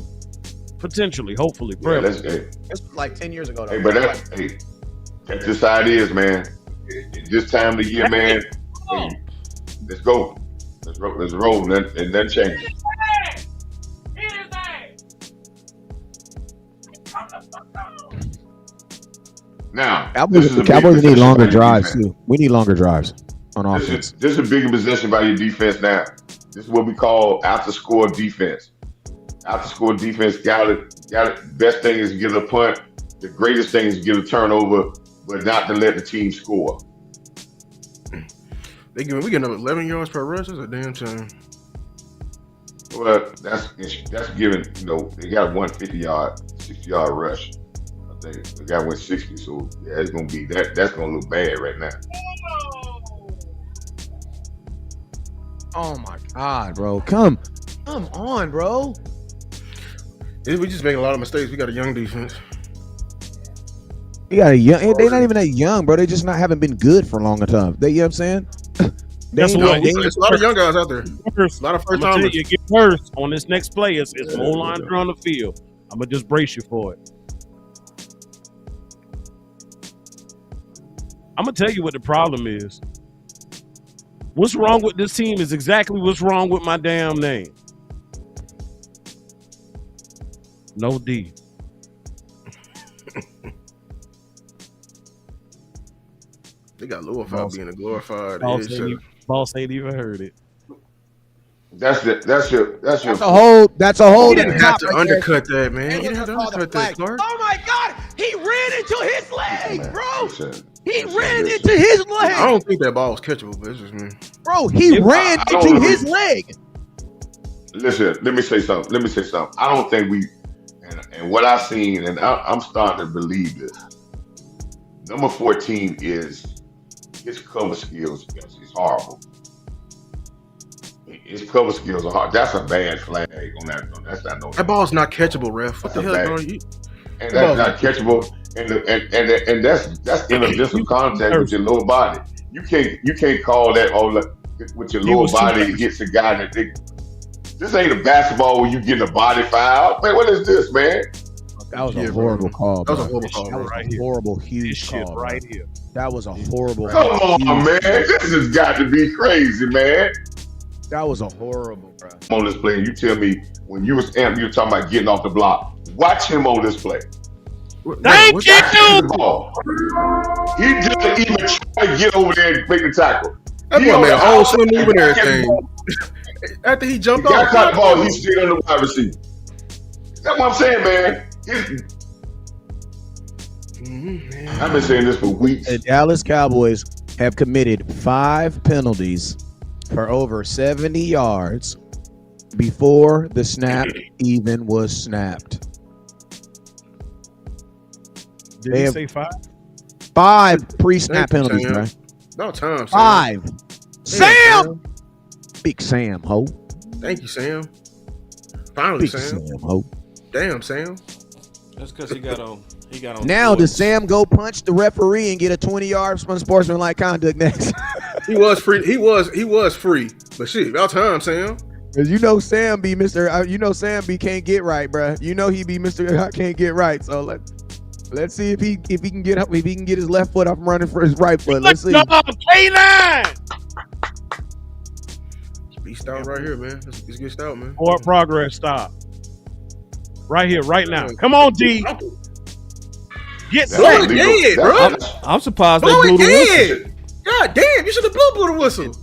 potentially, hopefully. Yeah, it's like 10 years ago. Though. Hey, but that's just how it is, man. This time of the year, man. Hey, let's go. Let's roll, and then change it. Now, Cowboys need longer drives too. We need longer drives on offense. This is a bigger possession by your defense now. This is what we call after-score defense. After-score defense got it. Best thing is to get a punt. The greatest thing is to get a turnover, but not to let the team score. we getting up 11 yards per rush. That's a damn shame. Well, that's given. They got 150-yard, 60-yard rush. I think the guy went 60. So yeah, it's gonna be that. That's gonna look bad right now. Oh my God, bro! Come on, bro. We just making a lot of mistakes. We got a young defense. We got a young. They're not even that young, bro. They just haven't been good for a long time. You know what I'm saying? There's a lot of young guys out there. A lot of first timers. You get worse on this next play. It's more line on the field. I'm gonna just brace you for it. I'm gonna tell you what the problem is. What's wrong with this team is exactly what's wrong with my damn name. No D. They got Louisville being a glorified. Boss ain't even heard it. That's your. That's a whole. You didn't have to undercut that, man. You didn't have to undercut that, Clark. Oh my God! He ran into his leg, bro. He ran into his leg. I don't think that ball was catchable, but it's just me. Bro, he ran into his leg. Listen, let me say something. I don't think we, and what I've seen, and I'm starting to believe this. Number 14 is his cover skills is horrible. His cover skills are hard. That's a bad flag on that. That's not no. That ball's not catchable, ref. What the hell, bro? And that's not catchable. And that's inefficient contact with your lower body. You can't call that with your lower body against a guy that this ain't a basketball where you getting a body foul. Man, what is this, man? That was a horrible call. That was a horrible call. That was a horrible, huge call right here. That was a horrible. Come on, man. This has got to be crazy, man. That was a horrible, bro. On this play, you tell me when you was amped, you were talking about getting off the block. Watch him on this play. Thank you. He didn't even try to get over there and make the tackle. That boy made a whole swim move and everything. After he jumped off, got the ball, he's still on the wide receiver. That's what I'm saying, man. I've been saying this for weeks. The Dallas Cowboys have committed 5 penalties for over 70 yards before the snap even was snapped. Did he say 5? 5 pre-snap penalties, bro. About time, Sam. 5. Sam! Big Sam, ho. Thank you, Sam. Finally, Big Sam. Ho. Damn, Sam. That's because he got on. Now does Sam go punch the referee and get a 20-yard unsportsmanlike conduct next? He was free. He was free. But shit, about time, Sam. Cause Sam be Mr. Sam be can't get right, bro. He be Mr. I can't get right. So let's see if he can get up, if he can get his left foot off running for his right foot. Let's see. K9. Beast out right here, man. It's good stout, man. Forward progress, stop. Right here, right now. Come on, D. Get set. Dead, bro. I'm surprised they blew the whistle. God damn, you should have blew the whistle.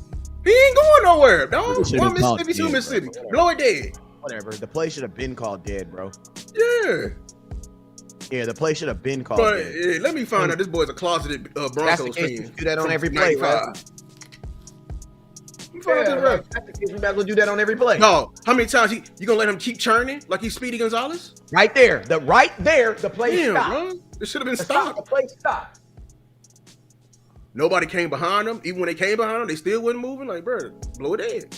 He ain't going nowhere, dog. 1 Mississippi, 2 Mississippi. Blow it dead. Whatever. The play should have been called dead, bro. Yeah, the play should have been called dead. Let me find out this boy's a closeted Broncos That's the case. fan. You do that on every play, bro. That's the case. We're not gonna do that on every play. No, how many times you gonna let him keep churning like he's Speedy Gonzalez? Right there, the play stopped. Bro. It should have been stopped. The play stopped. Nobody came behind them. Even when they came behind them, they still wasn't moving. Like, bro, blow it dead.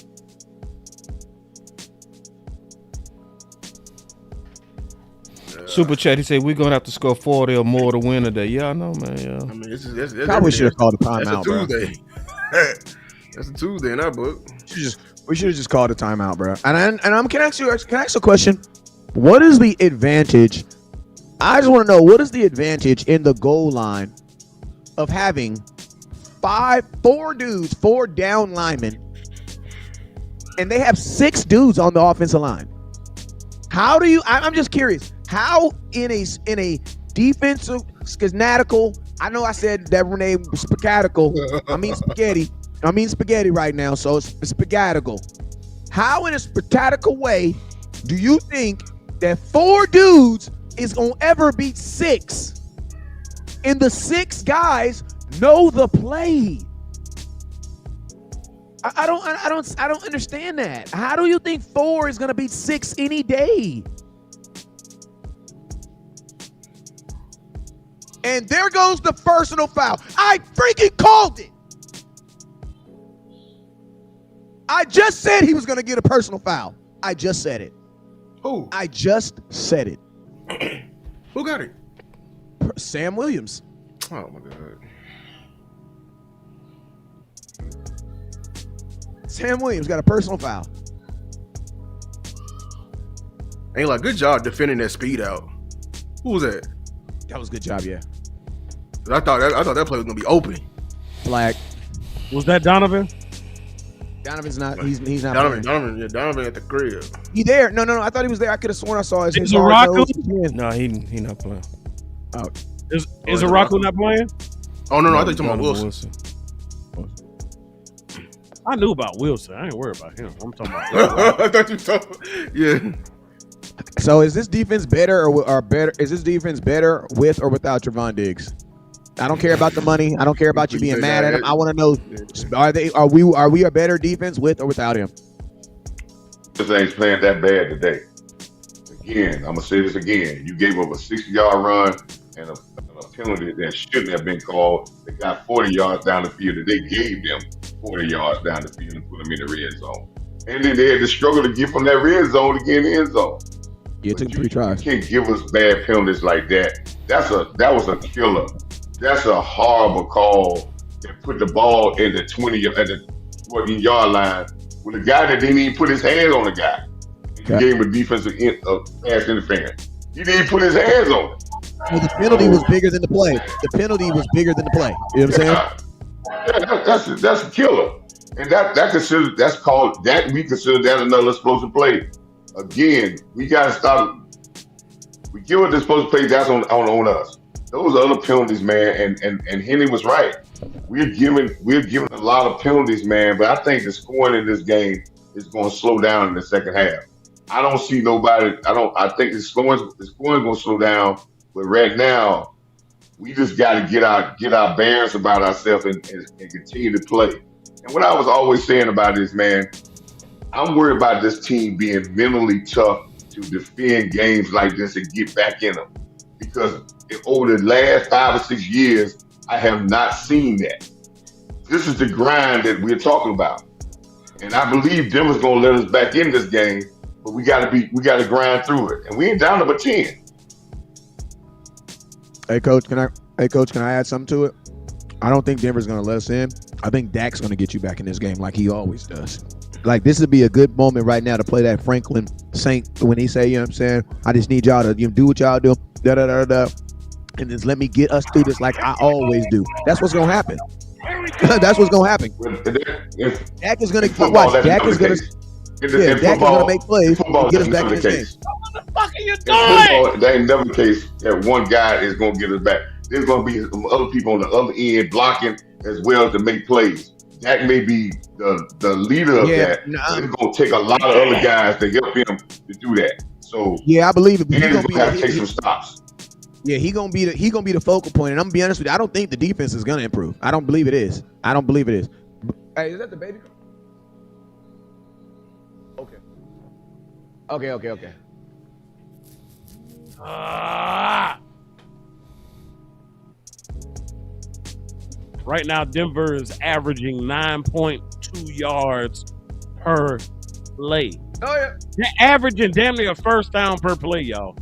Super chat. He said we're gonna have to score 40 or more to win today. Yeah, I know, man. Yeah. I mean, this Cowboys should have called a timeout, bro. That's a Tuesday. That's a Tuesday in our book. We should have just called a timeout, bro. Can I ask a question? What is the advantage? I just want to know, what is the advantage in the goal line of having 4 down linemen, and they have 6 dudes on the offensive line? How do you? I'm just curious. How in a defensive schematical? I know I said that name spaghettical. I mean spaghetti. I mean spaghetti right now, so it's spaghettical. How in a spaghettical way do you think that 4 dudes is gonna ever beat 6? And the 6 guys know the play. I don't understand that. How do you think 4 is gonna beat 6 any day? And there goes the personal foul. I freaking called it. I just said he was gonna get a personal foul. I just said it. Who? I just said it. Who got it? Sam Williams. Oh my God. Sam Williams got a personal foul. Ain't like good job defending that speed out. Who was that? That was a good job, yeah. I thought that play was gonna be open. Flag. Was that Donovan? Donovan's not. He's not. Donovan at the crib. He there? No. I thought he was there. I could have sworn I saw his. Is Araku? No, he not playing. Oh, is Araku not playing? Oh no, I think you're talking about Wilson. I knew about Wilson. I ain't worried about him. I'm talking about. I thought you talking. Yeah. So is this defense better or better? Is this defense better with or without Trevon Diggs? I don't care about the money. I don't care about you being mad at him. I want to know: are we a better defense with or without him? This ain't playing that bad today. Again, I'm gonna say this again. You gave up a 60-yard run and a penalty that shouldn't have been called. They got 40 yards down the field, and they gave them 40 yards down the field and put them in the red zone. And then they had to struggle to get from that red zone to get in the end zone. Yeah, it took 3 tries. You can't give us bad penalties like that. That was a killer. That's a horrible call that put the ball in the 20-yard line with a guy that didn't even put his hands on the guy. He gave him a defensive pass interference. He didn't even put his hands on it. Well, the penalty was bigger than the play. The penalty was bigger than the play. You know what I'm saying? Yeah, that's a killer. And we consider that another explosive play. Again, we gotta stop. We give it the explosive play, that's on us. Those are other penalties, man, and Henry was right. We're giving a lot of penalties, man, but I think the scoring in this game is going to slow down in the second half. I don't see nobody. I think the scoring going to slow down, but right now we just got to get our bearings about ourselves and continue to play. And what I was always saying about this, man, I'm worried about this team being mentally tough to defend games like this and get back in them. Because over the last 5 or 6 years, I have not seen that. This is the grind that we're talking about. And I believe Denver's going to let us back in this game, but we got to grind through it. And we ain't down number 10. Hey, Coach, can I add something to it? I don't think Denver's going to let us in. I think Dak's going to get you back in this game like he always does. Like, this would be a good moment right now to play that Franklin Saint when he say, you know what I'm saying, I just need y'all to do what y'all do, da-da-da-da, and just let me get us through this like I always do. That's what's going to happen. That's what's going to happen. Dak is going to watch. Dak is going to make plays and get us back in this game. What the fuck are you doing? That ain't never the case that one guy is going to get us back. There's going to be some other people on the other end blocking as well to make plays. Dak may be the leader of that. It's going to take a lot of other guys to help him to do that. So yeah, I believe it. He's going to have to take some stops. Yeah, he gonna be the focal point. And I'm gonna be honest with you, I don't think the defense is gonna improve. I don't believe it is. Hey, is that the baby? Okay. Right now, Denver is averaging 9.2 yards per play. Oh yeah, they're averaging damn near a first down per play, y'all.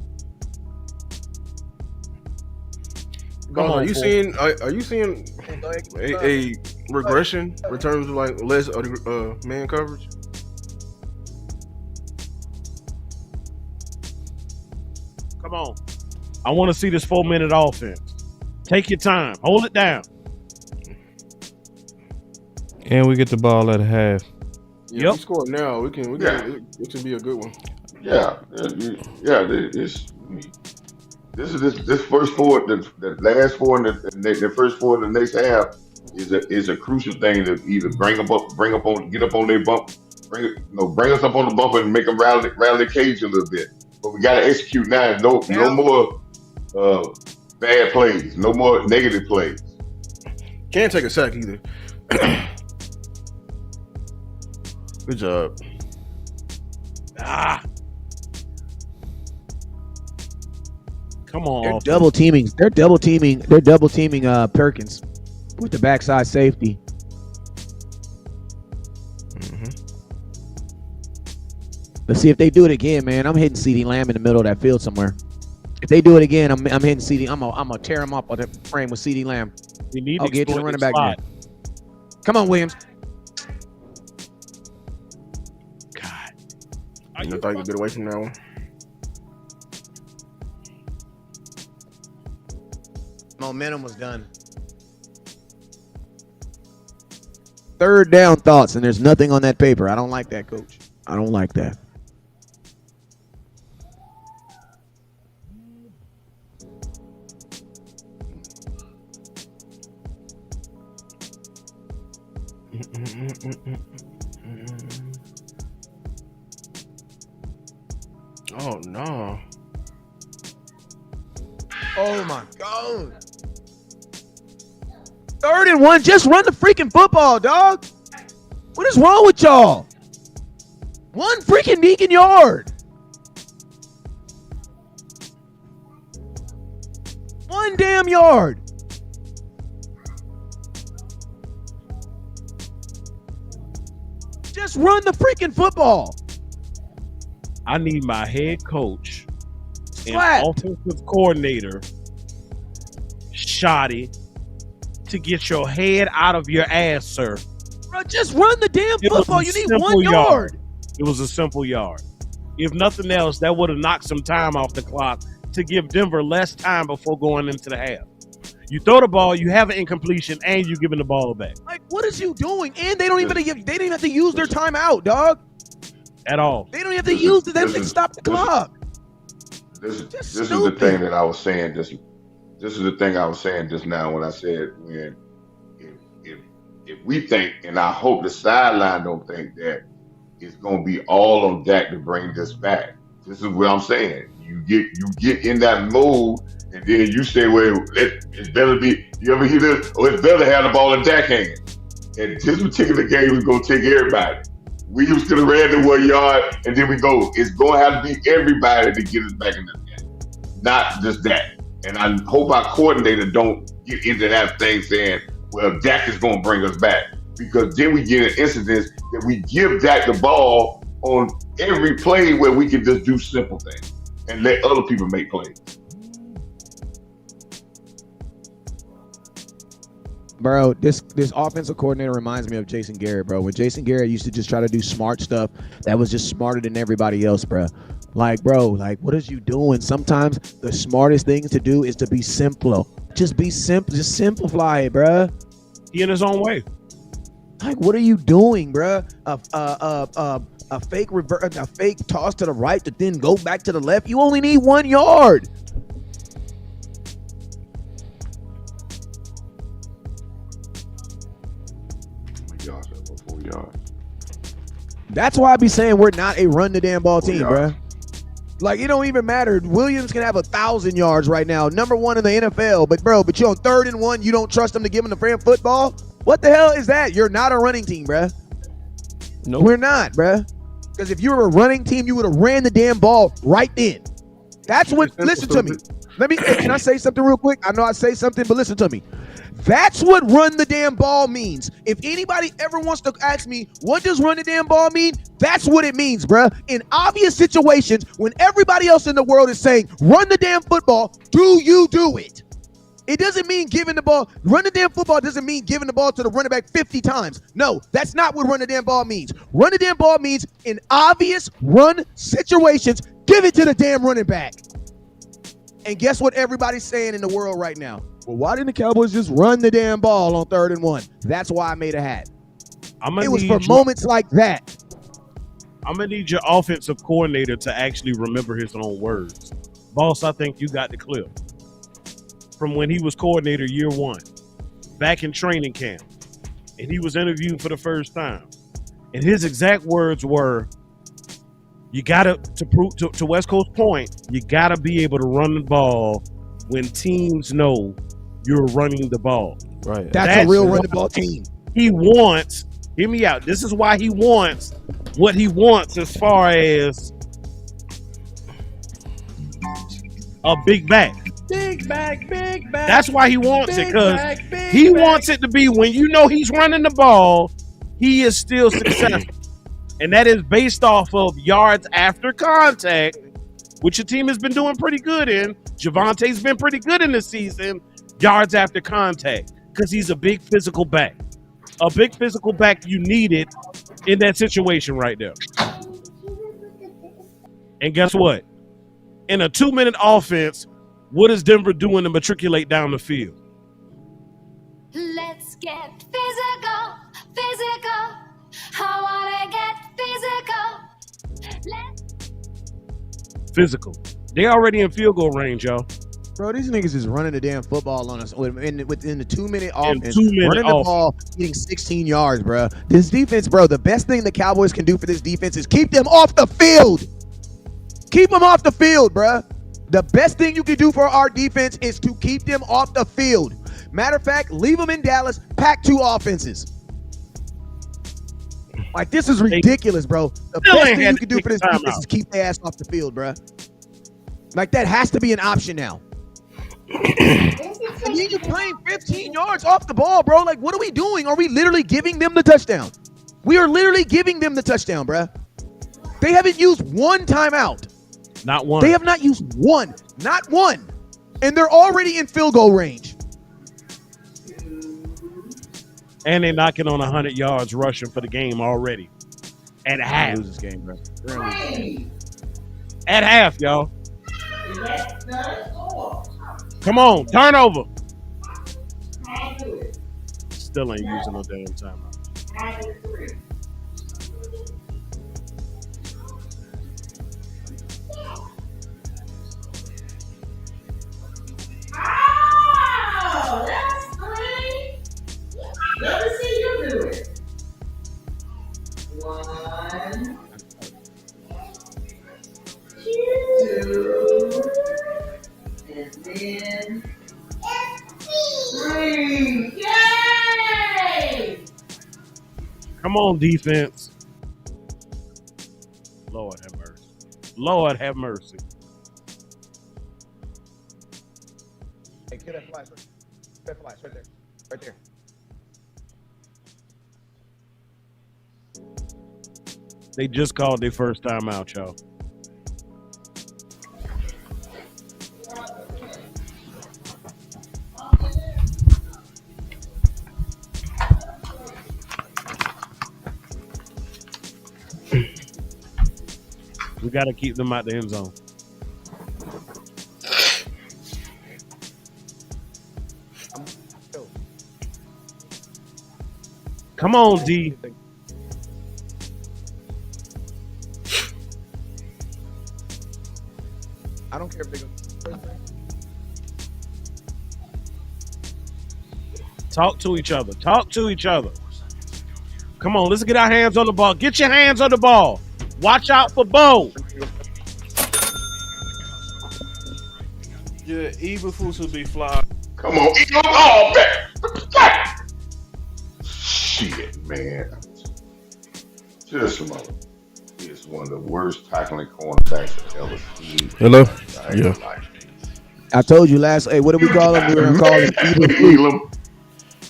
Are you seeing a regression in terms of like less man coverage? Come on. I want to see this 4-minute offense. Take your time. Hold it down. And we get the ball at a half. Yeah, we score now. It can be a good one. Yeah. This first four, the last four, and the first four in the next half is a crucial thing to either get up on their bump, bring us up on the bump and make them rally the cage a little bit. But we got to execute now. No more bad plays. No more negative plays. Can't take a sack either. Good job. Come on. They're double teaming. They're double teaming Perkins with the backside safety. Let's see if they do it again, man. I'm hitting CeeDee Lamb in the middle of that field somewhere. If they do it again, I'm hitting CeeDee. I'm gonna tear him up on the frame with CeeDee Lamb. We need to get to the running back now. Come on, Williams. God. I thought you could get away from that one. Momentum was done. Third down thoughts, and there's nothing on that paper. I don't like that, coach. I don't like that. Oh no. Oh my God. 3rd and 1. Just run the freaking football, dog. What is wrong with y'all? 1 freaking Deacon yard. 1 damn yard. Just run the freaking football. I need my head coach Slap. and offensive coordinator, Shoddy, to get your head out of your ass, sir. Bro, just run the damn football. You need 1 yard. It was a simple yard. If nothing else, that would have knocked some time off the clock to give Denver less time before going into the half. You throw the ball, you have an incompletion, and you're giving the ball back. Like, what is you doing? And they don't even have to use their timeout, dog. At all. They don't have to use it. They have to stop the clock. This is the thing that I was saying. This is the thing I was saying just now when I said if we think, and I hope the sideline don't think that it's gonna be all on Dak to bring this back. This is what I'm saying. You get in that mode, and then you say, well, it's better be. You ever hear this? Oh, it's better to have the ball in Dak hand. And this particular game is gonna take everybody. Williams could have ran the 1 yard, and then we go. It's going to have to be everybody to get us back in this game, not just that. And I hope our coordinator don't get into that thing saying, well, Dak is going to bring us back. Because then we get an incident that we give Dak the ball on every play where we can just do simple things and let other people make plays. Bro, this offensive coordinator reminds me of Jason Garrett, bro. When Jason Garrett used to just try to do smart stuff that was just smarter than everybody else, bro. Like, bro, like, what is you doing? Sometimes the smartest thing to do is to be simple. Just be simple. Just simplify it, bro. He in his own way. Like, what are you doing, bro? A fake toss to the right to then go back to the left. You only need 1 yard. That's why I be saying we're not a run the damn ball team, bro. Like, it don't even matter. Williams can have 1,000 yards right now, number 1 in the NFL. But you're on 3rd and 1. You don't trust him to give him the free football. What the hell is that? You're not a running team, bro. No, we're not, bro. Because if you were a running team, you would have ran the damn ball right then. That's what. Listen to me. Can I say something real quick? I know I say something, but listen to me. That's what run the damn ball means. If anybody ever wants to ask me, what does run the damn ball mean? That's what it means, bruh. In obvious situations, when everybody else in the world is saying, run the damn football, do you do it? It doesn't mean giving the ball. Run the damn football doesn't mean giving the ball to the running back 50 times. No, that's not what run the damn ball means. Run the damn ball means in obvious run situations, give it to the damn running back. And guess what everybody's saying in the world right now? Well, why didn't the Cowboys just run the damn ball on 3rd and 1? That's why I made a hat. It was for moments like that. I'm going to need your offensive coordinator to actually remember his own words. Boss, I think you got the clip. From when he was coordinator year 1, back in training camp, and he was interviewed for the first time. And his exact words were, you got to prove to West Coast point, you got to be able to run the ball when teams know you're running the ball. Right. That's a real run the ball team. He wants, hear me out. This is why he wants what he wants as far as a big back. Big back. That's why he wants it, because he wants it to be when you know he's running the ball, he is still successful. And that is based off of yards after contact, which your team has been doing pretty good in. Javonte's been pretty good in this season, yards after contact, because he's a big physical back. A big physical back you needed in that situation right there. And guess what? In a 2-minute offense, what is Denver doing to matriculate down the field? Let's get physical. I wanna get physical. Physical. They already in field goal range, y'all. Bro, these niggas is running the damn football on us within the 2-minute offense. Running the ball, getting 16 yards, bro. This defense, bro, the best thing the Cowboys can do for this defense is keep them off the field. Keep them off the field, bro. The best thing you can do for our defense is to keep them off the field. Matter of fact, leave them in Dallas, pack 2 offenses. Like, this is ridiculous, bro. The best thing you can do for this defense is keep their ass off the field, bro. Like, that has to be an option now. And then you're playing 15 yards off the ball, bro. Like, what are we doing? Are we literally giving them the touchdown? We are literally giving them the touchdown, bro. They haven't used one timeout. Not one. They have not used one. Not one. And they're already in field goal range. And they're knocking on 100 yards rushing for the game already. At half. Lose this game, bro. At half, y'all. Come on, turnover. Still ain't using no damn timeout. Oh, that's great. Let me see you do it. 1, 2, and then 3. Yay! Come on, defense. Lord have mercy. Lord have mercy. Hey, kill that flash. That flash right there. Right there. They just called their first time out, y'all. We got to keep them out the end zone. Come on, D. I don't care if they go. Talk to each other. Talk to each other. Come on, let's get our hands on the ball. Get your hands on the ball. Watch out for Bo. Yeah, Eberflus will be fly. Come on, eat them all back. Shit, man. Just it's one of the worst tackling cornerbacks I've ever seen. Hello? Yeah. I told you last. Hey, what do we call him? We were gonna call him Eberflus.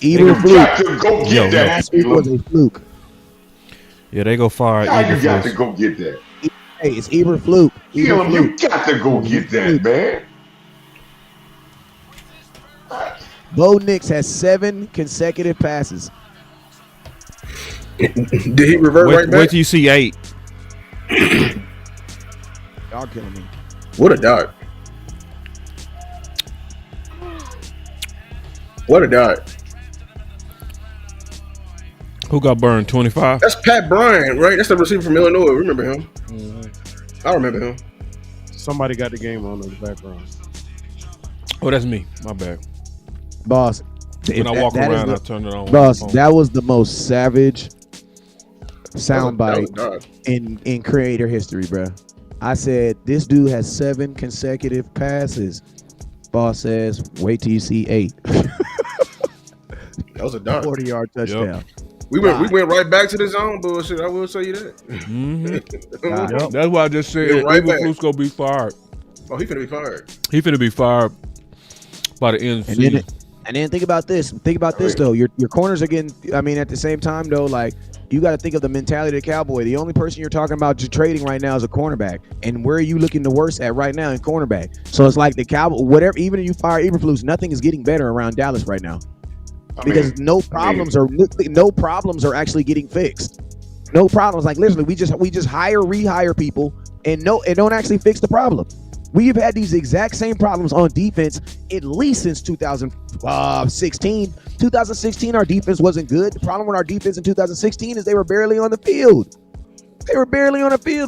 Eberflus. You got to go get that. Last week was a fluke. Yeah, they go fire. You got to go get that. Hey, it's Eberflus. Elam, you got to go get that, man. Bo Nix has 7 consecutive passes. Did he revert right back? Wait till you see 8. Y'all killing me. What a dart. What a dart. Who got burned? 25? That's Pat Bryant, right? That's the receiver from Illinois. Remember him? Mm-hmm. I remember him. Somebody got the game on in the background. Oh, that's me. My bad. Boss. When I walk around, I turn it on. Boss, that was the most savage soundbite in creator history, bro. I said, this dude has 7 consecutive passes. Boss says, wait till you see 8. That was a dart. 40-yard touchdown. We went right back to the zone bullshit. I will tell you that. Mm-hmm. That's why I just said right Eberflus gonna be fired. Oh, he finna be fired. He finna be fired by the end of the season. And then think about this. Think about this though. Your corners are getting. I mean, at the same time though, like you got to think of the mentality of the Cowboy. The only person you're talking about trading right now is a cornerback. And where are you looking the worst at right now in cornerback? So it's like the Cowboy. Whatever. Even if you fire Eberflus, nothing is getting better around Dallas right now. Because no problems are actually getting fixed. No problems. Like literally, we just rehire people and don't actually fix the problem. We've had these exact same problems on defense at least since 2016. 2016, our defense wasn't good. The problem with our defense in 2016 is they were barely on the field. We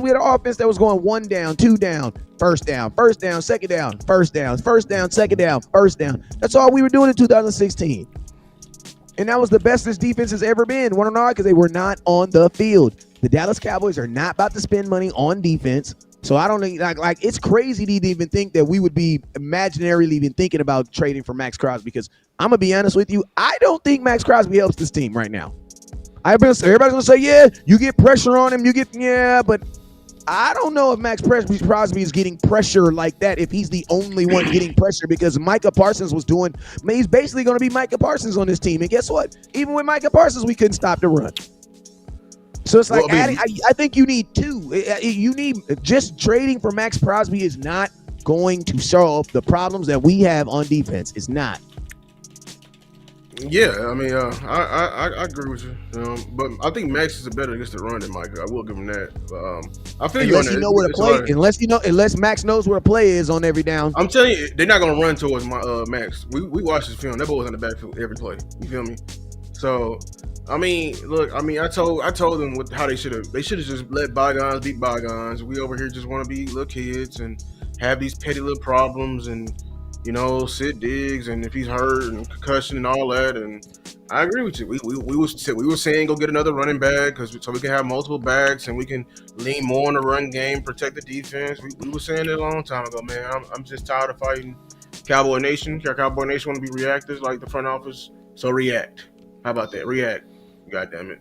had an offense that was going 1 down, 2 down, first down, second down, first down, second down, first down. That's all we were doing in 2016. And that was the best this defense has ever been. Want to know why? Because they were not on the field. The Dallas Cowboys are not about to spend money on defense. So I don't think like it's crazy to even think that we would be imaginarily even thinking about trading for Max Crosby, because I'm gonna be honest with you, I don't think Max Crosby helps this team right now. Everybody's gonna say, yeah, you get pressure on him, but I don't know if Max Crosby is getting pressure like that if he's the only one getting pressure, because Micah Parsons he's basically gonna be Micah Parsons on this team. And guess what? Even with Micah Parsons, we couldn't stop the run. So it's like, I think you need two. You need just trading for Max Crosby is not going to solve the problems that we have on defense. It's not. Yeah, I mean, I agree with you. But I think Max is better against the run than Mike. I will give him that. I feel unless you know where to play. Unless Max knows where a play is on every down. I'm telling you, they're not gonna run towards Max. We watched his film. That boy was in the backfield every play. You feel me? So. I mean, look. I mean, I told them how they should have. They should have just let bygones be bygones. We over here just want to be little kids and have these petty little problems, and sit Diggs, and if he's hurt and concussion and all that. And I agree with you. We were saying go get another running back so we can have multiple backs and we can lean more on the run game, protect the defense. We were saying it a long time ago, man. I'm just tired of fighting Cowboy Nation. Cowboy Nation want to be reactors like the front office, so react. How about that? React. God damn it.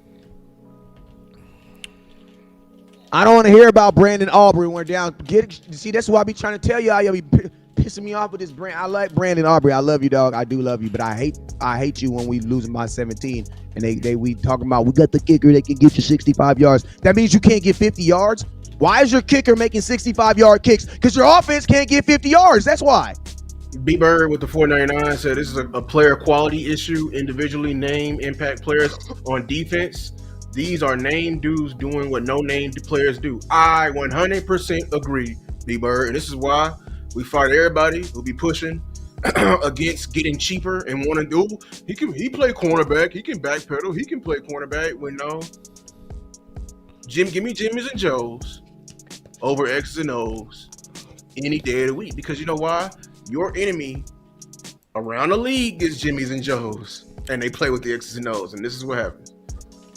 I don't want to hear about Brandon Aubrey when we're down. See, that's why I be trying to tell you. Y'all be pissing me off with this brand. I like Brandon Aubrey. I love you, dog. I do love you, but I hate you when we losing by 17 and we talking about we got the kicker that can get you 65 yards. That means you can't get 50 yards. Why is your kicker making 65-yard kicks? Because your offense can't get 50 yards. That's why. B-Bird with the 499 said this is a player quality issue. Individually name impact players on defense. These are name dudes doing what no name players do. I 100% agree, B-Bird. And this is why we fight everybody who be pushing against getting cheaper and want to do. He play cornerback. He can backpedal. He can play cornerback. When no. Give me Jimmys and Joes over X's and O's any day of the week. Because you know why? Your enemy around the league is Jimmys and Joes, and they play with the X's and O's, and this is what happens.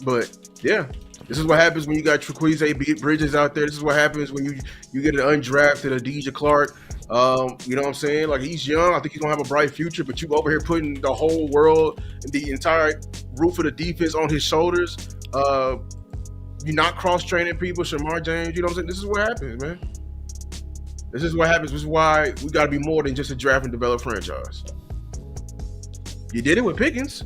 But yeah, this is what happens when you got Traquise Bridges out there. This is what happens when you get an undrafted Adija Clark. You know what I'm saying? Like, he's young. I think he's gonna have a bright future, but you over here putting the whole world and the entire roof of the defense on his shoulders. You're not cross-training people, Shamar James. You know what I'm saying? This is what happens, man. This is what happens. This is why we got to be more than just a draft and develop franchise. You did it with Pickens.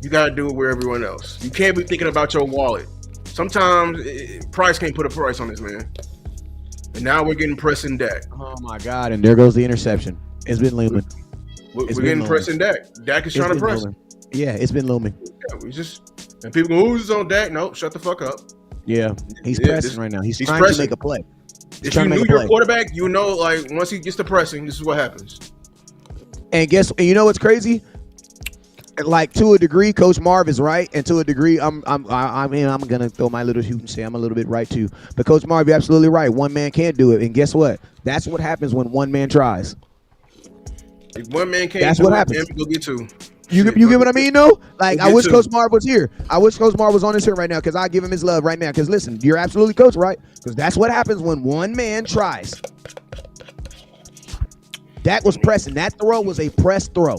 You got to do it with everyone else. You can't be thinking about your wallet. Sometimes Price can't put a price on this, man. And now we're getting Preston Dak. Oh, my God. And there goes the interception. It's been looming. We're getting Preston Dak. Dak is trying to press. Yeah, it's been looming. Yeah, and people go, who's on Dak? No, shut the fuck up. Yeah, he's pressing right now. He's trying to make a play. If you knew your quarterback, you know, like, once he gets to pressing, this is what happens. And you know what's crazy? Like, to a degree, Coach Marv is right, and to a degree, I'm gonna throw my little shoot and say I'm a little bit right too. But Coach Marv, you're absolutely right. One man can't do it, and guess what? That's what happens when one man tries. If one man can't, that's what happens. Go get two. You get what I mean, though? Like, I wish Coach Marv was here. I wish Coach Marv was on this here right now, because I give him his love right now. Because listen, you're absolutely coach, right? Because that's what happens when one man tries. Dak was pressing. That throw was a press throw.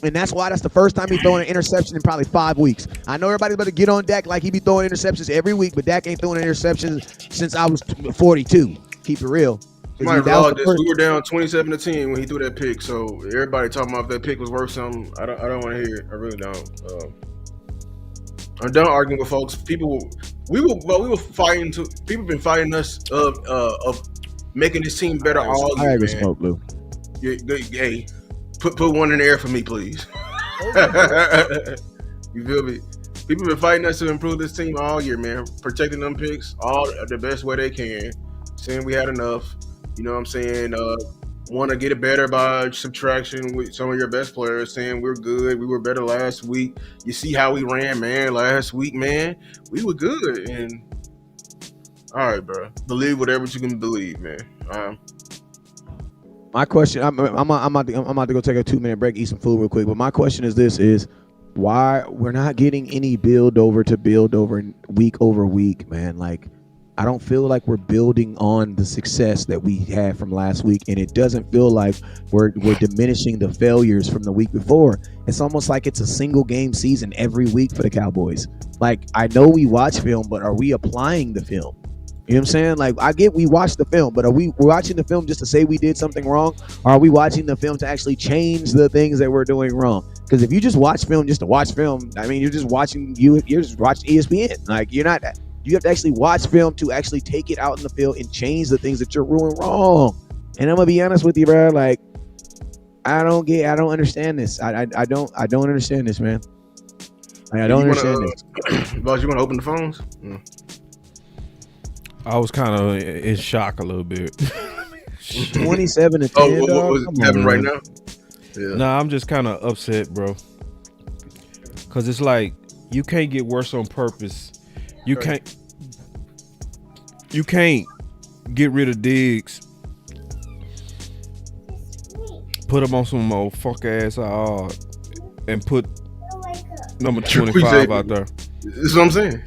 And that's why that's the first time he's throwing an interception in probably 5 weeks. I know everybody's about to get on Dak like he be throwing interceptions every week, but Dak ain't throwing an interception since I was 42. Keep it real. We were down 27-10 when he threw that pick. So everybody talking about if that pick was worth something. I don't want to hear it. I really don't. I'm done arguing with folks. We were fighting to. People been fighting us of making this team better all year. Man. Smoke, Blue. Hey, put one in the air for me, please. You feel me? People been fighting us to improve this team all year, man. Protecting them picks all the best way they can. Saying we had enough. You know what I'm saying? Want to get it better by subtraction with some of your best players, saying we're good. We were better last week. You see how we ran, man, last week, man. We were good. And all right, bro. Believe whatever you can believe, man. My question, I'm about to go take a 2-minute break, eat some food real quick. But my question is why we're not getting any build over week over week, man? Like, I don't feel like we're building on the success that we had from last week, and it doesn't feel like we're diminishing the failures from the week before. It's almost like it's a single game season every week for the Cowboys. Like, I know we watch film, but are we applying the film? You know what I'm saying? Like, I get we watch the film, but are we watching the film just to say we did something wrong? Or are we watching the film to actually change the things that we're doing wrong? Because if you just watch film just to watch film, I mean, you're just watching ESPN. Like, you're not that. You have to actually watch film to actually take it out in the field and change the things that you're doing wrong. And I'm gonna be honest with you, bro. Like, I don't understand this. I don't understand this, man. Like, I don't understand this. Boss, you want to open the phones? I was kind of in shock a little bit. 27-10. What was happening right now? Yeah. Nah, I'm just kind of upset, bro. Cause it's like you can't get worse on purpose. You can't get rid of Diggs, put him on some old fuck ass and put number 25 out there. That's what I'm saying.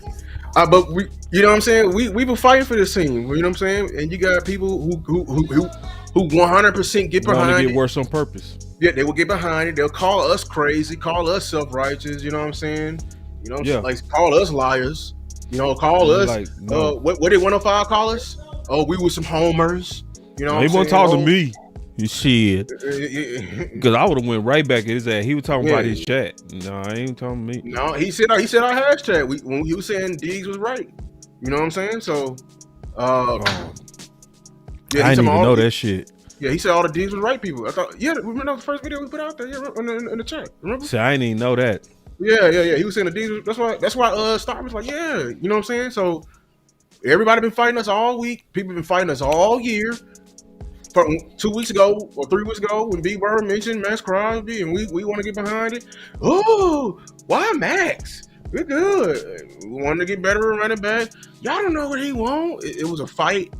But we, you know what I'm saying? We been fighting for this team. You know what I'm saying? And you got people who 100% get behind it. Want to get worse on purpose. Yeah, they will get behind it. They'll call us crazy, call us self-righteous. You know what I'm saying? You know, like call us liars. You know, call us. Like, no. What did 105 call us? Oh, we were some homers. You know, he won't talk to me. You shit. Because I would have went right back at his ass. He was talking about his chat. No, he ain't talking to me. No, he said our hashtag. When he was saying Diggs was right. You know what I'm saying? So, I didn't even know that shit. Yeah, he said all the Diggs was right people. I thought, remember the first video we put out there in the chat. Remember? See, I didn't even know that. Yeah. He was saying the Diggs. That's why Starman was like, yeah, you know what I'm saying? So everybody been fighting us all week. People been fighting us all year. From 2 weeks ago or 3 weeks ago when B-Bird mentioned Max Crosby and we want to get behind it. Oh, why Max? We're good. We wanted to get better at running back. Y'all don't know what he want. It was a fight.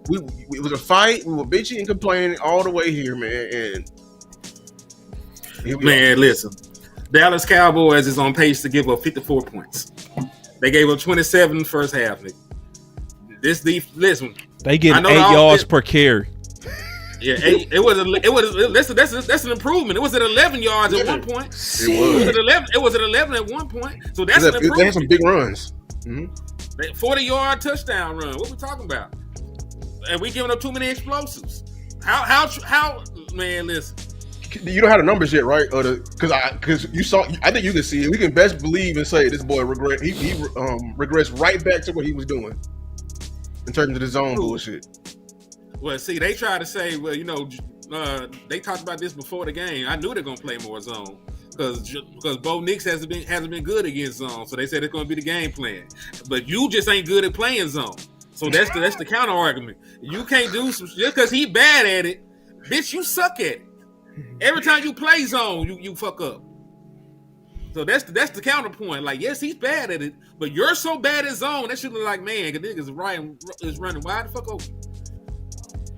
It was a fight. We were bitching and complaining all the way here, man. And listen. Dallas Cowboys is on pace to give up 54 points. They gave up 27 in the first half. Listen, they get 8 yards per carry. Yeah, that's an improvement. It was at 11 yards at one point. It was at 11 at one point. So that's an improvement. They had some big runs. 40-yard touchdown run. What we talking about? And we giving up too many explosives. How man, listen. You don't have the numbers yet, right? Because you saw. I think you can see it. We can best believe and say this boy regressed right back to what he was doing in terms of the zone bullshit. Well, see, they try to say, well, you know, they talked about this before the game. I knew they're gonna play more zone because Bo Nix hasn't been good against zone, so they said it's gonna be the game plan. But you just ain't good at playing zone, so that's the counter argument. You can't do some just because he bad at it, bitch. You suck at it. Every time you play zone, you fuck up. So that's the counterpoint. Like, yes, he's bad at it, but you're so bad at zone that should look like, man, the niggas is running wide the fuck open.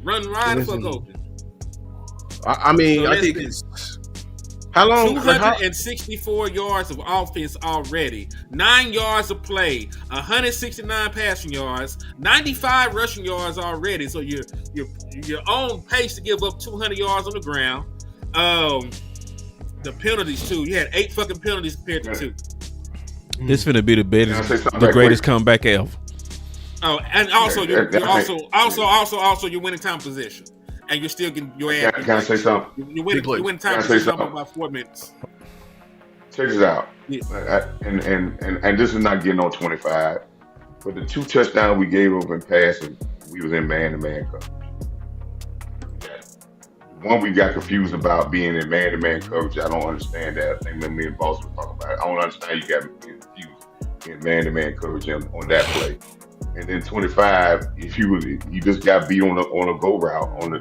Running wide the fuck open. I mean, so I think it's how long? 264 yards of offense already, 9 yards of play, 169 passing yards, 95 rushing yards already. So you're on pace to give up 200 yards on the ground. the penalties too. You had 8 fucking penalties compared to 2. This finna be the greatest comeback ever. Oh, and also you're also your winning time position, and you're still getting your ass. Can I say something? You win time position up about 4 minutes. Check this out. Yeah. And this is not getting on 25, but the 2 touchdowns we gave up in passing, we was in man-to-man coverage. One we got confused about being in man-to-man coverage. I don't understand that. I think me and Boss were talking about it. I don't understand you got me confused in man-to-man coverage on that play. And then 25, if you just got beat on a go route on the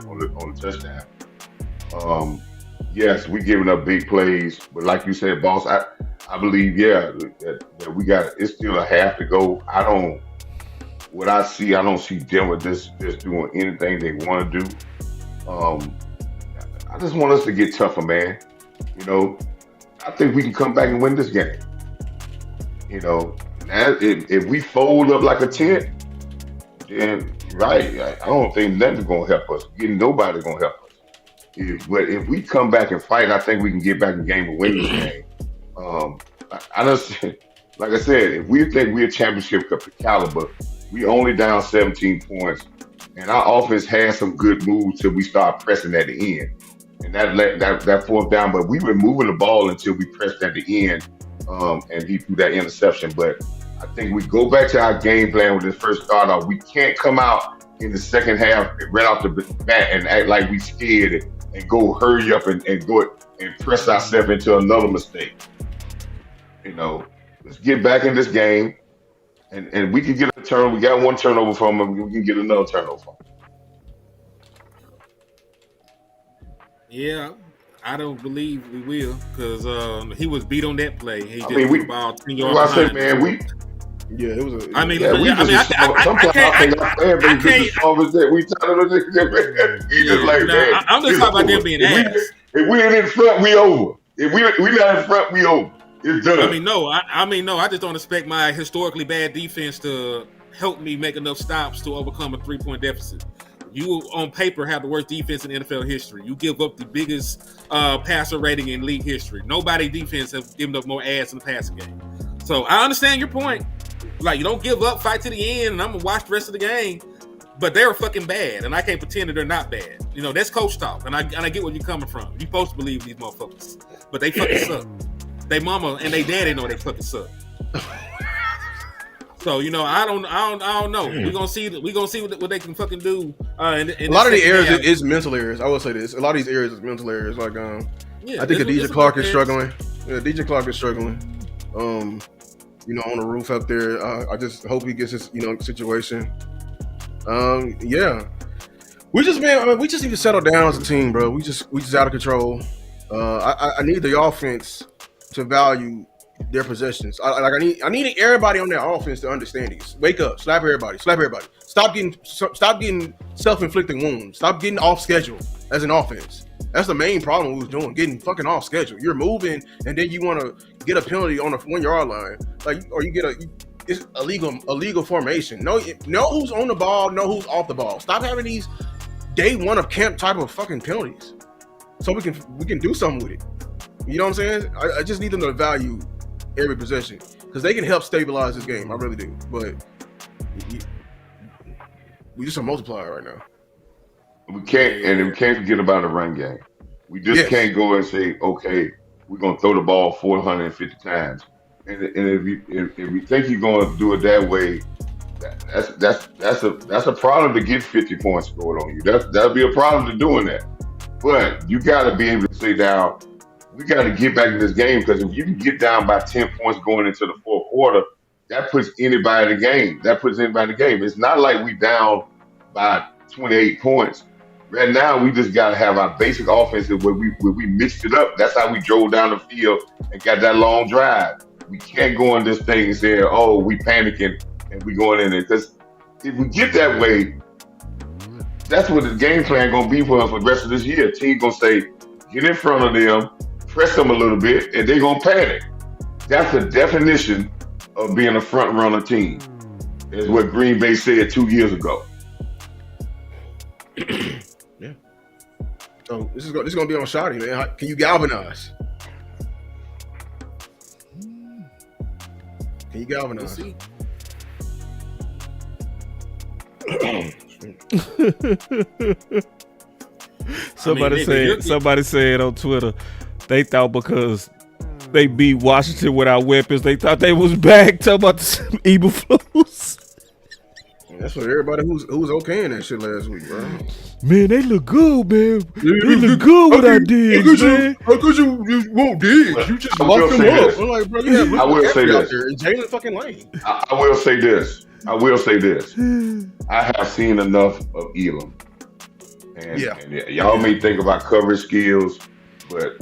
touchdown. Yes, we giving up big plays, but like you said, Boss, I believe that we got it's still a half to go. I don't see Denver just doing anything they want to do. I just want us to get tougher, man. You know, I think we can come back and win this game. You know, if we fold up like a tent, then right, I don't think nothing's gonna help us. Nobody's gonna help us. But if we come back and fight, I think we can get back in the game and win this game. I just, like I said, if we think we're a championship caliber, we only down 17 points, and our offense has some good moves till we start pressing at the end. And that fourth down, but we were moving the ball until we pressed at the end, and he threw that interception. But I think we go back to our game plan with this first start off. We can't come out in the second half right off the bat and act like we scared and go hurry up and go and press ourselves into another mistake. You know, let's get back in this game, and we can get a turn. We got 1 turnover from him. We can get another turnover from him. Yeah, I don't believe we will because he was beat on that play. He just we about 10 yards behind. Man, it was a. I mean, yeah, we just sometimes I think our fan base just as small as that. We trying to just like man. I'm just talking about them being ass. If we ain't in front, we over. If we not in front, we over. It's done. I mean, no. I just don't expect my historically bad defense to help me make enough stops to overcome a 3-point deficit. You, on paper, have the worst defense in NFL history. You give up the biggest passer rating in league history. Nobody defense has given up more ass in the passing game. So I understand your point. Like, you don't give up, fight to the end, and I'm going to watch the rest of the game. But they're fucking bad, and I can't pretend that they're not bad. You know, that's coach talk, and I get where you're coming from. You're supposed to believe these motherfuckers. But they fucking suck. They mama and they daddy know they fucking suck. So, you know, I don't know. We're gonna see what they can fucking do. A lot of the errors is mental errors. I will say this. A lot of these errors is mental errors. Like I think DJ Clark is struggling. Yeah, DJ Clark is struggling. You know, on the roof up there. I just hope he gets his, situation. Yeah. We just need to settle down as a team, bro. We just out of control. I need the offense to value their possessions. I need everybody on their offense to understand these. Wake up, slap everybody. Stop getting self-inflicting wounds. Stop getting off schedule as an offense. That's the main problem we was doing, getting fucking off schedule. You're moving, and then you want to get a penalty on the 1-yard line, it's illegal formation. Know who's on the ball, know who's off the ball. Stop having these day one of camp type of fucking penalties, so we can do something with it. You know what I'm saying? I just need them to value every possession because they can help stabilize this game. I really do. But we just a multiplier right now. We can't forget about the run game. We just can't go and say, okay, we're gonna throw the ball 450 times. And if you think you're gonna do it that way, that's a problem to get 50 points scored on you. That'll be a problem to doing that. But you got to be able to say down. We got to get back in this game because if you can get down by 10 points going into the fourth quarter, that puts anybody in the game. It's not like we down by 28 points. Right now, we just got to have our basic offense where we mixed it up. That's how we drove down the field and got that long drive. We can't go in this thing and say, oh, we panicking and we going in there. Because if we get that way, that's what the game plan going to be for us for the rest of this year. Team going to say, get in front of them, press them a little bit, and they're going to panic. That's the definition of being a front-runner team, is what Green Bay said 2 years ago. Yeah. So this is going to be on Shotty, man. Can you galvanize? He galvanized. Somebody said on Twitter, they thought because they beat Washington without weapons, they thought they was back. Talking about the Eberflus. That's what everybody who's okay in that shit last week, bro. Man, they look good, man. They look good without Diggs, man. How could you won't Diggs? You just locked them up. I'm like, bro, you have I will say this. Jalen fucking Lane. I will say this. I have seen enough of Elam. And y'all may think about coverage skills, but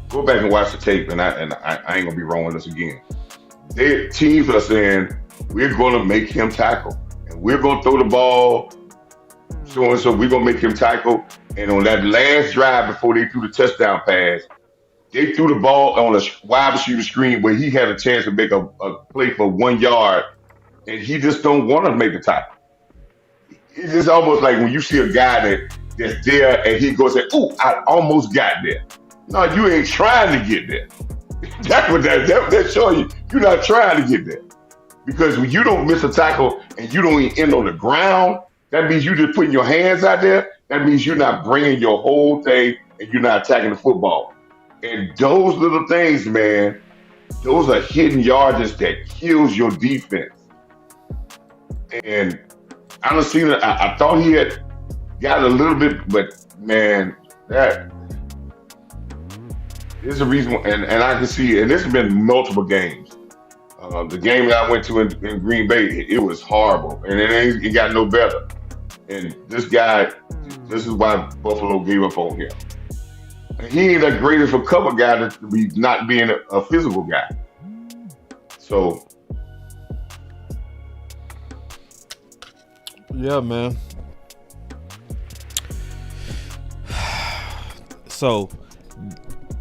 go back and watch the tape, and I ain't gonna be wrong with this again. Their teams are saying we're gonna make him tackle, and we're gonna throw the ball so and so. We're gonna make him tackle, and on that last drive before they threw the touchdown pass, they threw the ball on a wide receiver screen where he had a chance to make a play for 1 yard, and he just don't want to make a tackle. It's just almost like when you see a guy that's there and he goes and ooh, I almost got there. No, you ain't trying to get there. That's what that's showing you. You're not trying to get there. Because when you don't miss a tackle and you don't even end on the ground, that means you're just putting your hands out there. That means you're not bringing your whole thing and you're not attacking the football. And those little things, man, those are hidden yardage that kills your defense. And I don't see that. I thought he had got a little bit, but man, that is a reason. And I can see, and this has been multiple games. The game that I went to in Green Bay, it was horrible, and it got no better. And this guy, this is why Buffalo gave up on him. And he ain't the greatest of cover guy to be not being a physical guy. So. Yeah, man. So,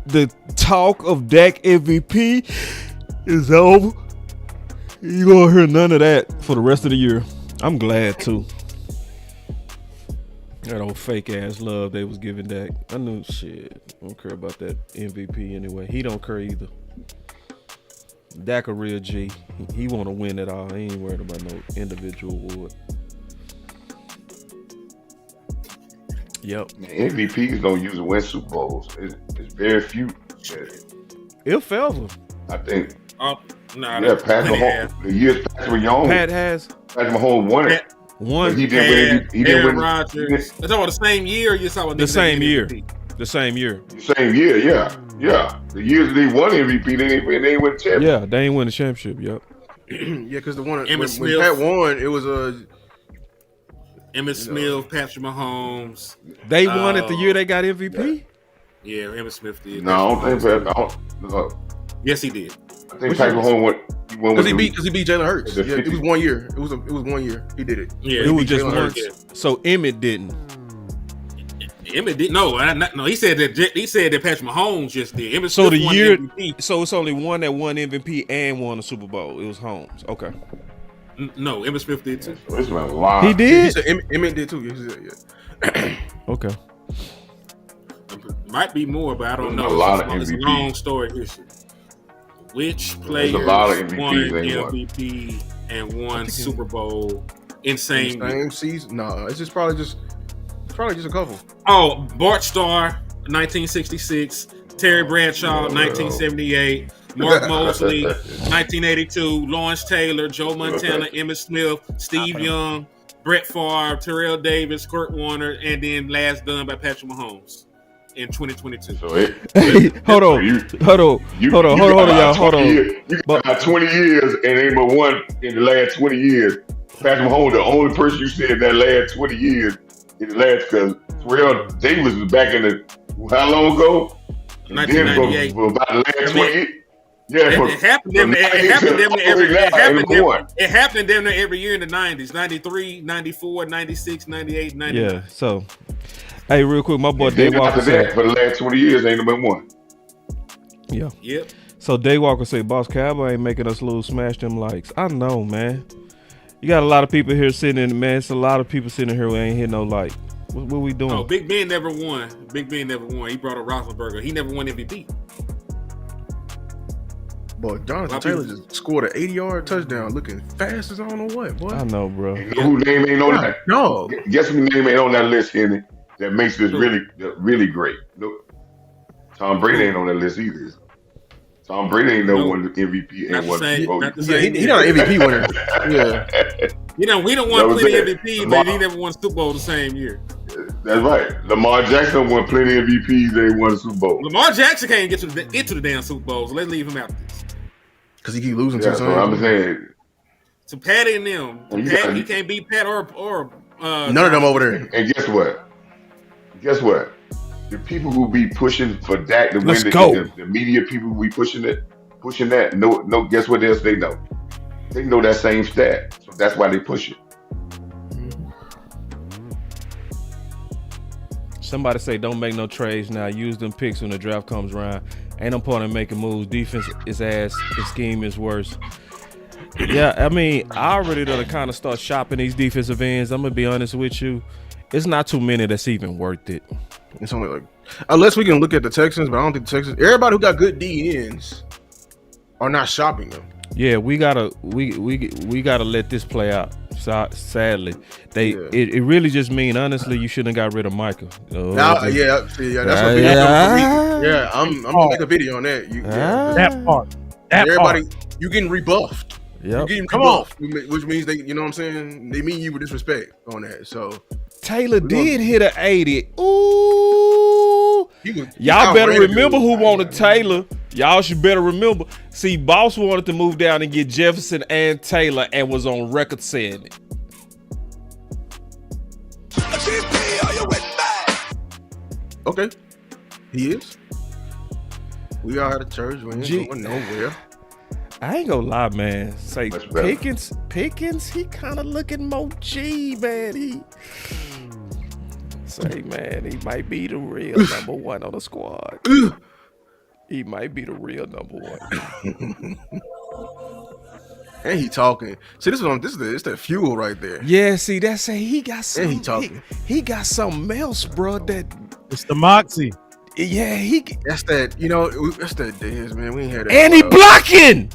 the talk of Dak MVP is over. You gonna hear none of that for the rest of the year. I'm glad too. That old fake ass love they was giving Dak. I knew shit. I don't care about that MVP anyway. He don't care either. Dak a real G. He want to win it all. He ain't worried about no individual award. Yep. MVPs don't usually win Super Bowls. It's very few. If ever. I think. Patrick Mahomes. The years Patrick Mahomes. Pat has. Patrick Mahomes won it. One. He didn't win. Aaron Rodgers. That's all the same year. You saw the same year. The same year. Same year. Yeah. The years they won MVP, they ain't win the championship. Yeah, they ain't win the championship. Yep. Yeah, because the one when Pat won, it was Emmitt Smith, Patrick Mahomes. They won it the year they got MVP? Yeah, Emmitt Smith did. No, I don't think that. Yes, he did. I think Patrick Mahomes won because he beat Jalen Hurts. Yeah, it was 1 year. It was 1 year. He did it. Yeah, it was just once. Yeah. So Emmitt didn't. Emmitt did no. He said that Patrick Mahomes just did. Emmitt so Smith the year. MVP. So it's only one that won MVP and won the Super Bowl. It was Holmes. Okay. No, Emmitt Smith did too. He did. He said Emmitt did too. Yeah. Okay. Might be more, but I don't know. A lot of it's MVP. a long story history. Which players won MVP and won Super Bowl in same season? No, it's probably just a couple. Oh, Bart Starr, 1966. Terry Bradshaw, 1978. Mark Mosley, 1982. Lawrence Taylor, Joe Montana, Emmitt Smith, Steve Young, Brett Favre, Terrell Davis, Kurt Warner, and then last done by Patrick Mahomes in 2022. So hold on, y'all. You got 20 years and ain't but one in the last 20 years. Patrick Mahomes, the only person you said that last 20 years in the last, because Terrell Davis was back in how long ago? 1998. For about the last 20 years. Yeah, it happened damn near every year in the 90s. 93, 94, 96, 98, 99. Yeah, so hey, real quick, my boy Dave Walker said for the last 20 years ain't been one. Yeah. Yep. So Dave Walker said, Boss Cowboy ain't making us lose, smash them likes. I know, man. You got a lot of people here sitting in, man. It's a lot of people sitting here who ain't hit no like. What we doing? Oh, Big Ben never won. He brought a Roethlisberger. He never won MVP. Boy, Jonathan Taylor just scored an 80-yard touchdown, looking fast as I don't know what. Boy, I know, bro. You know who name ain't on that? No, guess who name ain't on that list, Henry? That makes this really great. Look, Tom Brady ain't on that list either. Tom Brady ain't no one MVP. Ain't one vote. Yeah, he not an MVP winner. Yeah, we don't won plenty MVPs, but he never won Super Bowl the same year. That's right. Lamar Jackson won plenty MVPs. They won the Super Bowl. Lamar Jackson can't get to the damn Super Bowl, so let's leave him out of this. Because he keep losing to so I'm saying. To Patty and them, Pat, you can't beat Pat or none of them over there. And guess what? The people who be pushing for Dak to win, the media people who be pushing that. No. Guess what else they know? They know that same stat, so that's why they push it. Somebody say don't make no trades now. Use them picks when the draft comes around. Ain't no point in making moves. Defense is ass. The scheme is worse. Yeah, I mean, I already done kind of start shopping these defensive ends. I'm gonna be honest with you. It's not too many that's even worth it. It's only like, unless we can look at the Texans, but I don't think the Texans. Everybody who got good D ends are not shopping them. Yeah, we gotta let this play out. Sadly, it really just mean honestly you shouldn't have got rid of Michael. That's I'm gonna make a video on that. That part. Everybody, you getting rebuffed. Yeah, you getting rebuffed, which means they, you know what I'm saying? They mean you with disrespect on that. So Taylor did hit an 80. Ooh, y'all better remember who wanted Taylor. Y'all should better remember. See, Boss wanted to move down and get Jefferson and Taylor and was on record saying it. Okay, he is. We are at a church. We ain't going nowhere. I ain't gonna lie, man. Say Pickens, he kind of looking more G, man. Man, he might be the real number one on the squad. He might be the real number one. And he talking. See, this is the fuel right there. Yeah, see, that's he got something. And he talking. He got something else, bro. That it's the moxie. Yeah, that's that. That's that Dez, man. We ain't had that. And he blocking.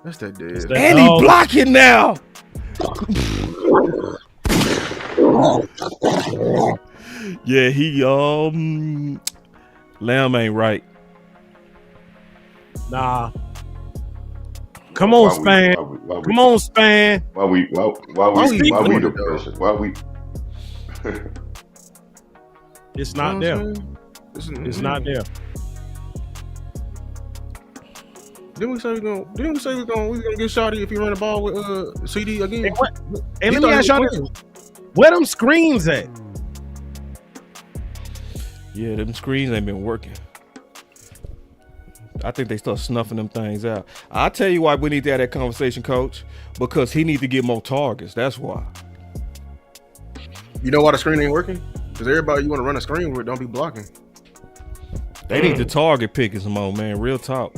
That's that Dez. And he blocking now. Yeah, he Lamb ain't right. Nah. Come on, Span. Come on, Span. Why we the pressure? Why we? It's not there. It's not there. Didn't we say we're gonna get Shotty if he run the ball with CD again? Hey, let me ask y'all this: where them screens at? Yeah, them screens ain't been working. I think they start snuffing them things out. I'll tell you why we need to have that conversation, Coach. Because he needs to get more targets. That's why. You know why the screen ain't working? Because everybody you want to run a screen with don't be blocking. They need to target Pickens more, man. Real talk.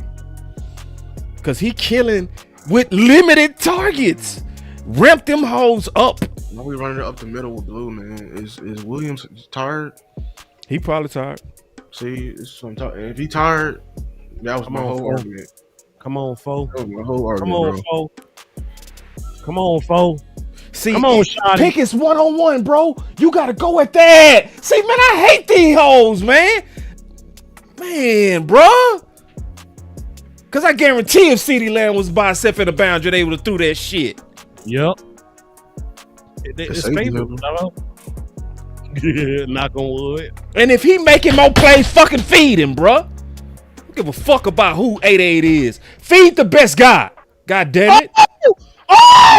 Because he killing with limited targets. Ramp them hoes up. Why we running it up the middle with Blue, man? Is Williams tired? He probably tired. See, if he tired, that was my whole argument. Come on, foe. That was my whole argument, Come on, foe. See, come on, Shotty. Pickens 1-on-1, bro. You gotta go at that. See, man, I hate these hoes, man. Man, bro. Cause I guarantee if CeeDee Lamb was by himself in the boundary, they would have threw that shit. Yep. It's favorable, knock on wood. And if he making more plays, fucking feed him, bro. Don't give a fuck about who 8-8 is. Feed the best guy. God damn it. He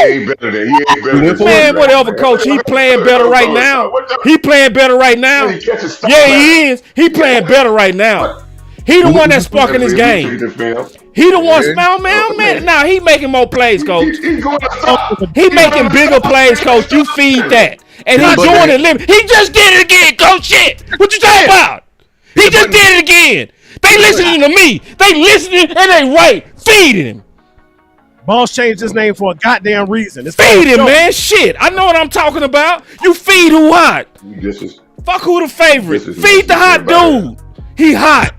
ain't better than man, whatever, Coach. He playing better right now. He playing better right now. Yeah, he is. He playing better right now. He the one that's sparking his game. He the one, man. Nah, he making more plays, Coach. He making bigger plays, Coach. You feed that. And he doing it limit. He just did it again, Coach. Shit. What you talking about? He just did it again. They listening to me. They listening and they right. Feeding him. Boss changed his name for a goddamn reason. It's feed him, man. Shit. I know what I'm talking about. You feed who hot. Fuck who the favorite. Feed the hot dude. He hot.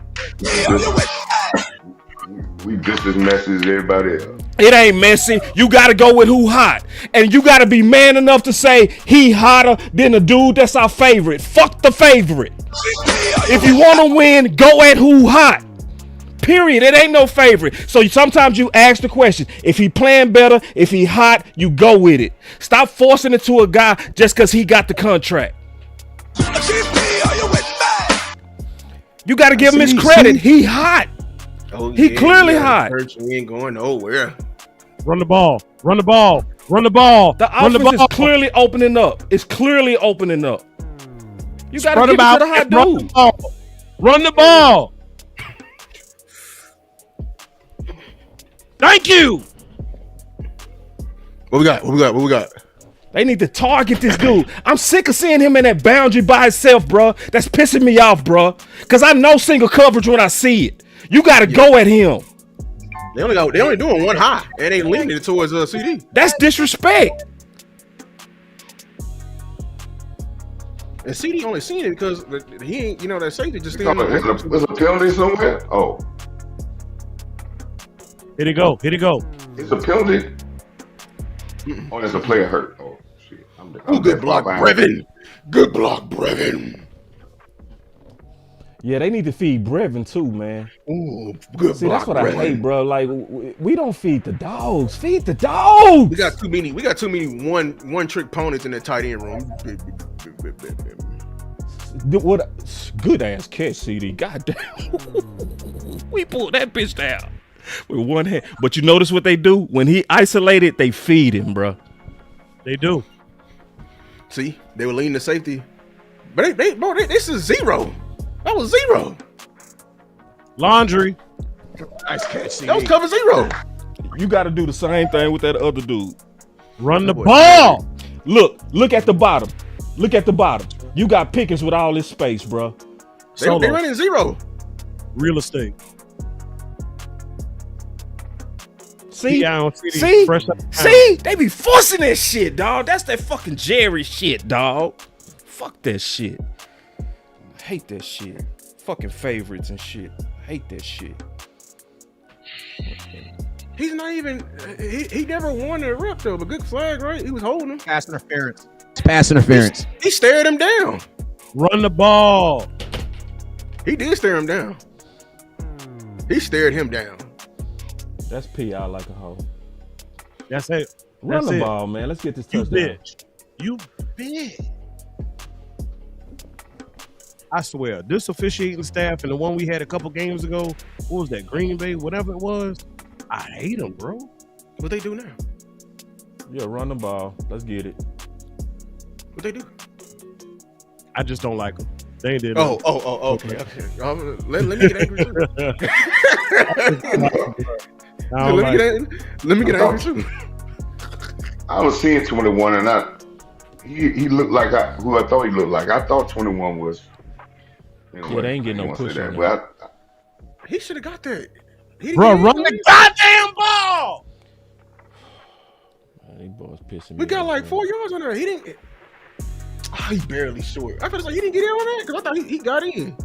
We just as messy as everybody else. It ain't messy. You got to go with who hot. And you got to be man enough to say he hotter than the dude that's our favorite. Fuck the favorite. If you want to win, go at who hot. Period. It ain't no favorite. So sometimes you ask the question, if he playing better, if he hot, you go with it. Stop forcing it to a guy just because he got the contract. You got to give him his credit. He hot. Oh, he clearly hot. We ain't going nowhere. Run the ball. Run the ball. Run the ball. The offense is clearly opening up. It's clearly opening up. You got to give it to the hot dude. Run the ball. Thank you. What we got? They need to target this dude. I'm sick of seeing him in that boundary by himself, bro. That's pissing me off, bro. Because I know single coverage when I see it. You got to go at him. They only doing one high, and they leaning it towards CD. That's disrespect. And CD only seen it because he ain't, that safety just There's a penalty somewhere. Oh, here it go. It's a penalty. Oh, there's a player hurt. Oh shit! Good block, Brevin. Good block, Brevin. Yeah, they need to feed Brevin too, man. Ooh, good See, block, that's what Brevin. I hate, bro. Like, we don't feed the dogs. Feed the dogs. We got too many one trick ponies in the tight end room. What? Good ass catch, CD. Goddamn. We pulled that bitch down with one hand. But you notice what they do when he isolated? They feed him, bro. They do. See, they were leaning to safety, but this is zero. That was zero. Laundry. Nice catch. That was cover zero. You got to do the same thing with that other dude. Run the ball. Look at the bottom. Look at the bottom. You got Pickens with all this space, bro. They running zero. Real estate. See, they be forcing that shit, dog. That's that fucking Jerry shit, dog. Fuck that shit. I hate that shit. Fucking favorites and shit. I hate that shit. He's not even. He never won a rep though. But good flag, right? He was holding him. Pass interference. It's pass interference. He stared him down. Run the ball. He did stare him down. He stared him down. That's P.I. like a hoe. That's it. Run the ball, man. Let's get this touchdown. You bitch. I swear, this officiating staff and the one we had a couple games ago, what was that, Green Bay, whatever it was, I hate them, bro. What they do now? Yeah, run the ball. Let's get it. What they do? I just don't like them. They ain't did okay. Let me get angry too. Let me get angry too. I was seeing 21 and he looked like who I thought he looked like. I thought 21 was. They ain't getting no push on that. He should have got that. Bro, run the goddamn ball. Man, these boys pissing me. We got like 4 yards on there. He didn't. He barely short. I feel like he didn't get in on that because I thought he got in.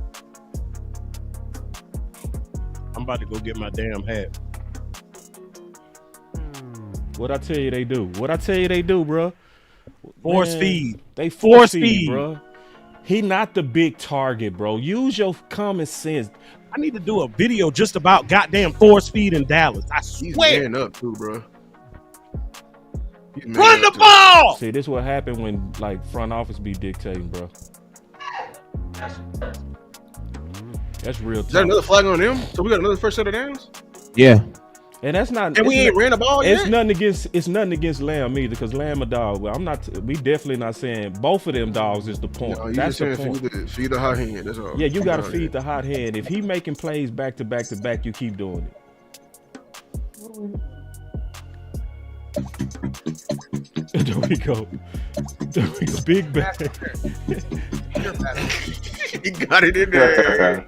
I'm about to go get my damn hat. What I tell you they do? Bro? Force feed. They force feed, bro. He not the big target, bro. Use your common sense. I need to do a video just about goddamn force feed in Dallas. I swear. He's man up too, bro. Run the ball! See, this what happened when like front office be dictating, bro. That's real. Is that another flag on them? So we got another first set of downs? Yeah. And that's not. And we ain't ran the ball yet. It's nothing against Lamb either, because Lamb a dog. Well, we definitely not saying both of them dogs is the point. No, that's the point. Feed the hot hand. That's all. Yeah, you got to feed the hot hand. If he making plays back to back to back, you keep doing it. There we go. Big bag. He got it in there.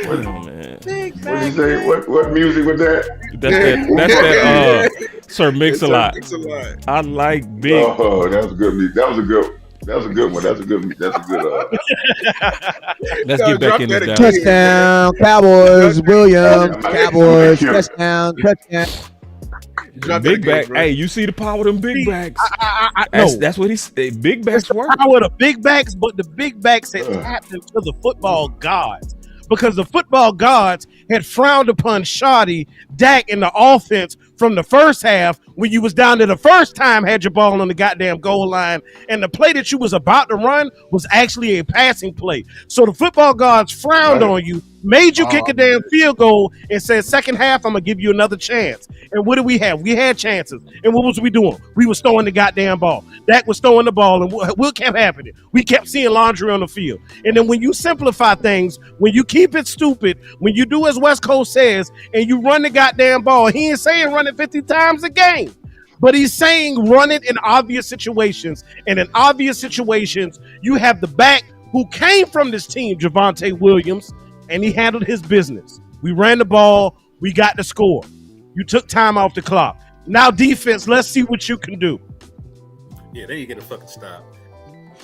Oh, man. What did you say? What music was that? That's that Sir Mix-a-Lot. I like big. Oh, that was a good. That was a good. That was a good one. That's a good. Let's get back in this. Touchdown, Cowboys. Williams, Cowboys. Touchdown. Big back. Hey, you see the power of them big backs? That's what he said. Big backs work. Power of the big backs, but the big backs had tapped into the football gods because the football gods had frowned upon Shoddy, Dak, in the offense from the first half when you was down to the first time had your ball on the goddamn goal line, and the play that you was about to run was actually a passing play. So the football gods frowned on you, made you kick a damn field goal, and said, second half, I'm going to give you another chance. And what did we have? We had chances. And what was we doing? We was throwing the goddamn ball. Dak was throwing the ball, and what kept happening? We kept seeing laundry on the field. And then when you simplify things, when you keep it stupid, when you do as West Coast says, and you run the goddamn ball, he ain't saying run it 50 times a game. But he's saying run it in obvious situations. And in obvious situations, you have the back who came from this team, Javonte Williams, and he handled his business. We ran the ball. We got the score. You took time off the clock. Now defense, let's see what you can do. Yeah, there you get a fucking stop.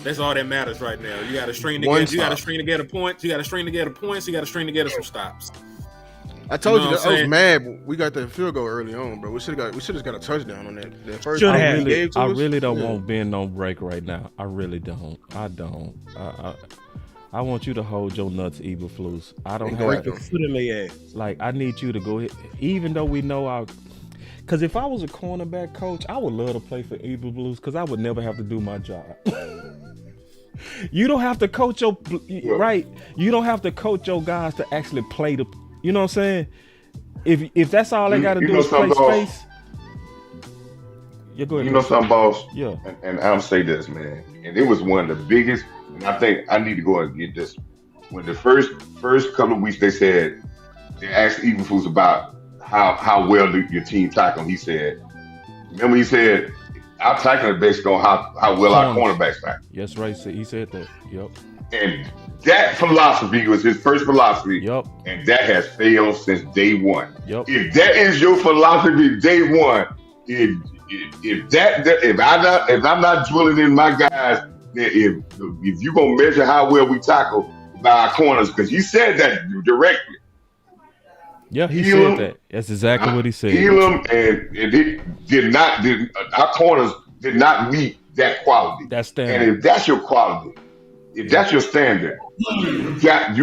That's all that matters right now. You got to string together. You got to string together points. You got to string together points. You got to string together some stops. I told you that I was mad. We got that field goal early on, bro. We should have got a touchdown on that first. I really don't want Ben on break right now. I really don't. I don't. I want you to hold your nuts, Eberflus. I don't have to foot in their ass. Like, I need you to go ahead, even though we know our. Because if I was a cornerback coach, I would love to play for Eberflus because I would never have to do my job. You don't have to coach your right. You don't have to coach your guys to actually play the. You know what I'm saying? If that's all they got to do is play space. Yeah, go ahead. You know something, boss? Yeah. And I'll say this, man. And it was one of the biggest. And I think I need to go and get this. When the first couple of weeks they asked Eberflus about how well your team tackle. He said, remember he said, our tackling based on how well our cornerbacks tackle. Yes, right. He said that. Yep. And that philosophy was his first philosophy. Yep. And that has failed since day one. Yep. If that is your philosophy day one, if I'm not drilling in my guys, if you're gonna measure how well we tackle by our corners, because he said that directly. Yeah, he said that. That's exactly what he said. Elam and it our corners did not meet that quality. That's standard. And if that's your quality, if that's your standard, you got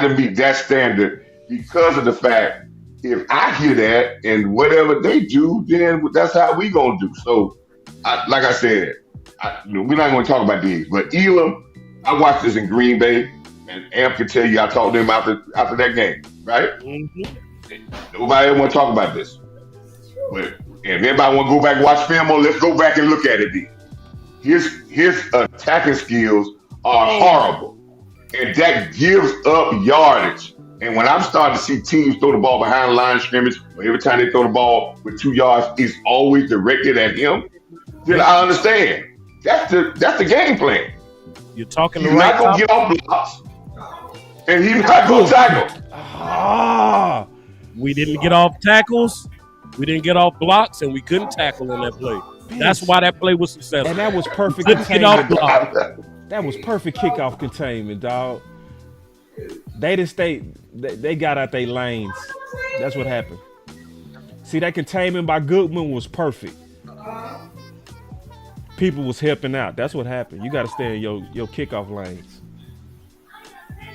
to meet that standard because of the fact if I hear that and whatever they do, then that's how we gonna do. So, like I said, we're not gonna talk about these, but Elam, I watched this in Green Bay, and Amp can tell you I talked to him after that game, right? Mm-hmm. Nobody ever want to talk about this, but if everybody want to go back and watch film, let's go back and look at it. His attacking skills are horrible, and that gives up yardage. And when I'm starting to see teams throw the ball behind the line of scrimmage, or every time they throw the ball with 2 yards, it's always directed at him. Then I understand. That's the game plan. You're talking. He's not gonna get off blocks, and he's not gonna tackle. We didn't get off tackles, we didn't get off blocks, and we couldn't tackle in that play. That's why that play was successful. And that was perfect containment. That was perfect kickoff containment, dog. They just they got out their lanes. That's what happened. See, that containment by Goodman was perfect. People was helping out. That's what happened. You got to stay in your kickoff lanes.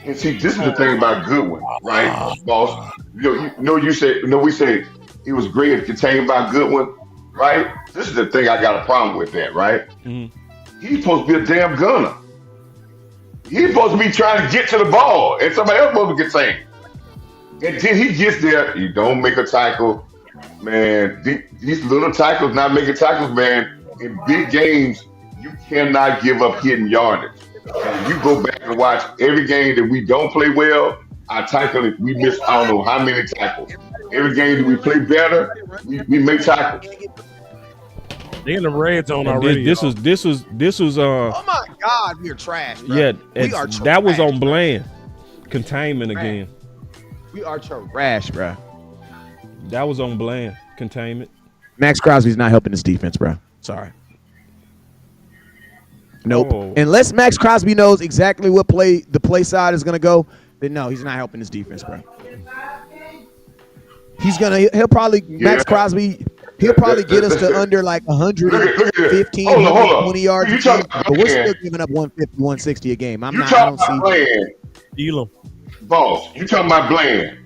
And see, this is the thing about Goodwin, right, boss? We say he was great at contained by Goodwin, right? This is the thing I got a problem with that, right? Mm-hmm. He's supposed to be a damn gunner. He's supposed to be trying to get to the ball, and somebody else supposed to get saved. And then he gets there, he don't make a tackle. Man, these little tackles not making tackles, man. In big games, you cannot give up hidden yardage. And you go back and watch every game that we don't play well, our tackle, we miss I don't know how many tackles. Every game that we play better, we make tackles. They in the red zone already. This was oh my God, we're trash, bro. Yeah, we are trash, that was on Bland. Containment again. We are trash, bro. That was on Bland. Containment. Max Crosby's not helping this defense, bro. Sorry. Nope. Oh. Unless Max Crosby knows exactly what the play side is gonna go, then no, he's not helping his defense, bro. He'll probably Max Crosby. He'll probably get us to under like 115, 120 yards a game, but we're still giving up 150, 160 a game. I don't see. Elam. Boss, you talking about Bland.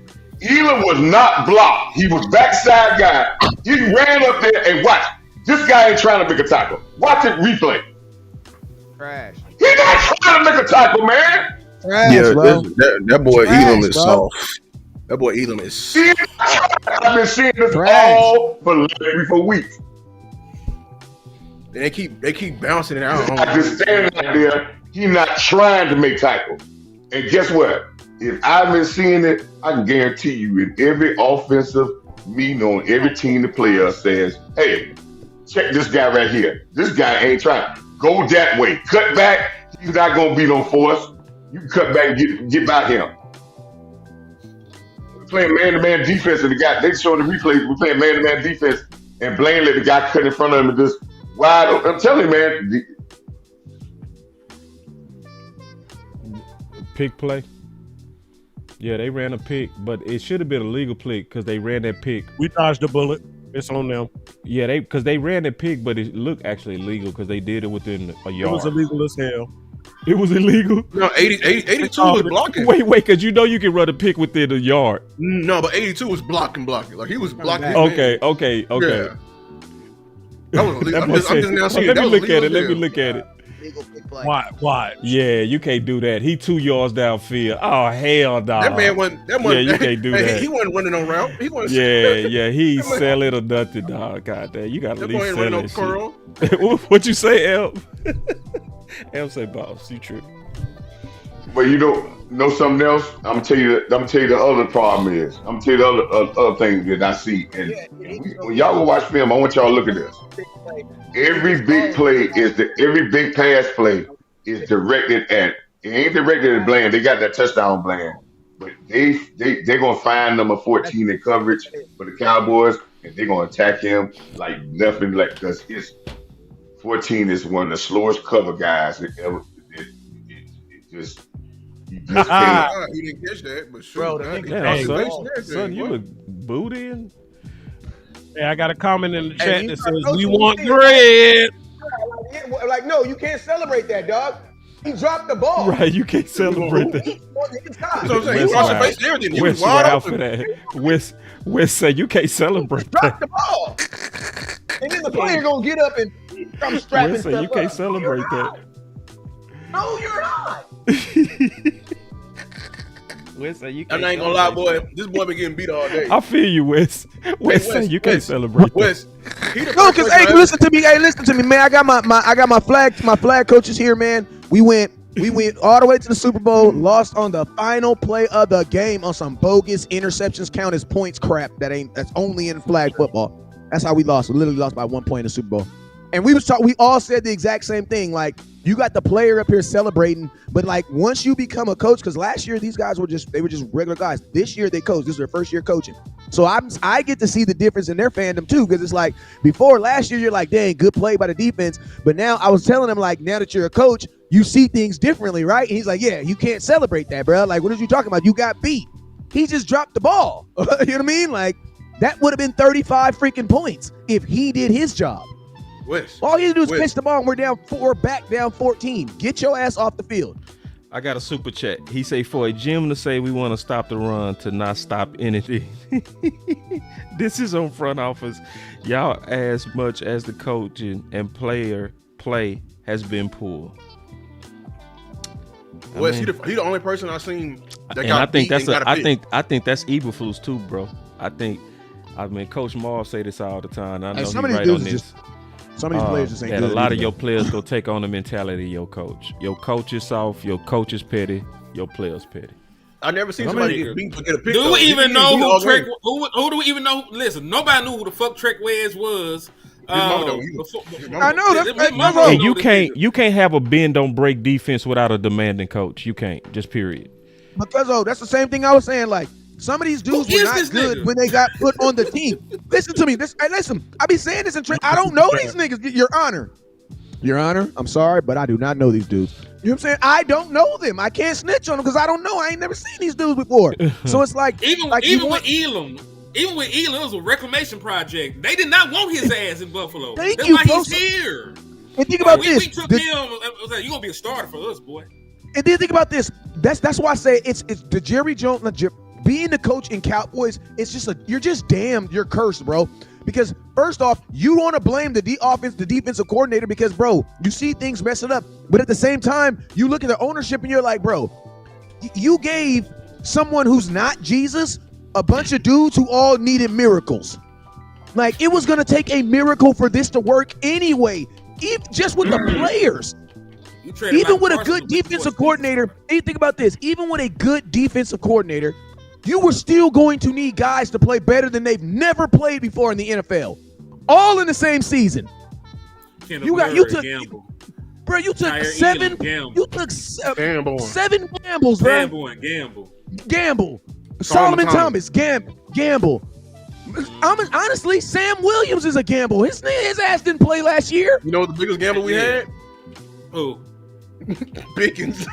Elam was not blocked. He was backside guy. He ran up there and watch. This guy ain't trying to make a tackle. Watch it replay. Trash. He not trying to make a tackle, man. Trash, bro. That boy Elam is soft. That boy Elam is. I've been seeing this all for weeks. They keep bouncing it out. I just standing out there. He's not trying to make tackles. And guess what? If I've been seeing it, I can guarantee you, in every offensive meeting on every team, the player says, "Hey, check this guy right here. This guy ain't trying. Go that way. Cut back. He's not gonna be no force. You can cut back and get by him." Playing man-to-man defense, and the guy, they showing the replays, we're playing man-to-man defense, and Blaine let the guy cut in front of him and just wide open. I'm telling you, man. Pick play. Yeah, they ran a pick, but it should have been a legal pick because they ran that pick. We dodged the bullet. It's on them. Yeah, because they ran that pick, but it looked actually legal because they did it within a yard. It was illegal as hell. It was illegal? No, 82 was blocking. Wait, because you know you can run a pick within a yard. No, but 82 was blocking. Like he was blocking. Okay. Yeah. That was illegal. I'm just now seeing let me look at it. Let me look at it. Why? Yeah, you can't do that. He 2 yards downfield. Oh, hell no. That man wasn't. Yeah, you can't do that. He wasn't running on route. He wasn't. Yeah. He sell it or nothing, dog. God damn, you got to at least sell no that curl. shit. What you say, El? El say, boss, you true. But you know something else? I'm gonna tell you the other problem is. I'm gonna tell you the other thing that I see. And when y'all go watch film, I want y'all to look at this. Every big play every big pass play is directed at. It ain't directed at Bland. They got that touchdown Bland, but they're gonna find number 14 in coverage for the Cowboys, and they're gonna attack him like nothing. Like because it's 14 is one of the slowest cover guys that ever. He just can't. He didn't catch that, but sure. Son, you look booty. Hey, I got a comment in the chat that says we want bread. Like, no, you can't celebrate that, dog. He dropped the ball. Right, you can't celebrate that. So I'm saying he lost the face and everything. He was wide open. West say you can't celebrate that. Drop the ball. And then the player gonna get up and come strapping West say you can't celebrate that. No, you're not. Wes say you I can't ain't gonna lie, boy. This boy been getting beat all day. I feel you, Wes. Wes say you can't celebrate. Wes, no, because hey, listen to me. Hey, listen to me, man. I got my flag coaches here, man. We went all the way to the Super Bowl, lost on the final play of the game on some bogus interceptions count as points crap that's only in flag football. That's how we lost. We literally lost by 1 point in the Super Bowl. And we all said the exact same thing. Like, you got the player up here celebrating, but like once you become a coach, because last year these guys were just regular guys. This year they coach. This is their first year coaching. So I get to see the difference in their fandom too, because it's like before last year you're like, dang, good play by the defense. But now I was telling him like, now that you're a coach, you see things differently, right? And he's like, yeah, you can't celebrate that, bro. Like, what are you talking about? You got beat. He just dropped the ball. You know what I mean? Like that would have been 35 freaking points if he did his job. Wes, all you do is catch the ball and we're back down 14. Get your ass off the field. I got a super chat. He say for a GM to say we want to stop the run to not stop anything. This is on front office. Y'all as much as the coaching and player play has been poor. Wes, he the only person I've seen that got beat and got a pick. I think that's Eberflus too, bro. I mean Coach Marv say this all the time. I know he's right on this. Some of these players just ain't good. A lot of your players go take on the mentality of your coach. Your coach is soft. Your coach is petty. Your players petty. I never seen somebody get beat to get a pick. Do we even know who Trek? Who do we even know? Listen, nobody knew who the fuck Trek Wes was. I know that's and you can't have a bend don't break defense without a demanding coach. You can't. Just period. Because that's the same thing I was saying. Like some of these dudes were not good when they got put on the team. Listen to me. Listen. I be saying this in I don't know these niggas. Your Honor. Your Honor, I'm sorry, but I do not know these dudes. You know what I'm saying? I don't know them. I can't snitch on them because I don't know. I ain't never seen these dudes before. So it's like even with Elam, it was a reclamation project. They did not want his ass in Buffalo. That's why he's here. And think about this. We took him. You're gonna be a starter for us, boy. And then think about this. That's why I say it's the Jerry Jones. Being the coach in Cowboys, it's just you're just damned. You're cursed, bro. Because first off, you want to blame the defensive coordinator because, bro, you see things messing up. But at the same time, you look at the ownership and you're like, bro, you gave someone who's not Jesus a bunch of dudes who all needed miracles. Like, it was going to take a miracle for this to work anyway, even just with the players. Even with a good defensive coordinator, hey, think about this. Even with a good defensive coordinator, you were still going to need guys to play better than they've never played before in the NFL. All in the same season. You took seven gambles, bro. Gamble. Solomon Thomas, gamble. Honestly, Sam Williams is a gamble. His ass didn't play last year. You know what the biggest gamble we had? Who? Pickens.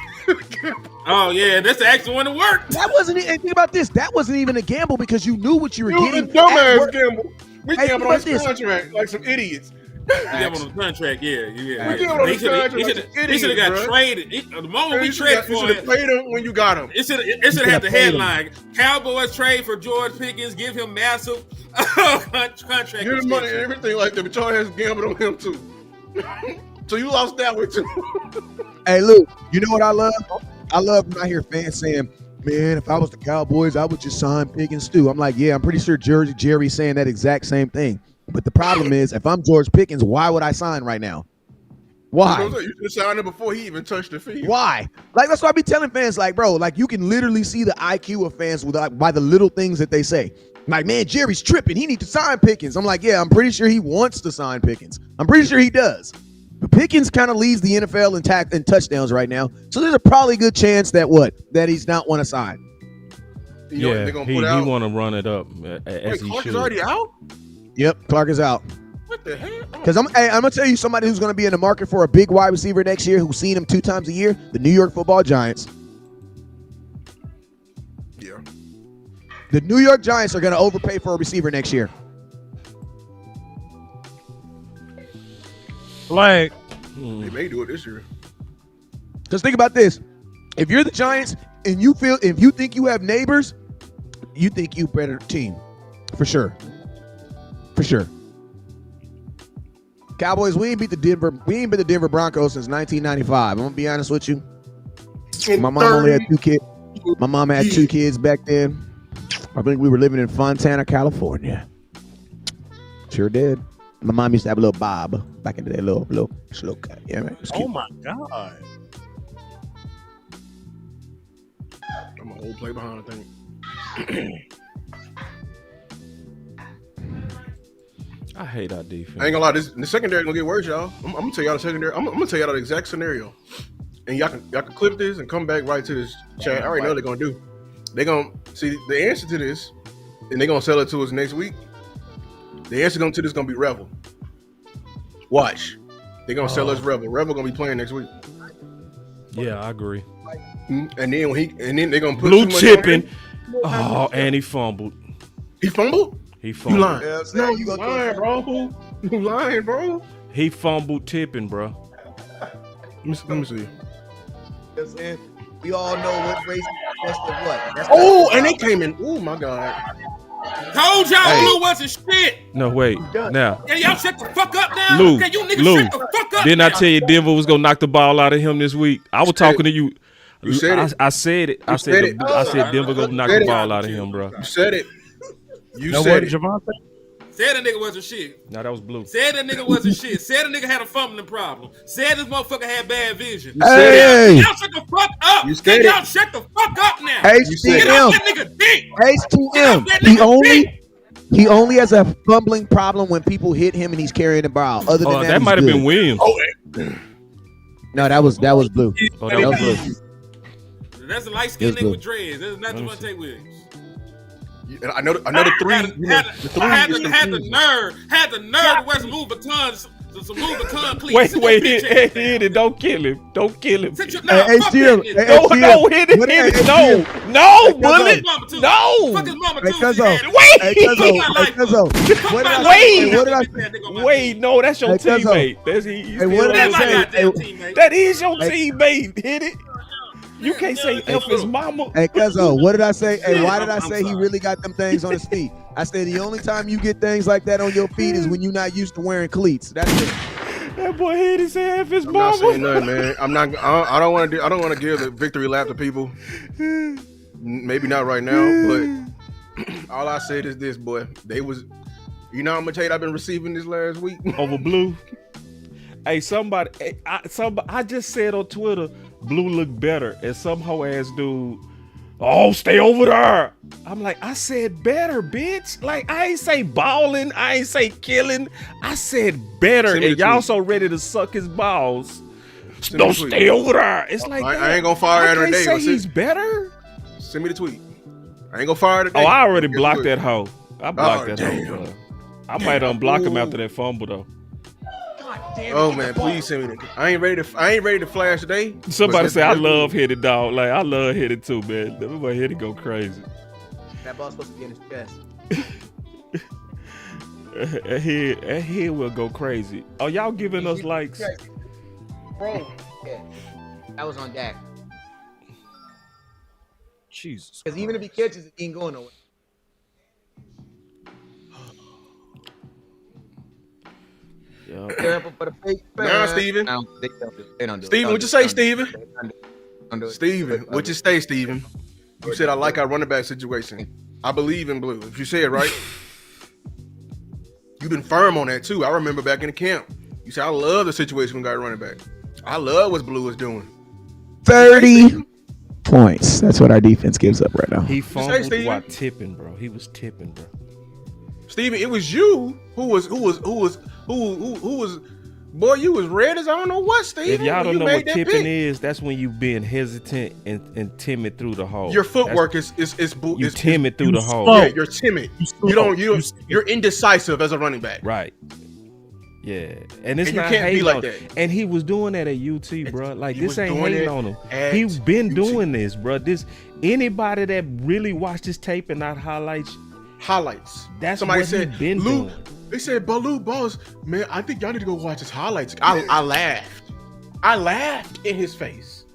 Oh yeah, that's the actual one that worked. That wasn't. And think about this. That wasn't even a gamble because you knew what you were getting. Dumbass gamble. We gambled on his contract like some idiots. On the contract, yeah. He should have got traded. The moment we traded for him, you should have paid him when you got him. It should have had the headline: Cowboys trade for George Pickens, give him massive contract. Give him money and everything like that, but y'all has gambled on him too. So you lost that way too. Hey, Luke, you know what I love? I love when I hear fans saying, man, if I was the Cowboys, I would just sign Pickens too. I'm like, yeah, I'm pretty sure Jerry's saying that exact same thing. But the problem is, if I'm George Pickens, why would I sign right now? Why? You should sign him before he even touched the field. Why? Like, that's why I be telling fans, like, bro, like, you can literally see the IQ of fans by the little things that they say. Like, man, Jerry's tripping. He needs to sign Pickens. I'm like, yeah, I'm pretty sure he wants to sign Pickens. I'm pretty sure he does. But Pickens kind of leads the NFL in touchdowns right now. So there's a probably good chance that he's not want to sign. He want to run it up as he Clark should. Is already out? Yep, Clark is out. What the hell? Because I'm going to tell you somebody who's going to be in the market for a big wide receiver next year who's seen him 2 times a year, the New York Football Giants. Yeah. The New York Giants are going to overpay for a receiver next year. Like, they may do it this year. Because think about this. If you're the Giants and if you think you have neighbors, you think you better team. For sure. For sure. Cowboys, we ain't beat the Denver Broncos since 1995. I'm gonna be honest with you. My mom only had 2 kids. My mom had 2 kids back then. I think we were living in Fontana, California. Sure did. My mom used to have a little bob back in the day, little cut. Yeah, man. Oh my God. I'm an old play behind, I think. I hate our defense. I ain't gonna lie, the secondary gonna get worse, y'all. I'm gonna tell y'all the secondary. I'm gonna tell y'all the exact scenario, and y'all can clip this and come back right to this chat. I already know what they're gonna do. They're gonna see the answer to this, and they're gonna sell it to us next week. The answer to this is gonna be Revel. Watch, they're gonna sell us Revel. Revel gonna be playing next week. Yeah, I agree. And then they're gonna put blue chipping. Oh, and he fumbled. He fumbled. He fumbled. You lying? Yeah, no, you lying, bro. You lying, bro. He fumbled tipping, bro. Let me see. We all know what race that's the what. Oh, and they came in. Oh my God. Told y'all Blue wasn't shit. No, wait. Now. Yeah, y'all shut the fuck up now. Lou, okay, you niggas shut the fuck up. Didn't I tell you Denver was gonna knock the ball out of him this week? I was talking to you. You said it. I said it. I said Denver gonna knock the ball out of him, bro. You said it. You know said what, Javante? Said that nigga wasn't shit. No, that was Blue. Said that nigga wasn't shit. Said that nigga had a fumbling problem. Said this motherfucker had bad vision. Hey, y'all shut the fuck up. Y'all shut the fuck up now. HTM. HTM. He only has a fumbling problem when people hit him and he's carrying the ball. Other than that might have been Williams. No, that was Blue. Oh, that was Blue. That's a light skinned nigga with dreads. That's not Javante Williams. I know the three. Had the nerve to wear some Louis Vuittons Some moving concrete. Wait, hit it. Don't kill him. Don't kill him. Hey, HTM. No, hit it. No, bullet. No. Fuck his mama Hey, too. Cuzzo. Wait. Hey, Cuzzo. What did I say? Wait, no, that's your teammate. That's Hey, what did I say? That is your teammate. Hit it. You can't say F his mama. Hey, Cuzzo, what did I say? Hey, why did I say he really got them things on his feet? I said the only time you get things like that on your feet is when you're not used to wearing cleats. That's it. That boy hit his F his I'm mama. not saying nothing, man. I don't want to give the victory lap to people. Maybe not right now, but all I said is this, boy. You know how much hate I've been receiving this last week over Blue. Hey, I just said on Twitter, Blue look better, and some hoe ass dude, oh, stay over there. I'm like, I said better, bitch. Like, I ain't say balling, I ain't say killing. I said better, and y'all so ready to suck his balls. Don't stay over there. It's like, I ain't gonna fire her today. Say he's better. Send me the tweet. I ain't gonna fire her today. Oh, I already blocked that hoe. I blocked that hoe. I might unblock him after that fumble though. Oh man, please send me that. I ain't ready to flash today. Somebody say I love hitting, dog. Like I love hitting too, man. That boy hitting go crazy. That ball's supposed to be in his chest. That head will go crazy. Are y'all giving us likes? Bro, yeah. That was on Dak. Jesus. Because even if he catches it, he ain't going nowhere. Now, Steven. Steven, what you say, Steven? Steven, what you say, Steven? You said I like our running back situation. I believe in Blue. If you say it right, you've been firm on that too. I remember back in the camp, you said I love the situation we got running back. I love what Blue is doing. 30 points. That's what our defense gives up right now. He fumbled while tipping, bro. He was tipping, bro. Steven, it was you who was boy, you was red as I don't know what, Steven. If y'all don't know what tipping is, that's when you being hesitant and timid through the hole. Your footwork is timid through the hole. Yeah, you're timid. You're indecisive as a running back. Right. Yeah. And it's and not you can't be like that. that. And he was doing that at UT, bro. Like this ain't hating on him. He's been UT. doing this, bro. Anybody that really watched this tape and not highlights. That's somebody what said. Been Lou, doing. They said, "Baloo, boss, man, I think y'all need to go watch his highlights." I laughed. I laughed in his face.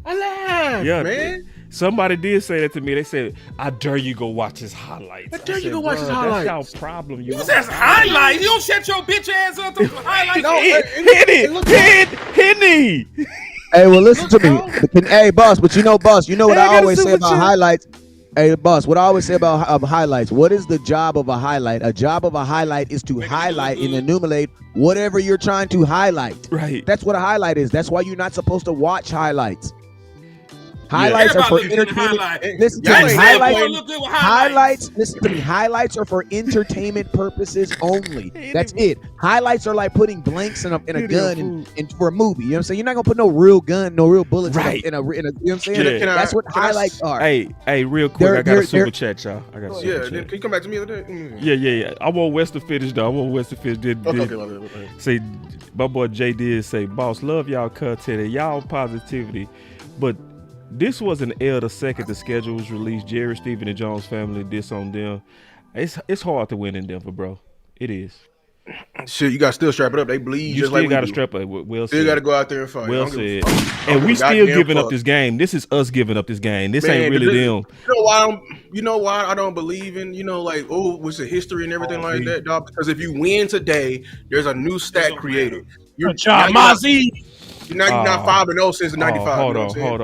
I laughed, man. Somebody did say that to me. They said, "I dare you go watch his highlights." I dare you go watch his highlights. That's y'all problem. You says highlights. You don't shut your bitch ass up to highlights. No, hit me. Hey, well, listen to me. Hey, boss, but boss, you know what I always say about highlights. Hey, boss, what I always say about highlights, what is the job of a highlight? A job of a highlight is to highlight and enumerate whatever you're trying to highlight. Right. That's what a highlight is. That's why you're not supposed to watch highlights. Highlights are for entertainment. Listen to me. Highlights. Listen to me. Highlights are for entertainment purposes only. That's it. Highlights are like putting blanks in a gun and for a movie. You know what I'm saying? You're not gonna put no real gun, no real bullets in a. You know what I'm saying? That's what highlights are. Hey, real quick, I got a super chat, y'all. I got a super chat. Can you come back to me the other day? Yeah. I want West to finish though. Okay. Say, my boy Jay did say, "Boss, love y'all content and y'all positivity, but." This was an L the second the schedule was released. Jerry, Stephen, and Jones family diss on them. It's hard to win in Denver, bro. It is. Shit, you got to still strap it up. They bleed you just like we do. You still got to strap it. Well still got to go out there and fight. Well said. And we still giving up this game. This is us giving up this game. This ain't really them. You know why I don't believe in, what's the history and everything like that, dog? Because if you win today, there's a new stat created. You're not 5-0 since '95. Hold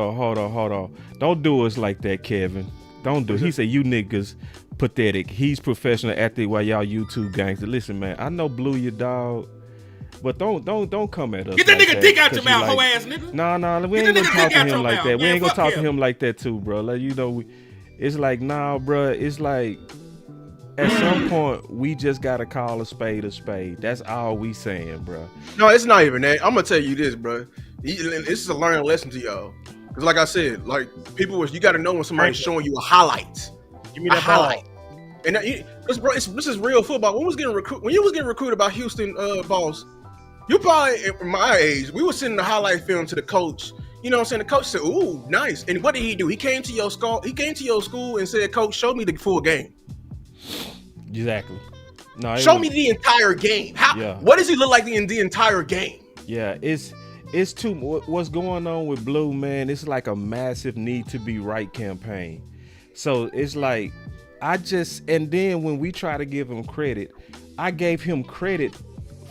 on. Don't do us like that, Kevin. Don't do. He said you niggas pathetic. He's professional athlete while y'all YouTube gangster. Listen, man, I know Blue your dog, but don't come at us. Get that nigga dick out your mouth, hoe ass nigga. Nah, we ain't gonna talk to him like that. We ain't gonna talk to him like that too, bro. Like it's like bro. It's like at some point we just gotta call a spade a spade. That's all we saying, bro. No, it's not even that. I'm gonna tell you this, bro. This is a learning lesson to y'all. Because like I said, like you gotta know when somebody's showing you a highlight. Give me that highlight. And this is real football. When you was getting recruited by Houston, boss, You probably at my age, we were sending the highlight film to the coach. You know what I'm saying? The coach said, "Ooh, nice." And what did he do? He came to your school. He came to your school and said, "Coach, show me the full game." Exactly. No, show me the entire game. How? Yeah. What does he look like in the entire game? Yeah, it's too. What's going on with Blue, man? It's like a massive need to be right campaign. So it's like and then when we try to give him credit, I gave him credit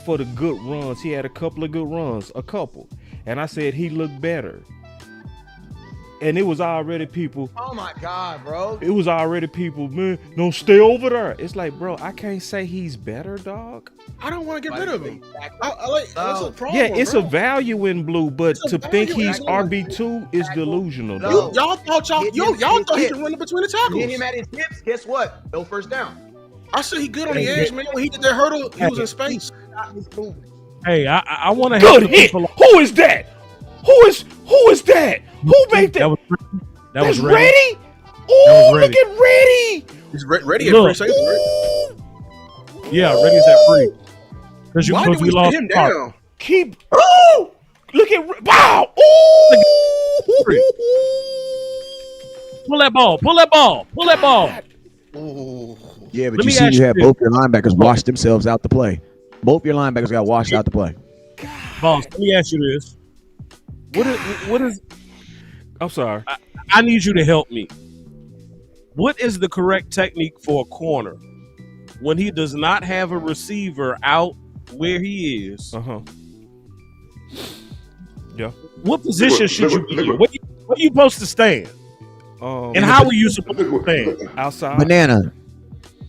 for the good runs. He had a couple of good runs, and I said he looked better. And it was already people. Oh my God, bro! It was already people. Man, don't stay over there. It's like, bro, I can't say he's better, dog. I don't want to get rid of him. I like that's a problem. Yeah, it's bro. a value in Blue, but to think he's RB2 is delusional. Y'all thought thought he could run in between the tackles. Hit him at his hips. Guess what? No first down. I said he good on the edge, man. When he did that hurdle, he was in space. Hey, I want to good hit. Who is that? Who is that? Who made that? That was ready. Oh, look at Ready. He's ready at free safety, right? Yeah, Ready's at free. Why did we lost him down? Keep. Oh, look at wow. Oh, pull that ball. Pull that ball. Pull that ball. Ooh. Yeah, but you had both your linebackers wash themselves out the play. Both your linebackers got washed out the play. Boss, let me ask you this. What is I'm sorry. I need you to help me. What is the correct technique for a corner when he does not have a receiver out where he is? Yeah. What position should you be in? Where are you supposed to stand? And how are you supposed to stand? Outside. Banana.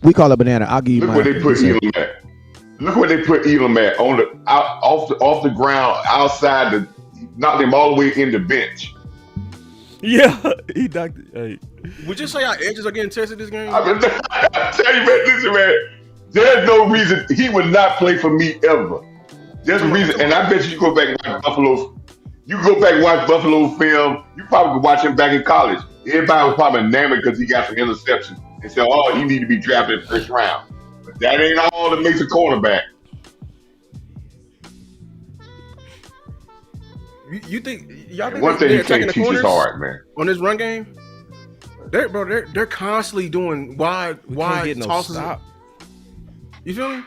We call it banana. I'll give you Look where they put Elam at. Look where they put Elam at off the ground outside knocked him all the way in the bench. Yeah, he knocked it. Hey. Would you say our edges are getting tested this game? I tell you, man, listen, man. There's no reason he would not play for me ever. There's a reason, and I bet you go back and watch Buffalo. You go back and watch Buffalo film. You probably could watch him back in college. Everybody was probably enamored because he got some interceptions and said, "Oh, he need to be drafted in the first round." But that ain't all that makes a cornerback. You think y'all think one thing you can't teach is hard, man. On this run game, they're constantly doing wide tosses. No, you feel me?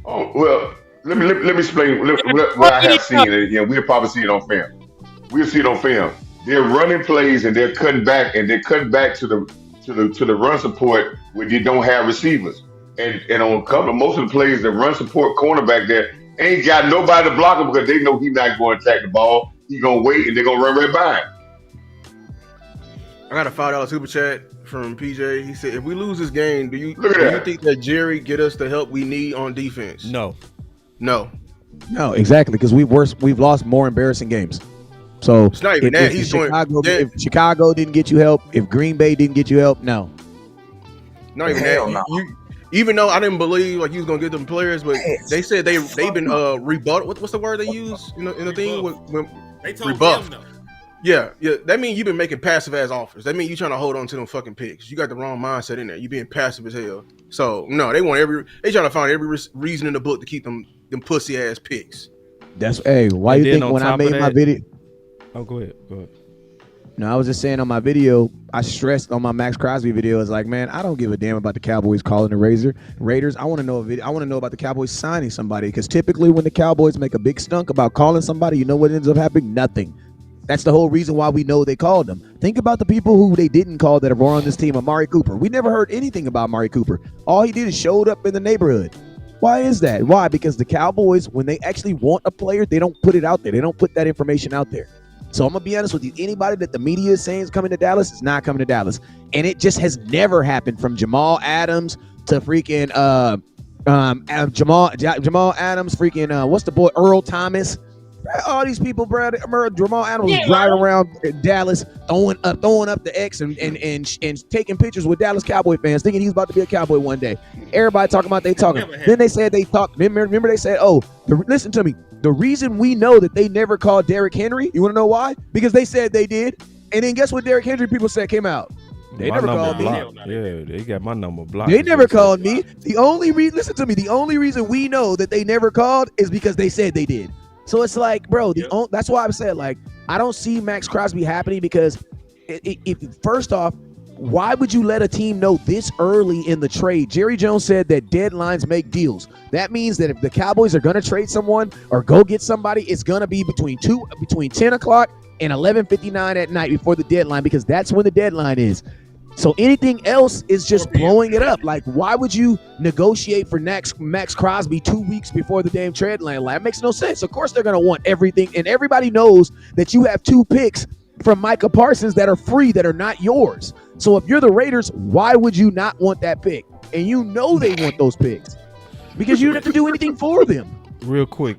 Oh well, let me explain what I have seen. And we'll probably see it on film. We'll see it on film. They're running plays and they're cutting back to the run support where you don't have receivers. And on most of the plays, the run support cornerback there ain't got nobody to block him because they know he's not going to attack the ball. He's going to wait and they're going to run right by him. I got a $5 super chat from PJ. He said, if we lose this game, do you think that Jerry get us the help we need on defense? No, exactly, because we've lost more embarrassing games. So it's not even that. If Chicago didn't get you help, if Green Bay didn't get you help, no. Not even that. Even though I didn't believe like you was gonna get them players, but they said they've been rebutted. What's the word they use in the thing? When they told rebuffed. them, Yeah. That means you've been making passive ass offers. That means you trying to hold on to them fucking picks. You got the wrong mindset in there. You being passive as hell. So no, they trying to find every reason in the book to keep them pussy ass picks. That's why you think when I made my video? Oh, go ahead. No, I was just saying on my video, I stressed on my Max Crosby video, it's like, man, I don't give a damn about the Cowboys calling the Raiders. I want to know about the Cowboys signing somebody, because typically when the Cowboys make a big stunk about calling somebody, you know what ends up happening? Nothing. That's the whole reason why we know they called them. Think about the people who they didn't call that are on this team. Amari Cooper. We never heard anything about Amari Cooper. All he did is showed up in the neighborhood. Why is that? Why? Because the Cowboys, when they actually want a player, they don't put it out there. They don't put that information out there. So I'm going to be honest with you. Anybody that the media is saying is coming to Dallas is not coming to Dallas. And it just has never happened, from Jamal Adams to freaking Jamal Adams, freaking what's the boy, Earl Thomas. All these people, bro. Jamal Adams was driving around Dallas, throwing up the X and taking pictures with Dallas Cowboy fans, thinking he's about to be a Cowboy one day. Everybody talking about they talking. Then they said they talked. Remember they said, listen to me. The reason we know that they never called Derrick Henry, you want to know why? Because they said they did. And then guess what Derrick Henry people said came out? They never called me. Yeah, they got my number blocked. They never called me. The only reason we know that they never called is because they said they did. So it's like, bro, that's why I said, like, I don't see Max Crosby happening because if first off, why would you let a team know this early in the trade? Jerry Jones said that deadlines make deals. That means that if the Cowboys are going to trade someone or go get somebody, it's going to be between 10 o'clock and 11:59 at night before the deadline, because that's when the deadline is. So anything else is just blowing it up. Like, why would you negotiate for Max Crosby 2 weeks before the damn trade line? Like, that makes no sense. Of course they're going to want everything, and everybody knows that you have 2 picks from Micah Parsons that are free, that are not yours. So if you're the Raiders, why would you not want that pick? And you know they want those picks because you don't have to do anything for them. Real quick.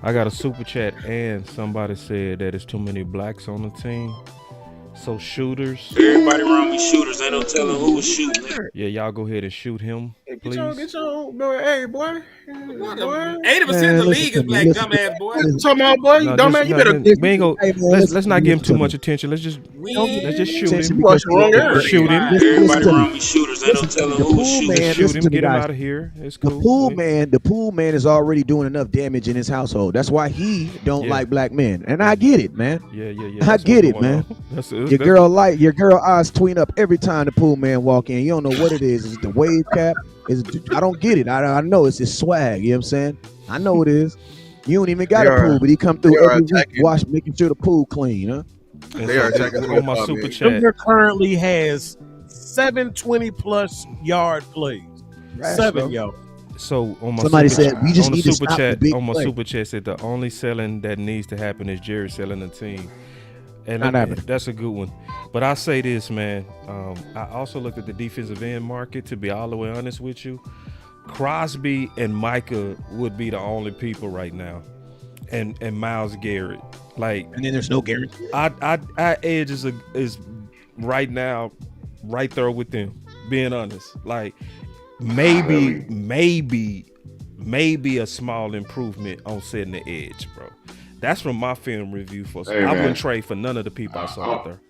I got a super chat and somebody said that it's too many blacks on the team. So shooters. Everybody around me shooters. Ain't no telling who was shooting. Yeah, y'all go ahead and shoot him, please. Get your boy. Hey, boy. 80% of the league is black, dumbass boy. Talking about, boy, you dumbass. You better. We ain't go. Let's not give him too much attention. Let's just shoot him. Shoot him. Everybody around me shooters. Ain't no telling who was shooting. Shoot him. Get him out of here. It's cool. The pool man is already doing enough damage in his household. That's why he don't like black men, and I get it, man. Yeah. I get it, man. Your girl eyes tween up every time the pool man walk in. You don't know what it is. Is it the wave cap? I don't get it. I know it's his swag. You know what I'm saying? I know it is. You don't even got a pool, but he come through every week, making sure the pool clean, huh? They are attacking on my super chat. Denver currently has 720-plus yard plays. 7, yo. So on my somebody super said we just need to stop the big on my play. super chat said the only selling that needs to happen is Jerry selling the team. And that's a good one. But I say this, man. I also looked at the defensive end market, to be all the way honest with you. Crosby and Micah would be the only people right now. And Myles Garrett. And then there's no guarantee. Our edge is right now right there with them, being honest. Like maybe a small improvement on setting the edge, bro. That's from my film review. I wouldn't trade for none of the people I saw out there.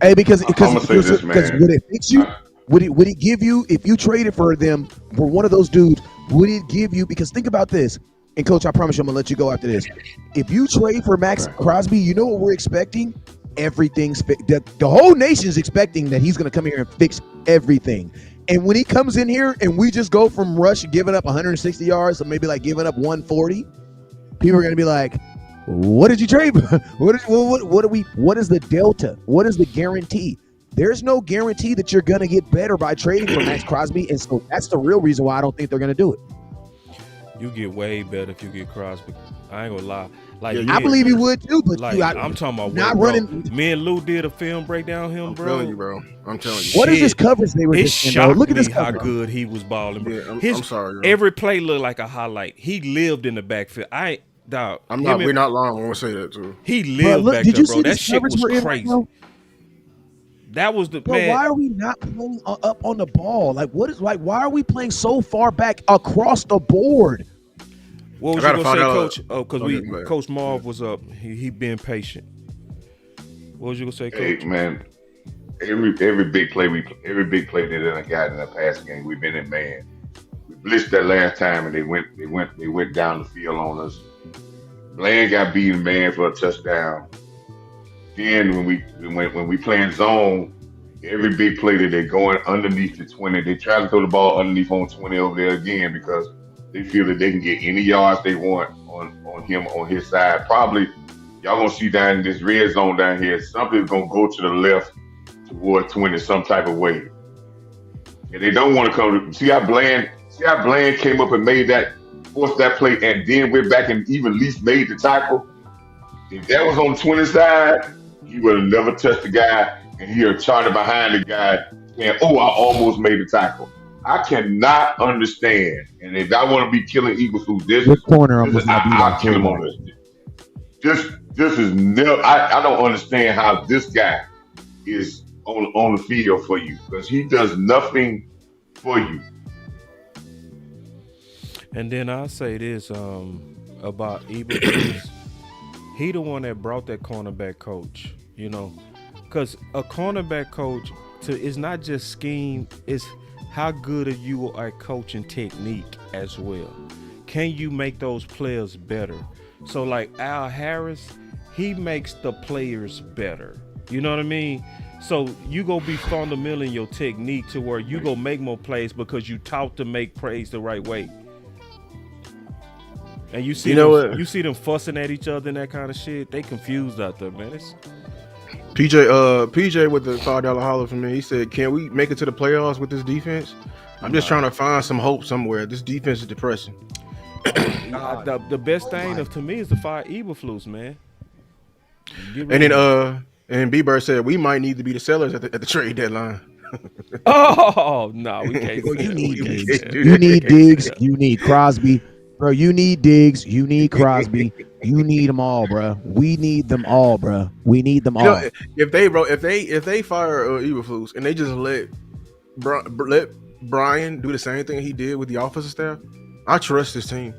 Hey, because would it fix you? Would it give you, if you traded for them, for one of those dudes? Would it give you? Because think about this, and Coach, I promise you, I'm gonna let you go after this. If you trade for Max Crosby, you know what we're expecting? Everything's the whole nation's expecting that he's gonna come here and fix everything. And when he comes in here and we just go from Rush giving up 160 yards, or maybe like giving up 140, people are gonna be like, what did you trade? What is the delta? What is the guarantee? There's no guarantee that you're gonna get better by trading for Max Crosby, and so that's the real reason why I don't think they're gonna do it. You get way better if you get Crosby. I ain't gonna lie. I believe he would too, but I'm talking about not running. Me and Lou did a film breakdown of him, bro. I'm telling you. What is this coverage they were just in? Look at this how good he was balling, bro. Yeah, I'm sorry, bro. Every play looked like a highlight. He lived in the backfield. We're not long when we say that too. He lived back there, bro. That shit was crazy. That was the man. Why are we not playing up on the ball? Why are we playing so far back across the board? What was you gonna say, Coach? Oh, because Coach Marv was up. He been patient. What was you gonna say, Coach? Hey, man, every big play that done got in the past game, we've been in man. We blitzed that last time, and they went down the field on us. Bland got beaten man for a touchdown. Then when we playing zone, every big play that they're going underneath the 20, they try to throw the ball underneath on 20 over there again because they feel that they can get any yards they want on him on his side. Probably y'all gonna see down in this red zone down here, something's gonna go to the left toward 20 some type of way. And they don't want to come. See how Bland came up and forced that play, and then went back and even at least made the tackle. If that was on the 20 side, he would have never touched the guy, and he would have charted behind the guy and, I almost made the tackle. I cannot understand. And if I want to be killing Eagles who I'll kill him on this. This is never. I don't understand how this guy is on the field for you, because he does nothing for you. And then I'll say this about Eagles. He the one that brought that cornerback coach, because a cornerback coach is not just scheme, it's how good are you at coaching technique as well. can you make those players better? So like Al Harris, he makes the players better. You know what I mean? So you go be fundamental in your technique to where you go make more plays because you taught to make plays the right way. And you see you see them fussing at each other and that kind of shit. They confused out there, man. PJ with the $5 holler for me. He said, "Can we make it to the playoffs with this defense?" I'm just trying to find some hope somewhere. This defense is depressing. The best thing to me is the fire Eberflus, man. And B-Bird said we might need to be the sellers at the trade deadline. Oh no, we can't. Well, you need Diggs. You need Diggs. You need Crosby, bro. You need Diggs. You need Crosby. You need them all, bro. We need them all, bro. We need them all. You know, if they fire Eberflus and they just let Brian do the same thing he did with the offensive staff, I trust this team.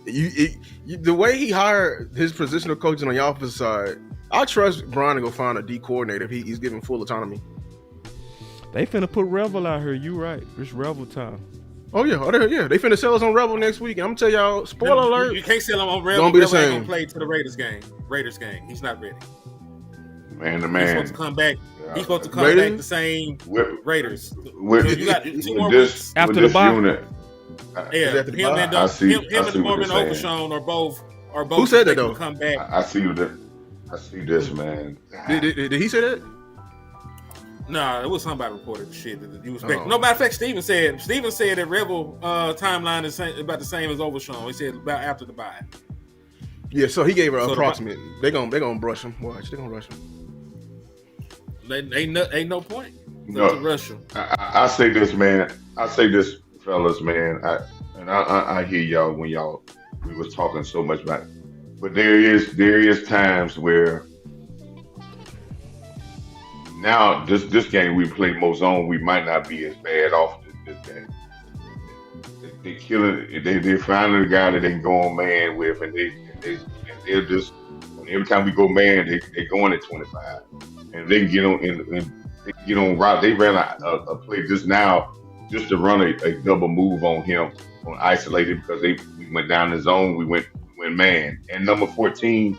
The way he hired his positional coaching on the offensive side, I trust Brian to go find a D coordinator if he's given full autonomy. They finna put Revel out here. You right. It's Revel time. Oh yeah. They finna sell us on Revel next week. I'm gonna tell y'all, spoiler alert. You can't sell him on Revel. Don't be the Revel ain't same. gonna play to the Raiders game. He's not ready. Man to He's man. supposed to come back. He's supposed to come back the same Raiders. You got 2 more this, weeks after the bye. Unit, him and Morgan Overshawn are both. Who said that though? Come back. I see this, man. Did he say that? No, it was somebody reported shit that you expect. No, matter of fact, Steven said that Rebel timeline is about the same as Overshawn. He said about after the bye. Yeah, so he gave her approximate. They're gonna brush him. Watch, they're gonna rush him. Ain't no point to rush him. I say this, man. I say this, fellas, man. I hear y'all when we was talking so much about it. But there is times where now this game we play more zone, we might not be as bad off this game. They killing. They finding a guy that they can go on man with, and they're just every time we go man, they going at 25, and they can get on and they get on route. They ran a play just now just to run a double move on him on isolated because we went down the zone. We went man, and number 14,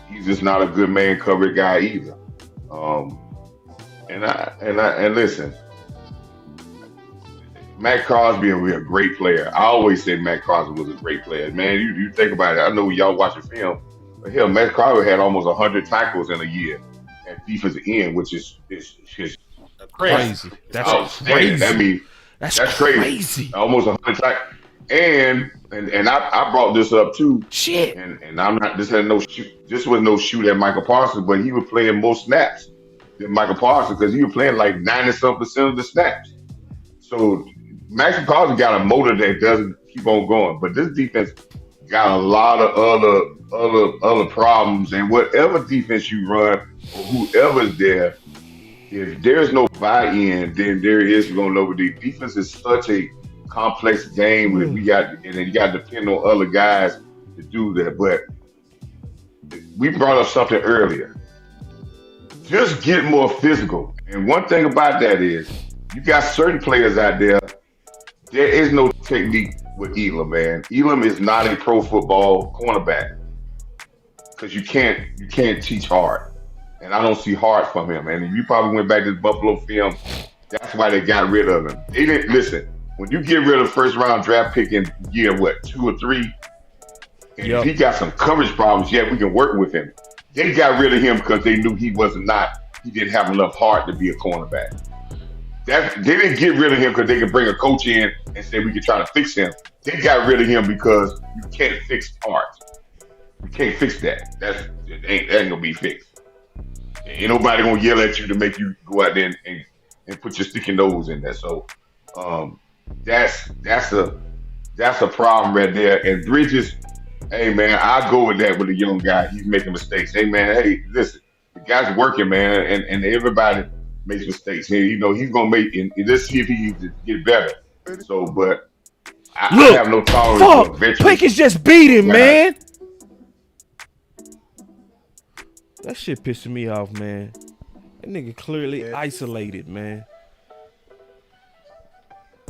he's just not a good man coverage guy either. And listen, Matt Crosby is a great player. I always said Matt Crosby was a great player. Man, you think about it. I know y'all watching film, but hell, Matt Crosby had almost 100 tackles in a year at defensive end, which is crazy. That's crazy. I mean, that's crazy. Almost 100 tackles. And I brought this up too. Shit. And I'm not. This was no shoot at Michael Parsons, but he was playing more snaps than Michael Parsons because he was playing like 90-something% of the snaps. So Max Parsons got a motor that doesn't keep on going, but this defense got a lot of other problems. And whatever defense you run or whoever's there, if there's no buy-in, then there is going over. The defense is such a complex game where you got to depend on other guys to do that. But we brought up something earlier. Just get more physical. And one thing about that is you got certain players out there. There is no technique with Elam, man. Elam is not a pro football cornerback because you can't teach hard. And I don't see hard from him. And you probably went back to the Buffalo film. That's why they got rid of him. They didn't listen. When you get rid of first round draft pick in year 2 or 3, and if he got some coverage problems, we can work with him. They got rid of him because they knew he didn't have enough heart to be a cornerback. They didn't get rid of him because they could bring a coach in and say we can try to fix him. They got rid of him because you can't fix heart. You can't fix that. That ain't gonna be fixed. Ain't nobody gonna yell at you to make you go out there and put your sticky nose in there. So that's a problem right there. And Bridges, hey man, I go with that with a young guy. He's making mistakes. Hey man, listen, the guy's working, man, and everybody makes mistakes. And he's gonna make it. Let's see if he can get better. So, but I have no tolerance for veterans. Pickens just beat him, man. That shit pissing me off, man. That nigga clearly isolated, man.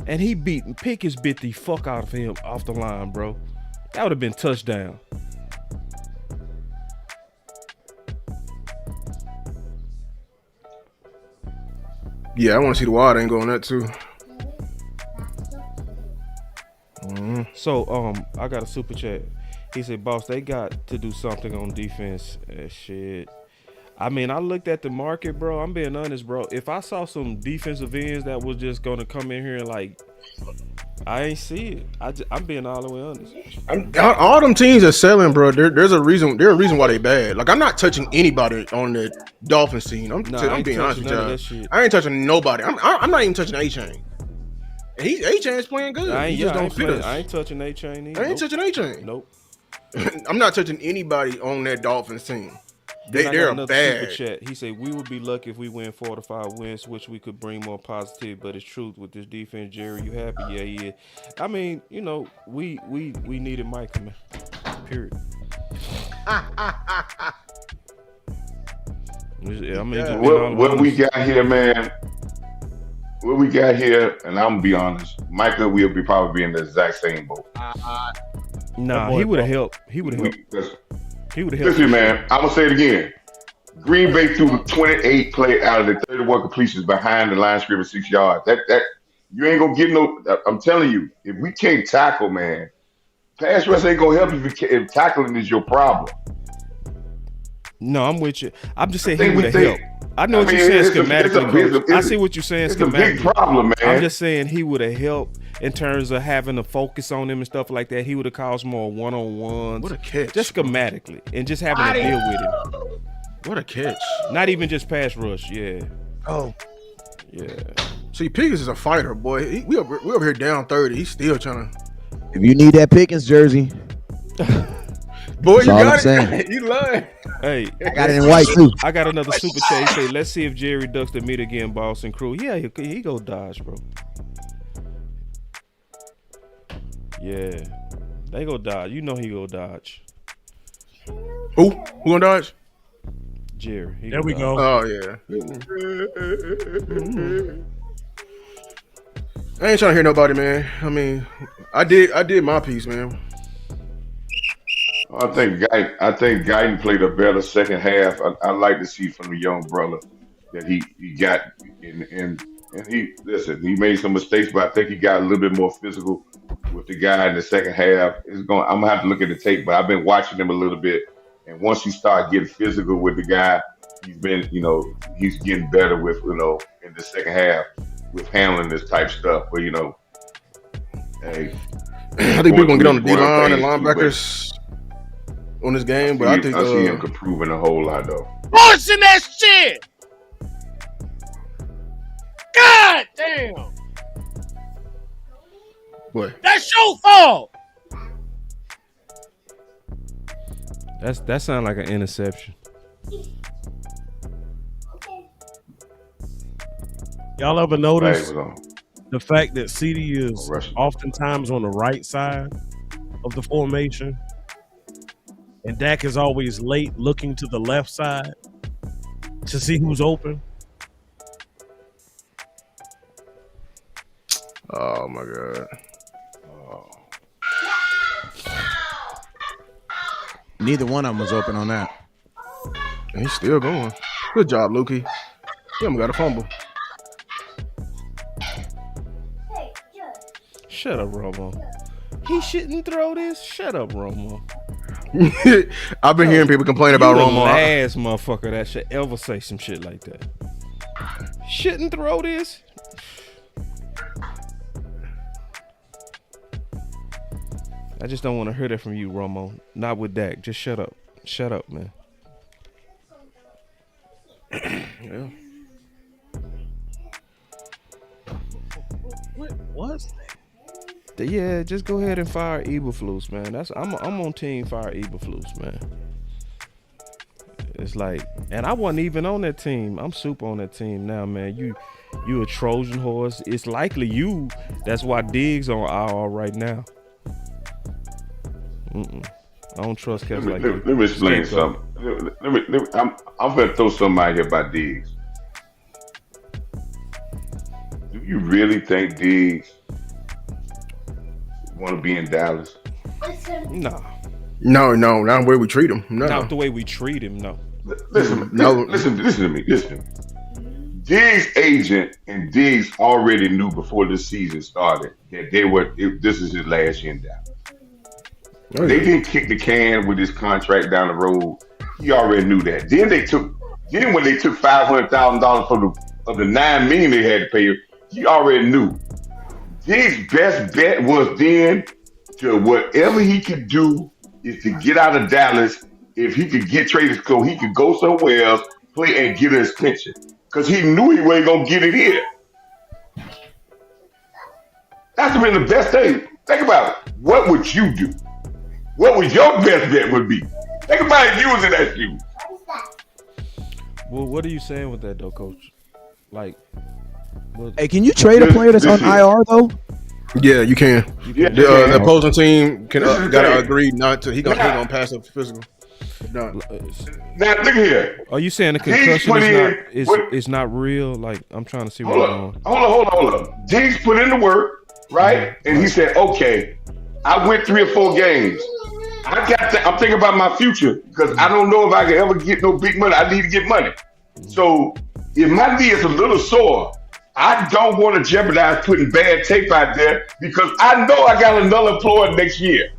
And Pickens bit the fuck out of him off the line, bro. That would have been touchdown. Yeah, I want to see the wide angle on that too. So I got a super chat. He said, "Boss, they got to do something on defense." Shit. I mean, I looked at the market, bro. I'm being honest, bro. If I saw some defensive ends that was just gonna come in here and like, I ain't see it. I'm being all the way honest. All them teams are selling, bro. There's a reason. There's a reason why they bad. Like I'm not touching anybody on the Dolphins team. I'm being honest with you. I ain't touching nobody. I'm not even touching A-Chain. A-Chain's playing good. I ain't touching A-Chain either. I ain't touching A-Chain. Nope. I'm not touching anybody on that Dolphins team. They're bad. Super chat. He said, "We would be lucky if we win 4 to 5 wins, which we could bring more positive. But it's truth with this defense, Jerry. You happy? Yeah. I mean, you know, we needed Micah, man. Period. What we got here, man. What we got here, and I'm gonna be honest, Micah will be probably in the exact same boat. Nah, he would have helped. He would have helped. Listen, man, I'm gonna say it again. Green Bay threw 28 play out of the 31 completions behind the line of scrimmage 6 yards. That you ain't gonna get no. I'm telling you, if we can't tackle, man, pass rush ain't gonna help you if tackling is your problem. No, I'm with you. I'm just saying he would have helped. I know what you're saying schematically. I see what you're saying schematically. It's a big problem, man. I'm just saying he would have helped in terms of having to focus on him and stuff like that. He would have caused more one-on-ones. What a catch. Just schematically and just having to deal with him. What a catch. Not even just pass rush, yeah. Oh. Yeah. See, Pickens is a fighter, boy. We over here down 30. He's still trying to. If you need that Pickens jersey. Boy, you got it. You lying. Hey, I got it in white too. I got another super chat. He say, "Let's see if Jerry ducks to meet again, boss and crew." Yeah, he go Dodge, bro. Yeah, they go Dodge. You know he go Dodge. Who gonna Dodge? Jerry. There we go. Oh yeah. I ain't trying to hear nobody, man. I mean, I did my piece, man. I think Guyton played a better second half. I like to see from the young brother that he got and he made some mistakes, but I think he got a little bit more physical with the guy in the second half. I'm gonna have to look at the tape, but I've been watching him a little bit, and once he started getting physical with the guy, he's getting better with in the second half with handling this type stuff. But hey, I think we're gonna get on the D-line and linebackers on this game, but I think I see him improving a whole lot though. Forcing that shit. God damn. Boy, that's your fault. That sounds like an interception. Y'all ever notice the fact that CD is oftentimes on the right side of the formation? And Dak is always late looking to the left side to see who's open. Oh, my God. Neither one of them was open on that. And he's still going. Good job, Lukey. He haven't got a fumble. Shut up, Romo. He shouldn't throw this. Shut up, Romo. I've been hearing people complain about Romo. Last motherfucker that should ever say some shit like that. Shouldn't throw this. I just don't want to hear that from you, Romo. Not with Dak. Just shut up. Shut up, man. Yeah. What was that? Yeah, just go ahead and fire Eberflus, man. I'm on team fire Eberflus, man. It's like, and I wasn't even on that team. I'm super on that team now, man. You a Trojan horse. It's likely you. That's why Diggs on IR right now. I don't trust cats like that. Let me explain something. I'm gonna throw something out here about Diggs. Do you really think Diggs want to be in Dallas? No. No, not the way we treat him. No. Not the way we treat him, no. Listen to me. Diggs' agent and Diggs already knew before this season started that this is his last year in Dallas. Oh, yeah. They didn't kick the can with his contract down the road. He already knew that. Then when they took $500,000 of the $9 million they had to pay, he already knew. Diggs' best bet was then to whatever he could do is to get out of Dallas. If he could get traded, so he could go somewhere else, play and get his pension. Because he knew he wasn't going to get it here. That's been the best thing. Think about it. What would you do? What would your best bet would be? Think about if you was in that shoe. Well, what are you saying with that, though, Coach? Like, hey, can you trade a player that's on IR, though? Yeah, you can. The opposing team gotta agree not to. He gonna pass up physical. Now look here. Are you saying the concussion is not real? Like, I'm trying to see where you're going. Hold on. Diggs put in the work, right? And he said, okay, I went 3 or 4 games. I'm thinking about my future because I don't know if I can ever get no big money. I need to get money. So if my knee is a little sore, I don't want to jeopardize putting bad tape out there because I know I got another employer next year.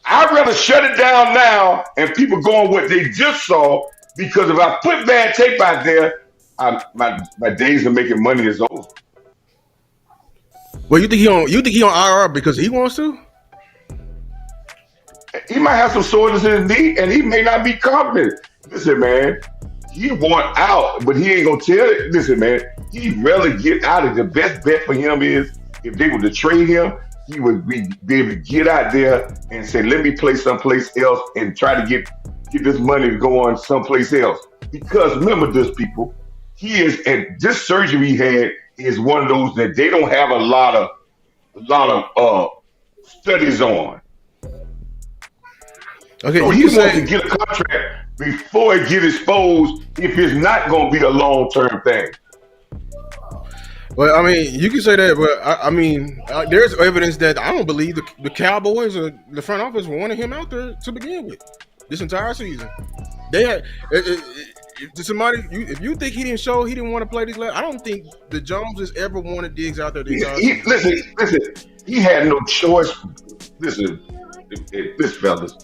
I'd rather shut it down now and people go on what they just saw because if I put bad tape out there, my days of making money is over. Well, you think he on IR because he wants to? He might have some soreness in his knee and he may not be confident. Listen, man, he want out, but he ain't gonna tell it. Listen, man, he'd rather get out of. The best bet for him is if they were to trade him, he would be able to get out there and say, let me play someplace else and try to get this money to go on someplace else. Because remember this, people, this surgery he had is one of those that they don't have a lot of studies on. Okay, so he wants to get a contract before it get exposed if it's not going to be a long-term thing. Well, I mean, you can say that, but there's evidence that I don't believe the Cowboys or the front office wanted him out there to begin with this entire season. They had if you think he didn't want to play these last, I don't think the Joneses ever wanted Diggs out there. Listen, he had no choice. Listen, this fellas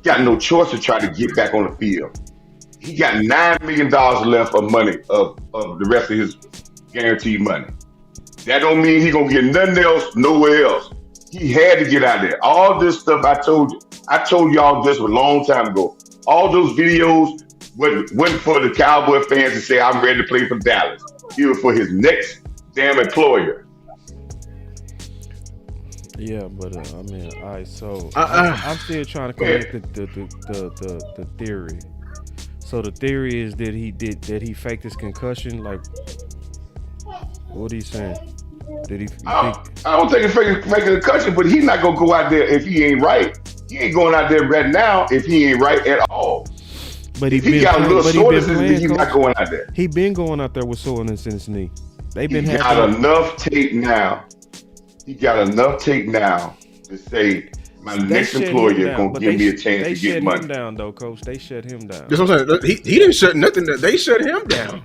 got no choice to try to get back on the field. He got $9 million left of money of the rest of his guaranteed money. That don't mean he gonna get nothing else nowhere else. He had to get out there. All this stuff I told y'all this a long time ago. All those videos wasn't for the Cowboy fans to say I'm ready to play for Dallas. It was for his next damn employer. Yeah, but I mean, all right. So I'm still trying to connect the theory. So the theory is that he faked his concussion. Like, what are you saying? I don't think he's faking a concussion, but he's not gonna go out there if he ain't right. He ain't going out there right now if he ain't right at all. But he got a little soreness in his knee. He's not going out there. He been going out there with soreness in his knee. He got enough tape now. He got enough tape now to say my next employer gonna give me a chance to get money. They shut him down, though, Coach. They shut him down. That's what I'm saying. He didn't shut nothing. They shut him down.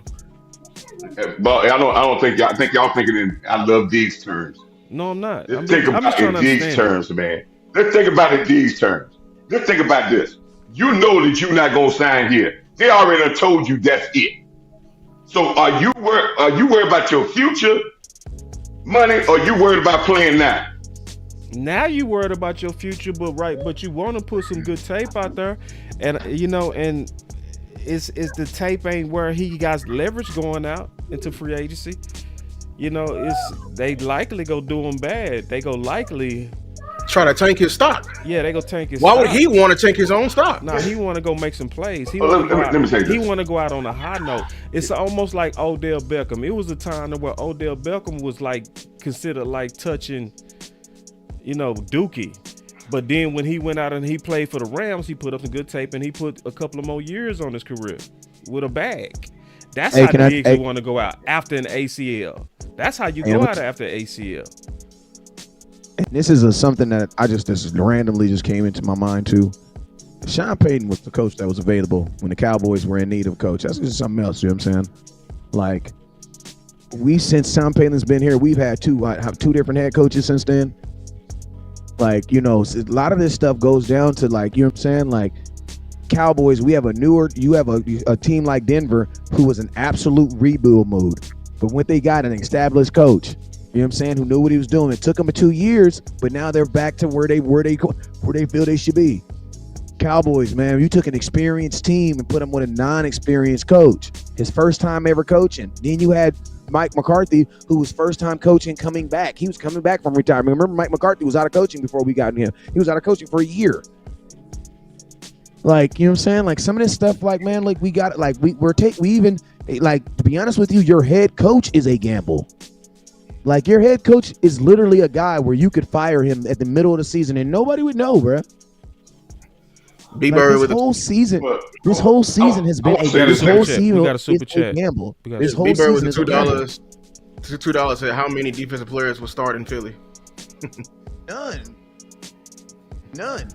But I don't think y'all. I think y'all thinking in I love Diggs terms. No, I'm not. Let's think about it in Diggs terms, man. Let's think about it in Diggs terms. Let's think about this. You know that you're not gonna sign here. They already done told you that's it. So are you worried about your future money, or you worried about playing now? Now you worried about your future, but you want to put some good tape out there, and it's the tape ain't where he got leverage going out into free agency. They likely go do him bad. They go likely try to tank his stock. Yeah, they go tank his stock. Why would he want to tank his own stock? Nah, he want to go make some plays. He want to go out on a high note. It's almost like Odell Beckham. It was a time where Odell Beckham was like considered like touching, Dookie. But then when he went out and he played for the Rams, he put up some good tape and he put a couple of more years on his career with a bag. That's how Diggs want to go out after an ACL. That's how you go out after ACL. and this is something that this randomly just came into my mind too. Sean Payton was the coach that was available when the Cowboys were in need of a coach. That's just something else, you know what I'm saying? Like, since Sean Payton's been here, we've had two different head coaches since then. Like, a lot of this stuff goes down to, like, you know what I'm saying? Like, Cowboys, you have a team like Denver who was in absolute rebuild mode. But when they got an established coach, you know what I'm saying, who knew what he was doing, it took them 2 years, but now they're back to where they feel they should be. Cowboys, man, you took an experienced team and put him with a non-experienced coach. His first time ever coaching. Then you had Mike McCarthy, who was first time coaching coming back. He was coming back from retirement. Remember, Mike McCarthy was out of coaching before we got him. He was out of coaching for a year. Like, you know what I'm saying? Like, some of this stuff, like, man, like, we got, like, to be honest with you, your head coach is a gamble. Like, your head coach is literally a guy where you could fire him at the middle of the season and nobody would know, bruh. This whole season has been a gamble. This whole season is $2 said how many defensive players will start in Philly? None. I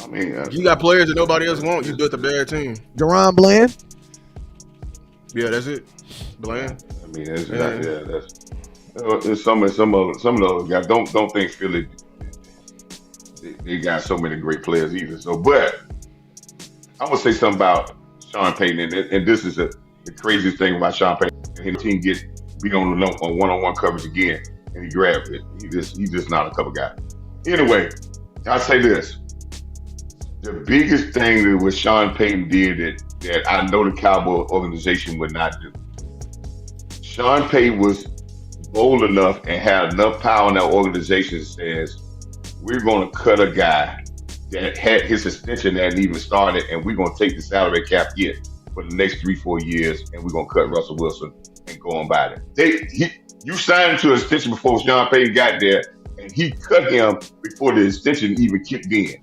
mean, you got players that nobody else wants. You built a bad team. Deron Bland. Yeah, that's it. Bland. I mean, that's some of those guys. Don't think Philly. They got so many great players either. So, but I'm gonna say something about Sean Payton, and this is the craziest thing about Sean Payton. His team beat on one-on-one coverage again, and he grabbed it. He's just not a cover guy. Anyway, I'll say this: the biggest thing that what Sean Payton did that I know the Cowboy organization would not do. Sean Payton was bold enough and had enough power in that organization that says, we're going to cut a guy that had his extension that hadn't even started, and we're going to take the salary cap hit for the next 3-4 years, and we're going to cut Russell Wilson and go on by it. You signed to an extension before Sean Payton got there, and he cut him before the extension even kicked in.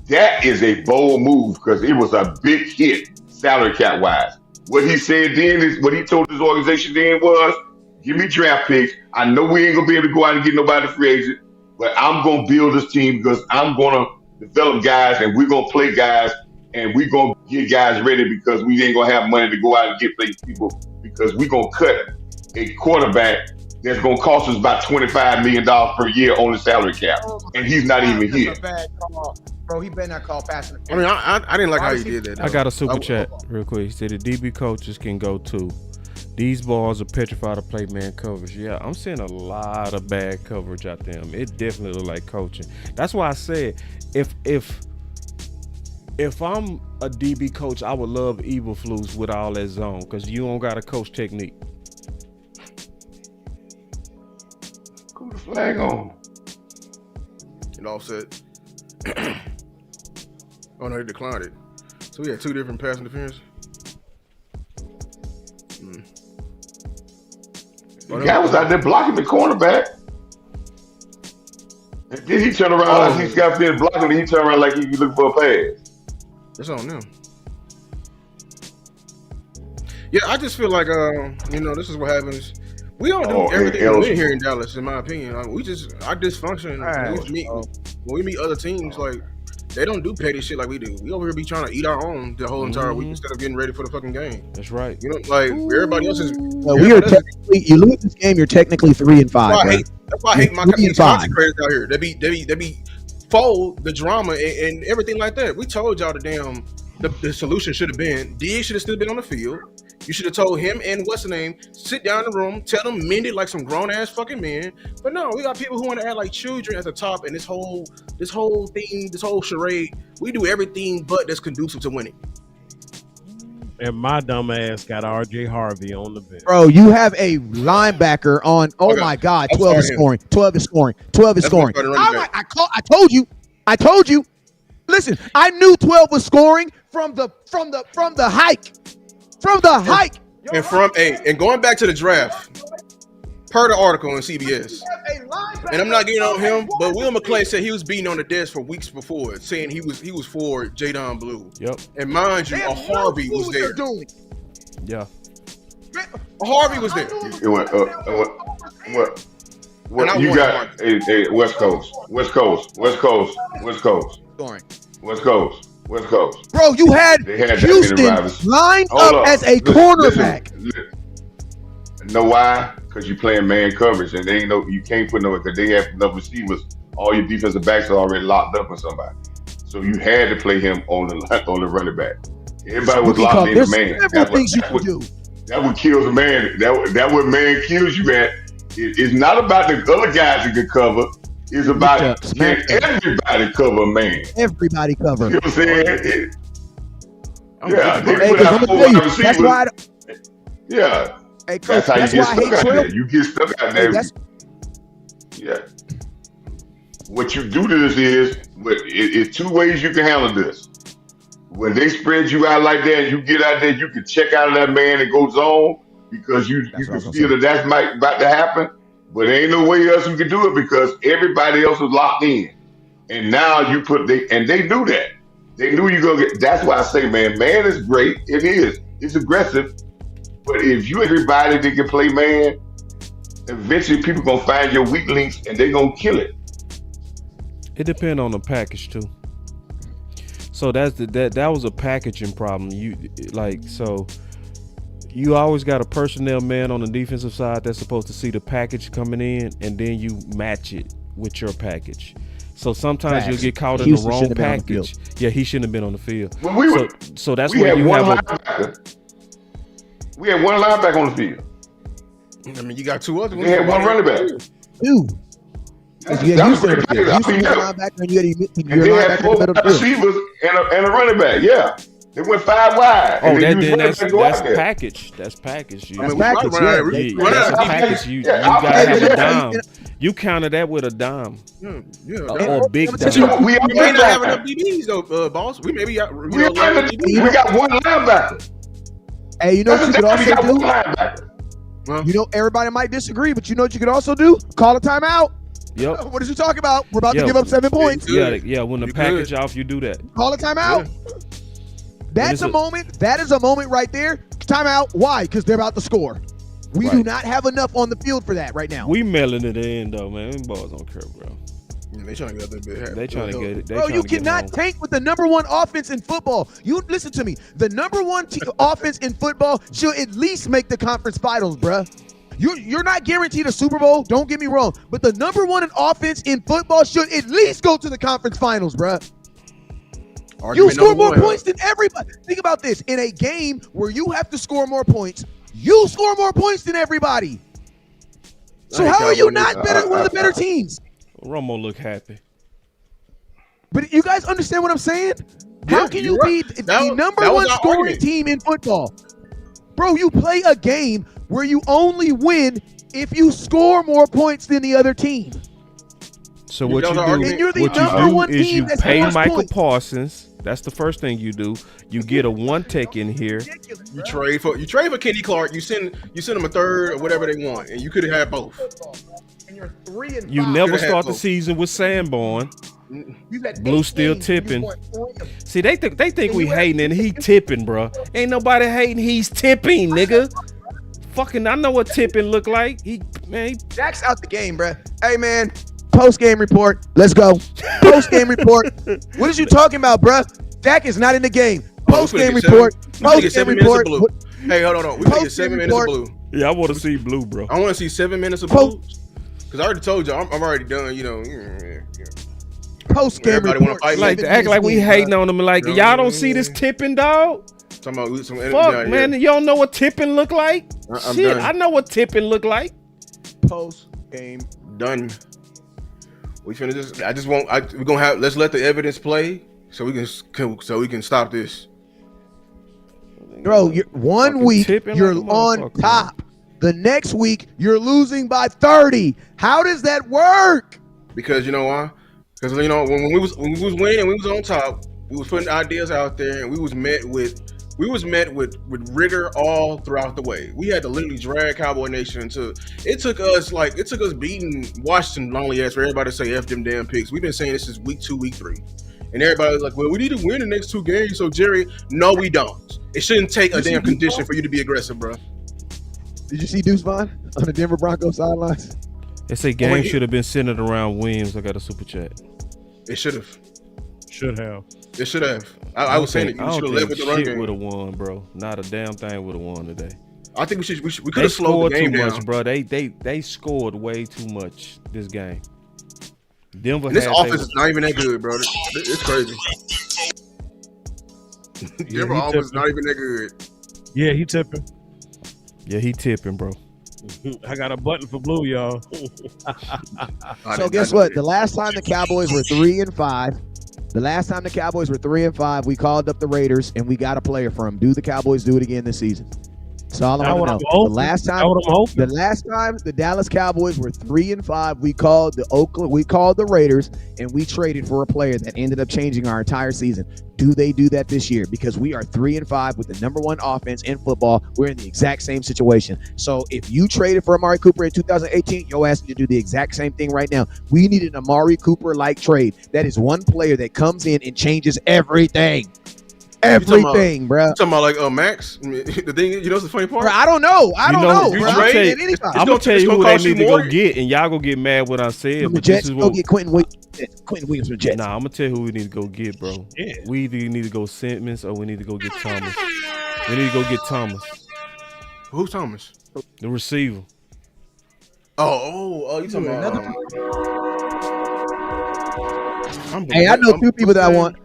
That is a bold move because it was a big hit salary cap wise. What he said then is what he told his organization then was, give me draft picks. I know we ain't going to be able to go out and get nobody free agent, but I'm going to build this team because I'm going to develop guys and we're going to play guys and we're going to get guys ready because we ain't going to have money to go out and get these people because we're going to cut a quarterback that's going to cost us about $25 million per year on the salary cap. And he's not even here. Bro, he better not call passing. I mean, I didn't like how he did that, though. I got a super chat real quick. He said the DB coaches can go too. These balls are petrified to play man coverage. Yeah, I'm seeing a lot of bad coverage out there. It definitely look like coaching. That's why I said if I'm a DB coach, I would love Eberflus with all that zone because you don't got to coach technique. Put the flag on. And offset. Oh no, he declined it. So we had two different pass interference. The guy was out there blocking the cornerback. And then he turned around like he's got been blocking and he turned around like he looking for a pass. That's on them. Yeah, I just feel like this is what happens. We don't do everything we win here in Dallas, in my opinion. Our dysfunction when we meet other teams, like they don't do petty shit like we do. We over here be trying to eat our own the whole entire week instead of getting ready for the fucking game. That's right. You know, like everybody else is. You lose this game, you're technically 3-5. That's why I hate my content creators out here. They be fold the drama and everything like that. We told y'all the solution should have been Diggs should have still been on the field. You should have told him and what's the name, sit down in the room, tell them mend it like some grown ass fucking men. But no, we got people who want to act like children at the top, and this whole thing, this whole charade, we do everything but that's conducive to winning. And my dumb ass got RJ Harvey on the bench. Bro, you have a linebacker on. Oh my God, 12 is scoring. 12 is scoring. 12 is scoring. I told you. Listen, I knew 12 was scoring from the hike. From the hike. And going back to the draft, per the article on CBS, and I'm not getting on him, but Will McClay said he was beating on the desk for weeks before, saying he was for Jadon Blue. Yep. And mind you, a Harvey was there. Yeah. A Harvey was there. Well, you got West Coast. Scoring. West Coast. Bro, you had They had Houston that many rivals. lined Hold up as a Listen. cornerback. Know why? Because you playing man coverage, and they ain't you can't put no because they have enough receivers. All your defensive backs are already locked up with somebody, so you had to play him on the running back. Everybody was locked in the man. That what kills a man. That what man kills you at. It's not about the other guys who can cover. It's about can everybody cover a man. Everybody cover. You know what I'm saying? They put out 4 receivers. That's why. Yeah. Hey, Coach, that's how you get stuck out there. You get stuck out there. Yeah. What you do to this is, it's 2 ways you can handle this. When they spread you out like that, and you get out there, you can check out of that man and go zone because you can feel that's about to happen. But there ain't no way else you can do it because everybody else is locked in. And now you and they do that. They knew you're gonna get. That's why I say, man is great. It is. It's aggressive. But if you everybody that can play man, eventually people gonna find your weak links and they gonna kill it. It depends on the package too. So that was a packaging problem. You always got a personnel man on the defensive side that's supposed to see the package coming in, and then you match it with your package. So sometimes you'll get caught in the wrong package. Yeah, he shouldn't have been on the field. Well, so that's where you have linebacker. We had one linebacker on the field. I mean, you got 2 others. They had one running back. 2. You had linebacker and you had 4 receivers and a running back. Yeah, they went 5 wide. Oh, that's package. That's package. That's package. That's a package. You gotta have a dime. You counter that with a dime. Or a big dime. We may not have enough DBs though, boss. We maybe got we got one linebacker. Hey, you know what you could also do? You know, everybody might disagree, but you know what you could also do? Call a timeout. Yep. What did you talk about? We're about to give up 7 points. Yeah. When the package off, you do that. Call a timeout. Yeah. That's a moment. That is a moment right there. Timeout. Why? Because they're about to score. We do not have enough on the field for that right now. We mailing it in though, man. Them boys don't care, bro. Yeah, they trying to get that bit. They trying to get it. Bro, you cannot tank with the number 1 offense in football. You listen to me. The number 1 offense in football should at least make the conference finals, bro. You're not guaranteed a Super Bowl. Don't get me wrong, but the number 1 in offense in football should at least go to the conference finals, bro. You score more points than everybody. Think about this: in a game where you have to score more points, you score more points than everybody. So how are you not one of the better teams? Romo look happy. But you guys understand what I'm saying? How can you be the number 1 scoring team in football? Bro, you play a game where you only win if you score more points than the other team. So what you do is you pay Michael Parsons. That's the first thing you do. You get a 1 tech in here. You trade for Kenny Clark. You send him a 3rd or whatever they want, and you could have had both. And you're 3-5. You never start the season with Sanborn. Blue still tipping. See, they think we hating and he tipping, bro. Ain't nobody hating. He's tipping, nigga. Fucking, I know what tipping look like. Jack's out the game, bro. Hey, man. Post-game report. Let's go. Post-game report. What is you talking about, bro? Jack is not in the game. Post-game report. Post-game report. Hey, hold on. We can get 7 minutes of blue. Yeah, I want to see blue, bro. I want to see 7 minutes of blue. Because I already told you, I'm already done, you know. Post-game report. Like to act like we hating on them. Like, y'all don't see this tipping, dog? Fuck, man. You don't know what tipping look like? Shit, I know what tipping look like. Post-game. Done. We finna let's let the evidence play so we can stop this. Bro, 1 week you're on top. The next week you're losing by 30. How does that work? Because you know why? Because you know when we was winning, we was on top. We was putting ideas out there, and we was met with rigor all throughout the way. We had to literally drag Cowboy Nation into. It took us beating Washington lonely ass for everybody to say F them damn picks. We've been saying this is week 2, week 3. And everybody's like, well, we need to win the next 2 games. So Jerry, no, we don't. It shouldn't take a damn condition for you to be aggressive, bro. Did you see Deuce Vaughn on the Denver Broncos sidelines? They say game should have been centered around Williams. I got a super chat. It should have. It should have. I was saying it. You should have led with the run game. Would have won, bro. Not a damn thing would have won today. I think we could have slowed the game down. Much, bro. They scored way too much this game. Denver. And this offense is not even that good, bro. It's crazy. Denver offense is not even that good. Yeah, he tipping. Yeah, he tipping, bro. I got a button for blue, y'all. So guess what? The last time the Cowboys were 3-5. The last time the Cowboys were 3-5, we called up the Raiders and we got a player from them. Do the Cowboys do it again this season? That's all I want to know. The last time the Dallas Cowboys were 3-5, we called the Raiders and we traded for a player that ended up changing our entire season. Do they do that this year? Because we are 3-5 with the #1 offense in football. We're in the exact same situation. So if you traded for Amari Cooper in 2018, your ass need to do the exact same thing right now. We need an Amari Cooper-like trade. That is one player that comes in and changes everything. Everything, bro. You talking about like Max? The thing, you know, what's the funny part? Bro, I don't know. I don't know. I'm gonna tell you who they need to go get, and y'all gonna get mad when I say it. The Jets go get Quentin Williams from Jets. Nah, I'm gonna tell you who we need to go get, bro. Yeah. We either need to go Simmons or we need to go get Thomas. We need to go get Thomas. Who's Thomas? The receiver. Oh, you talking about? Hey, I know two people that I want.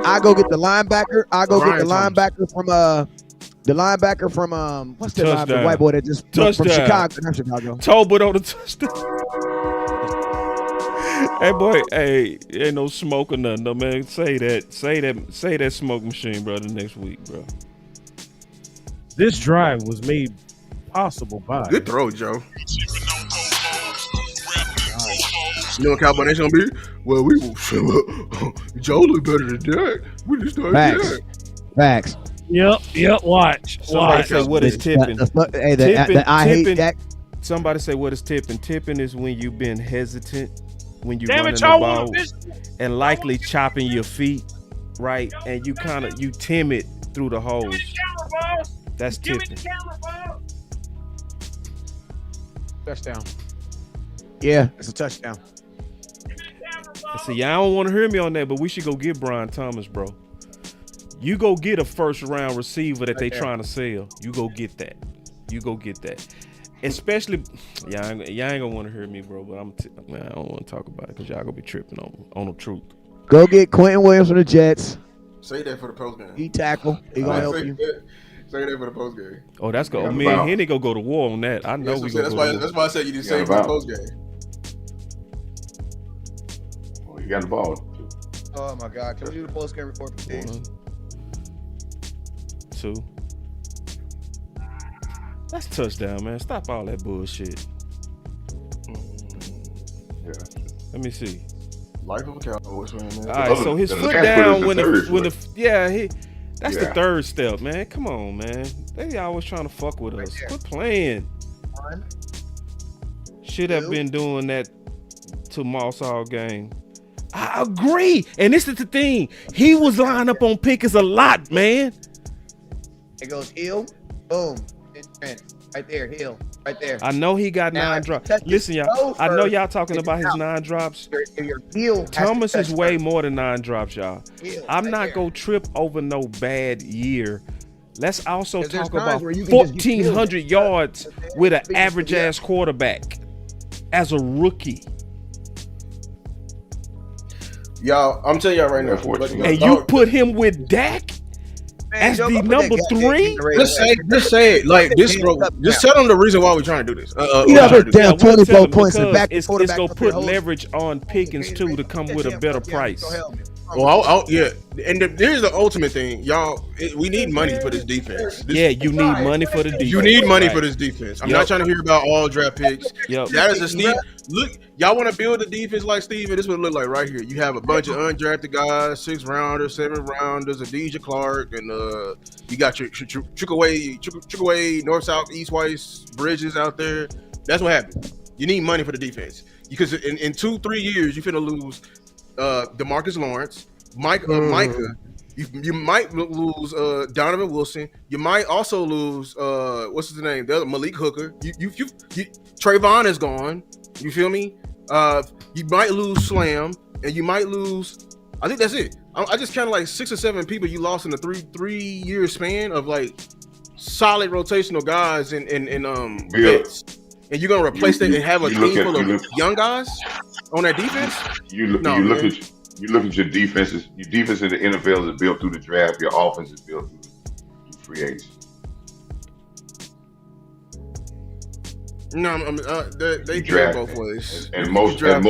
I go get the linebacker. I go get the linebacker from what's that linebacker? White boy that just from Chicago. Not Chicago. Tolbert on the touchdown. Hey boy, hey, ain't no smoke or nothing, no man. Say that smoke machine, bro, the next week, bro. This drive was made possible by good throw, Joe. You know what Cowboy Nation gonna be? Well, Joe look better than Dak. We just started Dak. Facts. Yep. Watch. Somebody say what is tipping? I hate Dak. Somebody say what is tipping? Tipping is when you've been hesitant, when you're running the ball, and likely chopping your feet, right? And you timid through the holes. That's tipping. Touchdown. Yeah, it's a touchdown. See, y'all don't want to hear me on that, but we should go get Brian Thomas, bro. You go get a first-round receiver that they trying to sell. You go get that. Especially, y'all ain't gonna want to hear me, bro. But I don't want to talk about it because y'all gonna be tripping on the truth. Go get Quentin Williams from the Jets. Say that for the post game. He tackle. He gonna help you. Say that for the post game. Oh, that's good. Me and Henny go to war on that. I know that's why I said you didn't say it for the post game. You got the ball. Oh my God! Can we do the post game report, please? 2. That's touchdown, man. Stop all that bullshit. Yeah. Let me see. Life of a Cowboys fan, man. All right, so his foot down that's the third step, man. Come on, man. They always trying to fuck with us. Quit playing. Should have been doing that to Moss all game. I agree. And this is the thing. He was lined up on Pickens a lot, man. It goes heel, boom, right there, heel, right there. I know he got 9 drops. Listen, y'all. I know y'all talking about his 9 drops. Your heel Thomas is way more than 9 drops, y'all. I'm not gonna trip over no bad year. Let's also talk about 1,400 yards with an average ass quarterback as a rookie. Y'all, I'm telling y'all right now. And you put him with Dak as the number 3? Just say it. Like this, bro. Just tell them the reason why we're trying to do this. Down 24 points and back. It's gonna put leverage on Pickens too to come with a better price. Well, yeah, and here's the ultimate thing, y'all. We need money for this defense. You need money for the defense. You need money for this defense. I'm not trying to hear about all draft picks. That is a Steve. Look, y'all want to build a defense like Steve, and this is what it look like right here. You have a bunch of undrafted guys, 6 rounders, 7 rounders, a DJ Clark, and you got your Chukaway, North, South, East, West, Bridges out there. That's what happened. You need money for the defense because in 2-3 years you finna lose DeMarcus Lawrence, Micah. You might lose Donovan Wilson. You might also lose what's his name? The other Malik Hooker. You Trayvon is gone. You feel me? You might lose Slam, and you might lose. I think that's it. I just counted like 6 or 7 people you lost in the three-year span of like solid rotational guys and vets. And you're gonna replace that and have a team full of young guys on that defense? You look at your defenses. Your defense in the NFL is built through the draft. Your offense is built through free agency. No, I mean, they draft both ways. And most of the.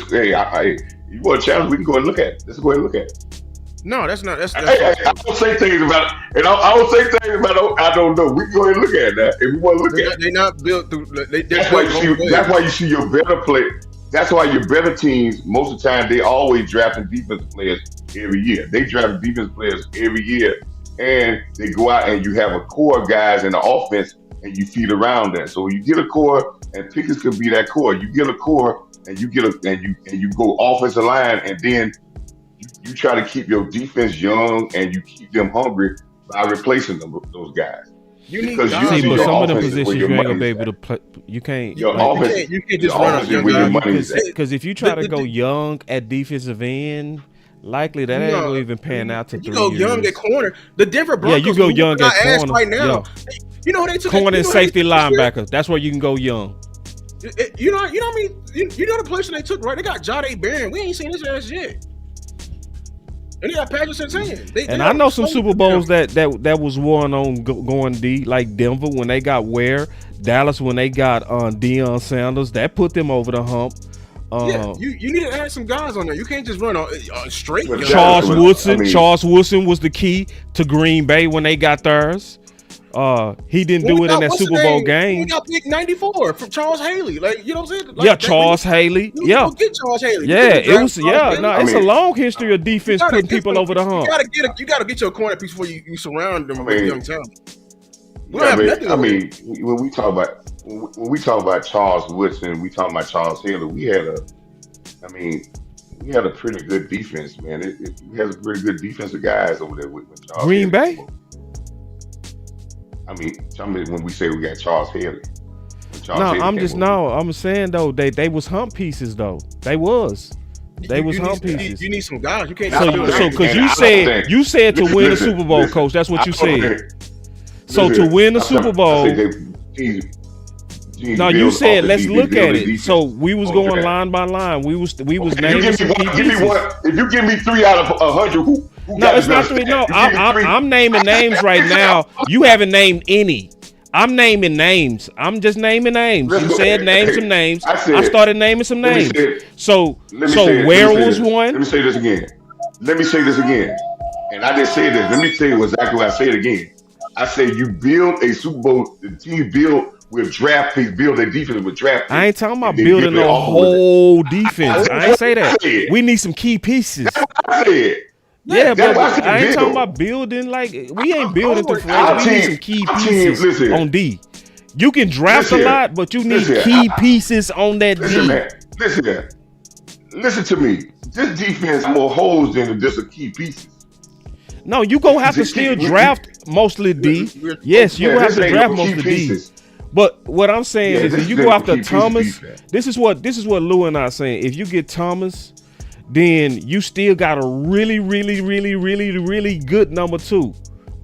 Hey, you want a challenge? We can go and look at it. Let's go ahead and look at it. No, that's not. That's I don't say things about it, and I don't say things about I don't know. We can go ahead and look at that if we want to look at it. They're not built through. That's why you see your better play. That's why your better teams most of the time they always drafting defensive players every year. They draft defensive players every year, and they go out and you have a core of guys in the offense, and you feed around that. So you get a core, and Pickens could be that core. You get a core, and you go offensive line, and then you try to keep your defense young and you keep them hungry by replacing those guys. But some of the positions you ain't gonna be able to play. You can't. You can't just run up young guys. Because if you try to go young at defensive end, likely that ain't gonna even pan out to 3 years. You go young at corner. The Denver Broncos. Yeah, you go young at corner right now. Yeah. You know they took corner and safety linebacker. That's where you can go young. You know what I mean? You know the position they took, right? They got Jade Barron. We ain't seen his ass yet. And they got Patrick Surtain. And I know some Super Bowls that was won on going D, like Denver when they got Ware, Dallas when they got Deion Sanders. That put them over the hump. You need to add some guys on there. You can't just run straight. Charles Woodson was the key to Green Bay when they got theirs. He didn't do it in that Super Bowl game. We got pick 94 from Charles Haley. Like, you know what I'm saying? Like, yeah, Charles Haley. Yeah. Get Charles Haley. Yeah, it was. Yeah, no, it's a long history of defense putting people over the hump. You gotta get your corner piece before you surround them with young talent. When we talk about Charles Woodson, we talk about Charles Haley. We had a pretty good defense, man. We had a pretty good defensive guys over there with Charles Green Haley. Bay. I mean, when we say we got Charles Haley. I'm saying though they was hump pieces though. They was hump pieces. You need some guys. You can't. So because you said to win the Super Bowl, Coach. That's what you said. So to win the Super Bowl. No, you said let's look at it. So we was going line by line. We was naming some key pieces. If you give me 3 out of 100, no, it's not 3. No, I'm naming names right now. You haven't named any. I'm naming names. I'm just naming names. You said name some names. I started naming some names. So where was one? Let me say this again. And I didn't say this. Let me tell you exactly what I said again. I said you build a Super Bowl. The team build with draft picks, build their defense with draft picks. I ain't talking about building a whole defense. I ain't say that. We need some key pieces. That's what I said. Yeah, but I ain't talking about building like we ain't building to friends. We need some key pieces on D. You can draft a lot, but you need key pieces on that D. Listen to me. This defense more holes than just a key pieces. No, you gonna have to still draft mostly D. Yes, you have to draft mostly D. But what I'm saying is, if you go after Thomas, this is what Lou and I are saying. If you get Thomas, then you still got a really good number 2.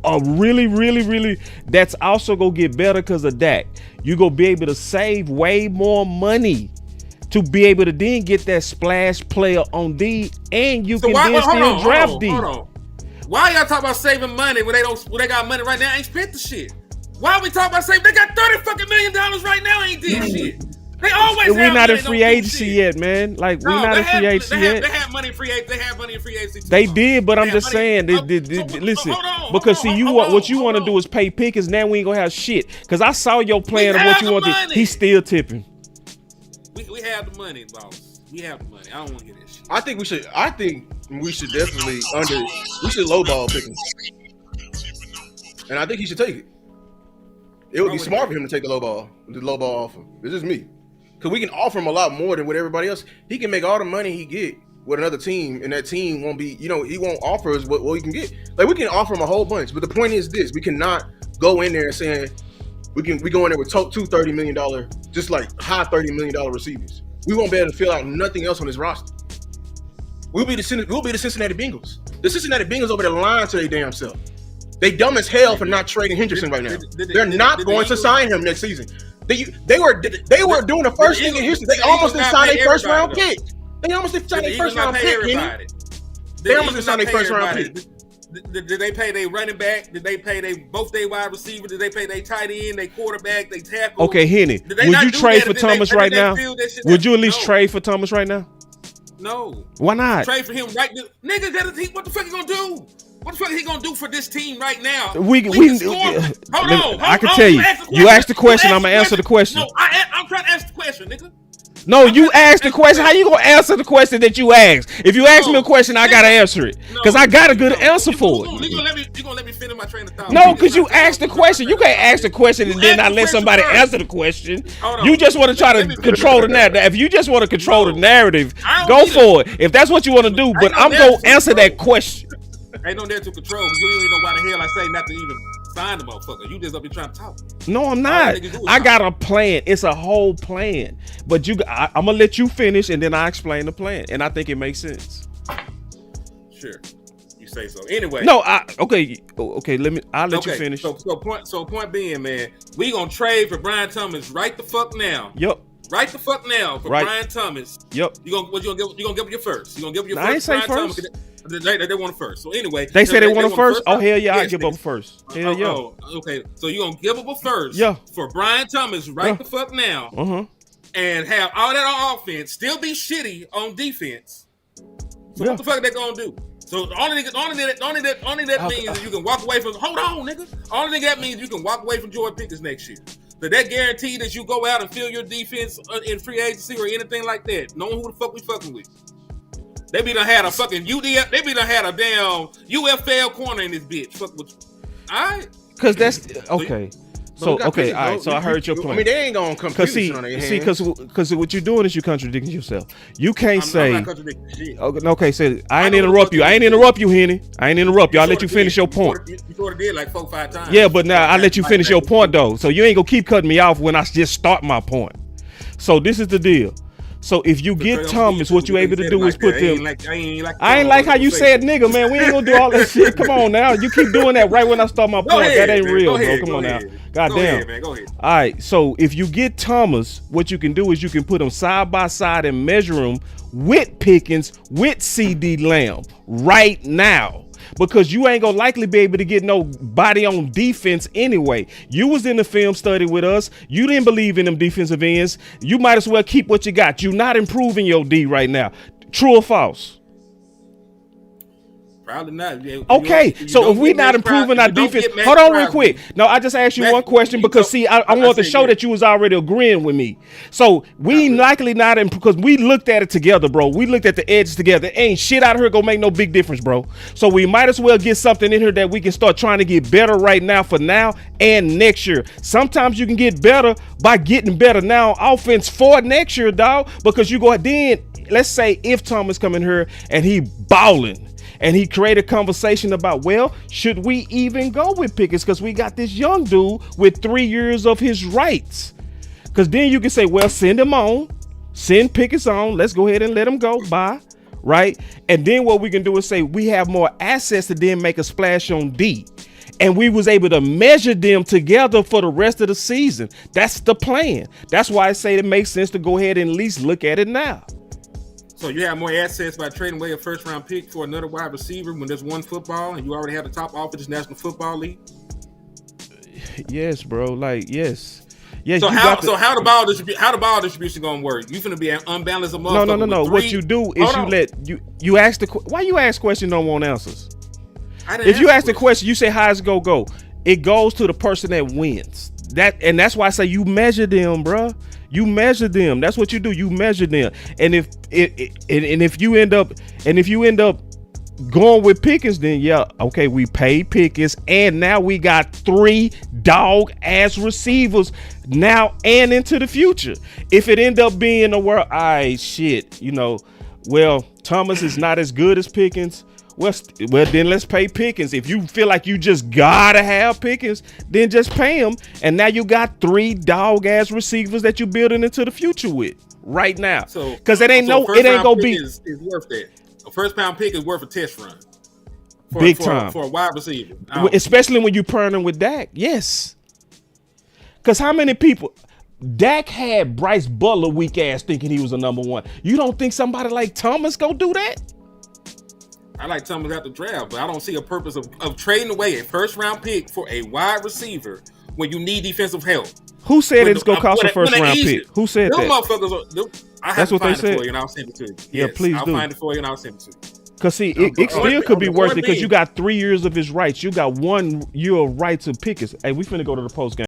A really that's also gonna get better because of Dak. You gonna be able to save way more money to be able to then get that splash player on D, and you can still draft D. Hold on. Why y'all talking about saving money when they got money right now? Ain't spent the shit. Why are we talking about saving? They got $30 million right now. Ain't did shit. They always. We're not in free agency yet, man. Like we're not in free agency yet. They have money in free agency. They have money in free agency. They did, but I'm just saying. Listen, because see, what you want to do is pay Pickens. Now we ain't gonna have shit. Because I saw your plan of what you want to. He's still tipping. We have the money, boss. We have the money. I don't want to hear this shit. I think we should definitely we should lowball Pickens, and I think he should take it. It would be smart for him to take the lowball offer. This is me, because we can offer him a lot more than what everybody else. He can make all the money he get with another team, and that team won't be. He won't offer us what he can get. Like we can offer him a whole bunch, but the point is this: we cannot go in there and saying we go in there with two $30 million, just like high $30 million receivers. We won't be able to fill out nothing else on this roster. We'll be the Cincinnati Bengals. The Cincinnati Bengals over there lying to their damn self. They dumb as hell for not trading Henderson right now. They're not going to sign him next season. They were doing the first thing in history. They almost didn't sign a first round pick. They almost didn't sign a first round pick. They almost didn't sign a first round pick. Did they pay their running back? Did they pay both their wide receivers? Did they pay their tight end, their quarterback, their tackle? Okay, Henny, would you trade for Thomas right now? Would you at least trade for Thomas right now? No. Why not? Trade for him right now. Nigga, what the fuck he gonna do? What the fuck he gonna do for this team right now? Hold on. I can tell you. You asked the question. I'm gonna answer the question. No, I'm trying to answer the question, nigga. No, you asked the question. How you gonna answer the question that you asked? If you ask me a question, I gotta answer it because I got a good answer for it. You gonna let me finish my train of thought? No, because you asked the question. You can't ask the question and then not let somebody answer the question. You just want to try to control the narrative. If you just want to control the narrative, go for it. If that's what you want to do, but I'm gonna answer that question. Ain't no there to control. You don't even know why the hell I say not to even sign the motherfucker. You just up here trying to talk. No, I'm not. I got a plan. It's a whole plan. But I'm gonna let you finish and then I explain the plan. And I think it makes sense. Sure. You say so. Anyway. No, okay. I'll let you finish. So point being, man, we gonna trade for Brian Thomas right the fuck now. Yep. Right the fuck now for Brian Thomas. Yep. You gonna give your first? You gonna give your first? I ain't say Brian first. Thomas, they want a first. So anyway, they say they want a first. Oh hell yeah, I give up a first. Hell yeah. Okay, so you gonna give up a first? Yeah. For Brian Thomas right the fuck now. And have all that on offense, still be shitty on defense. So what the fuck are they gonna do? So only that means is you can walk away from. Hold on, nigga. Only thing that means you can walk away from Jordan Pickens next year. So that guarantee that you go out and fill your defense in free agency or anything like that, knowing who the fuck we fucking with. They be done had a fucking UDF. They be done had a damn UFL corner in this bitch. Fuck with you. All right. Because that's okay. So okay, all right. So I heard your point. I mean, they ain't gonna come. Because what you're doing is you're contradicting yourself. You can't say. I'm not contradicting shit. Okay, so I ain't interrupt you. I ain't interrupt you, Henny. I ain't interrupt you. I'll let you finish your point. You sort of did like 4-5 times. Yeah, but now I let you finish your point though. So you ain't gonna keep cutting me off when I just start my point. So this is the deal. So if you get Thomas, what you able to do is put them. I ain't like how you said nigga, man. We ain't gonna do all that shit. Come on now. You keep doing that right when I start my point. That ain't real, bro. Come on now. Goddamn. Go ahead. All right. So if you get Thomas, what you can do is you can put them side by side and measure them with Pickens, with CD Lamb right now. Because you ain't gonna likely be able to get nobody on defense anyway. You was in the film study with us. You didn't believe in them defensive ends. You might as well keep what you got. You're not improving your D right now. True or false? Probably not. Okay, so if we're not improving our defense, hold on real quick. No, I just asked you one question because see, I want to show that you was already agreeing with me. So we likely not because we looked at it together, bro. We looked at the edges together. Ain't shit out here gonna make no big difference, bro. So we might as well get something in here that we can start trying to get better right now for now and next year. Sometimes you can get better by getting better now on offense for next year, dog. Because you go then, let's say if Thomas come in here and he balling. And he created a conversation about, well, should we even go with Pickens? Because we got this young dude with 3 years of his rights. Because then you can say, well, send him on. Send Pickens on. Let's go ahead and let him go. Bye. Right? And then what we can do is say we have more assets to then make a splash on D. And we was able to measure them together for the rest of the season. That's the plan. That's why I say it makes sense to go ahead and at least look at it now. So you have more assets by trading away a first-round pick for another wide receiver when there's one football and you already have the top offense National Football League? Yes, bro. Like, yes. So how the ball distribution gonna work? You finna be unbalanced among No. What you do is you ask the why you ask questions don't want answers. If you ask the question, you say how's it go. It goes to the person that wins. That's why I say you measure them, bro. You measure them. That's what you do. You measure them. And if you end up going with Pickens, then yeah, okay, we paid Pickens, and now we got 3 dog ass receivers now and into the future. If it end up being a world, well, Thomas is not as good as Pickens. Well, then let's pay Pickens. If you feel like you just gotta have Pickens, then just pay him. And now you got 3 dog ass receivers that you building into the future with right now. So because it ain't gonna be is worth that. A first round pick is worth a test run. Big time for a wide receiver, especially when you partnering with Dak. Yes. Because how many people? Dak had Bryce Butler weak ass thinking he was a number 1. You don't think somebody like Thomas gonna do that? I like Thomas at the draft, but I don't see a purpose of trading away a first round pick for a wide receiver when you need defensive help. Who said it's gonna cost a first round pick? Who said that? Motherfuckers. That's what they said. For you and I'll send it to you. Yeah, yes, please I'll do. find it for you and I'll send it to you. Because see, it still could be worth it because you got 3 years of his rights. You got 1 year of rights to Pickens. Hey, we finna go to the post game.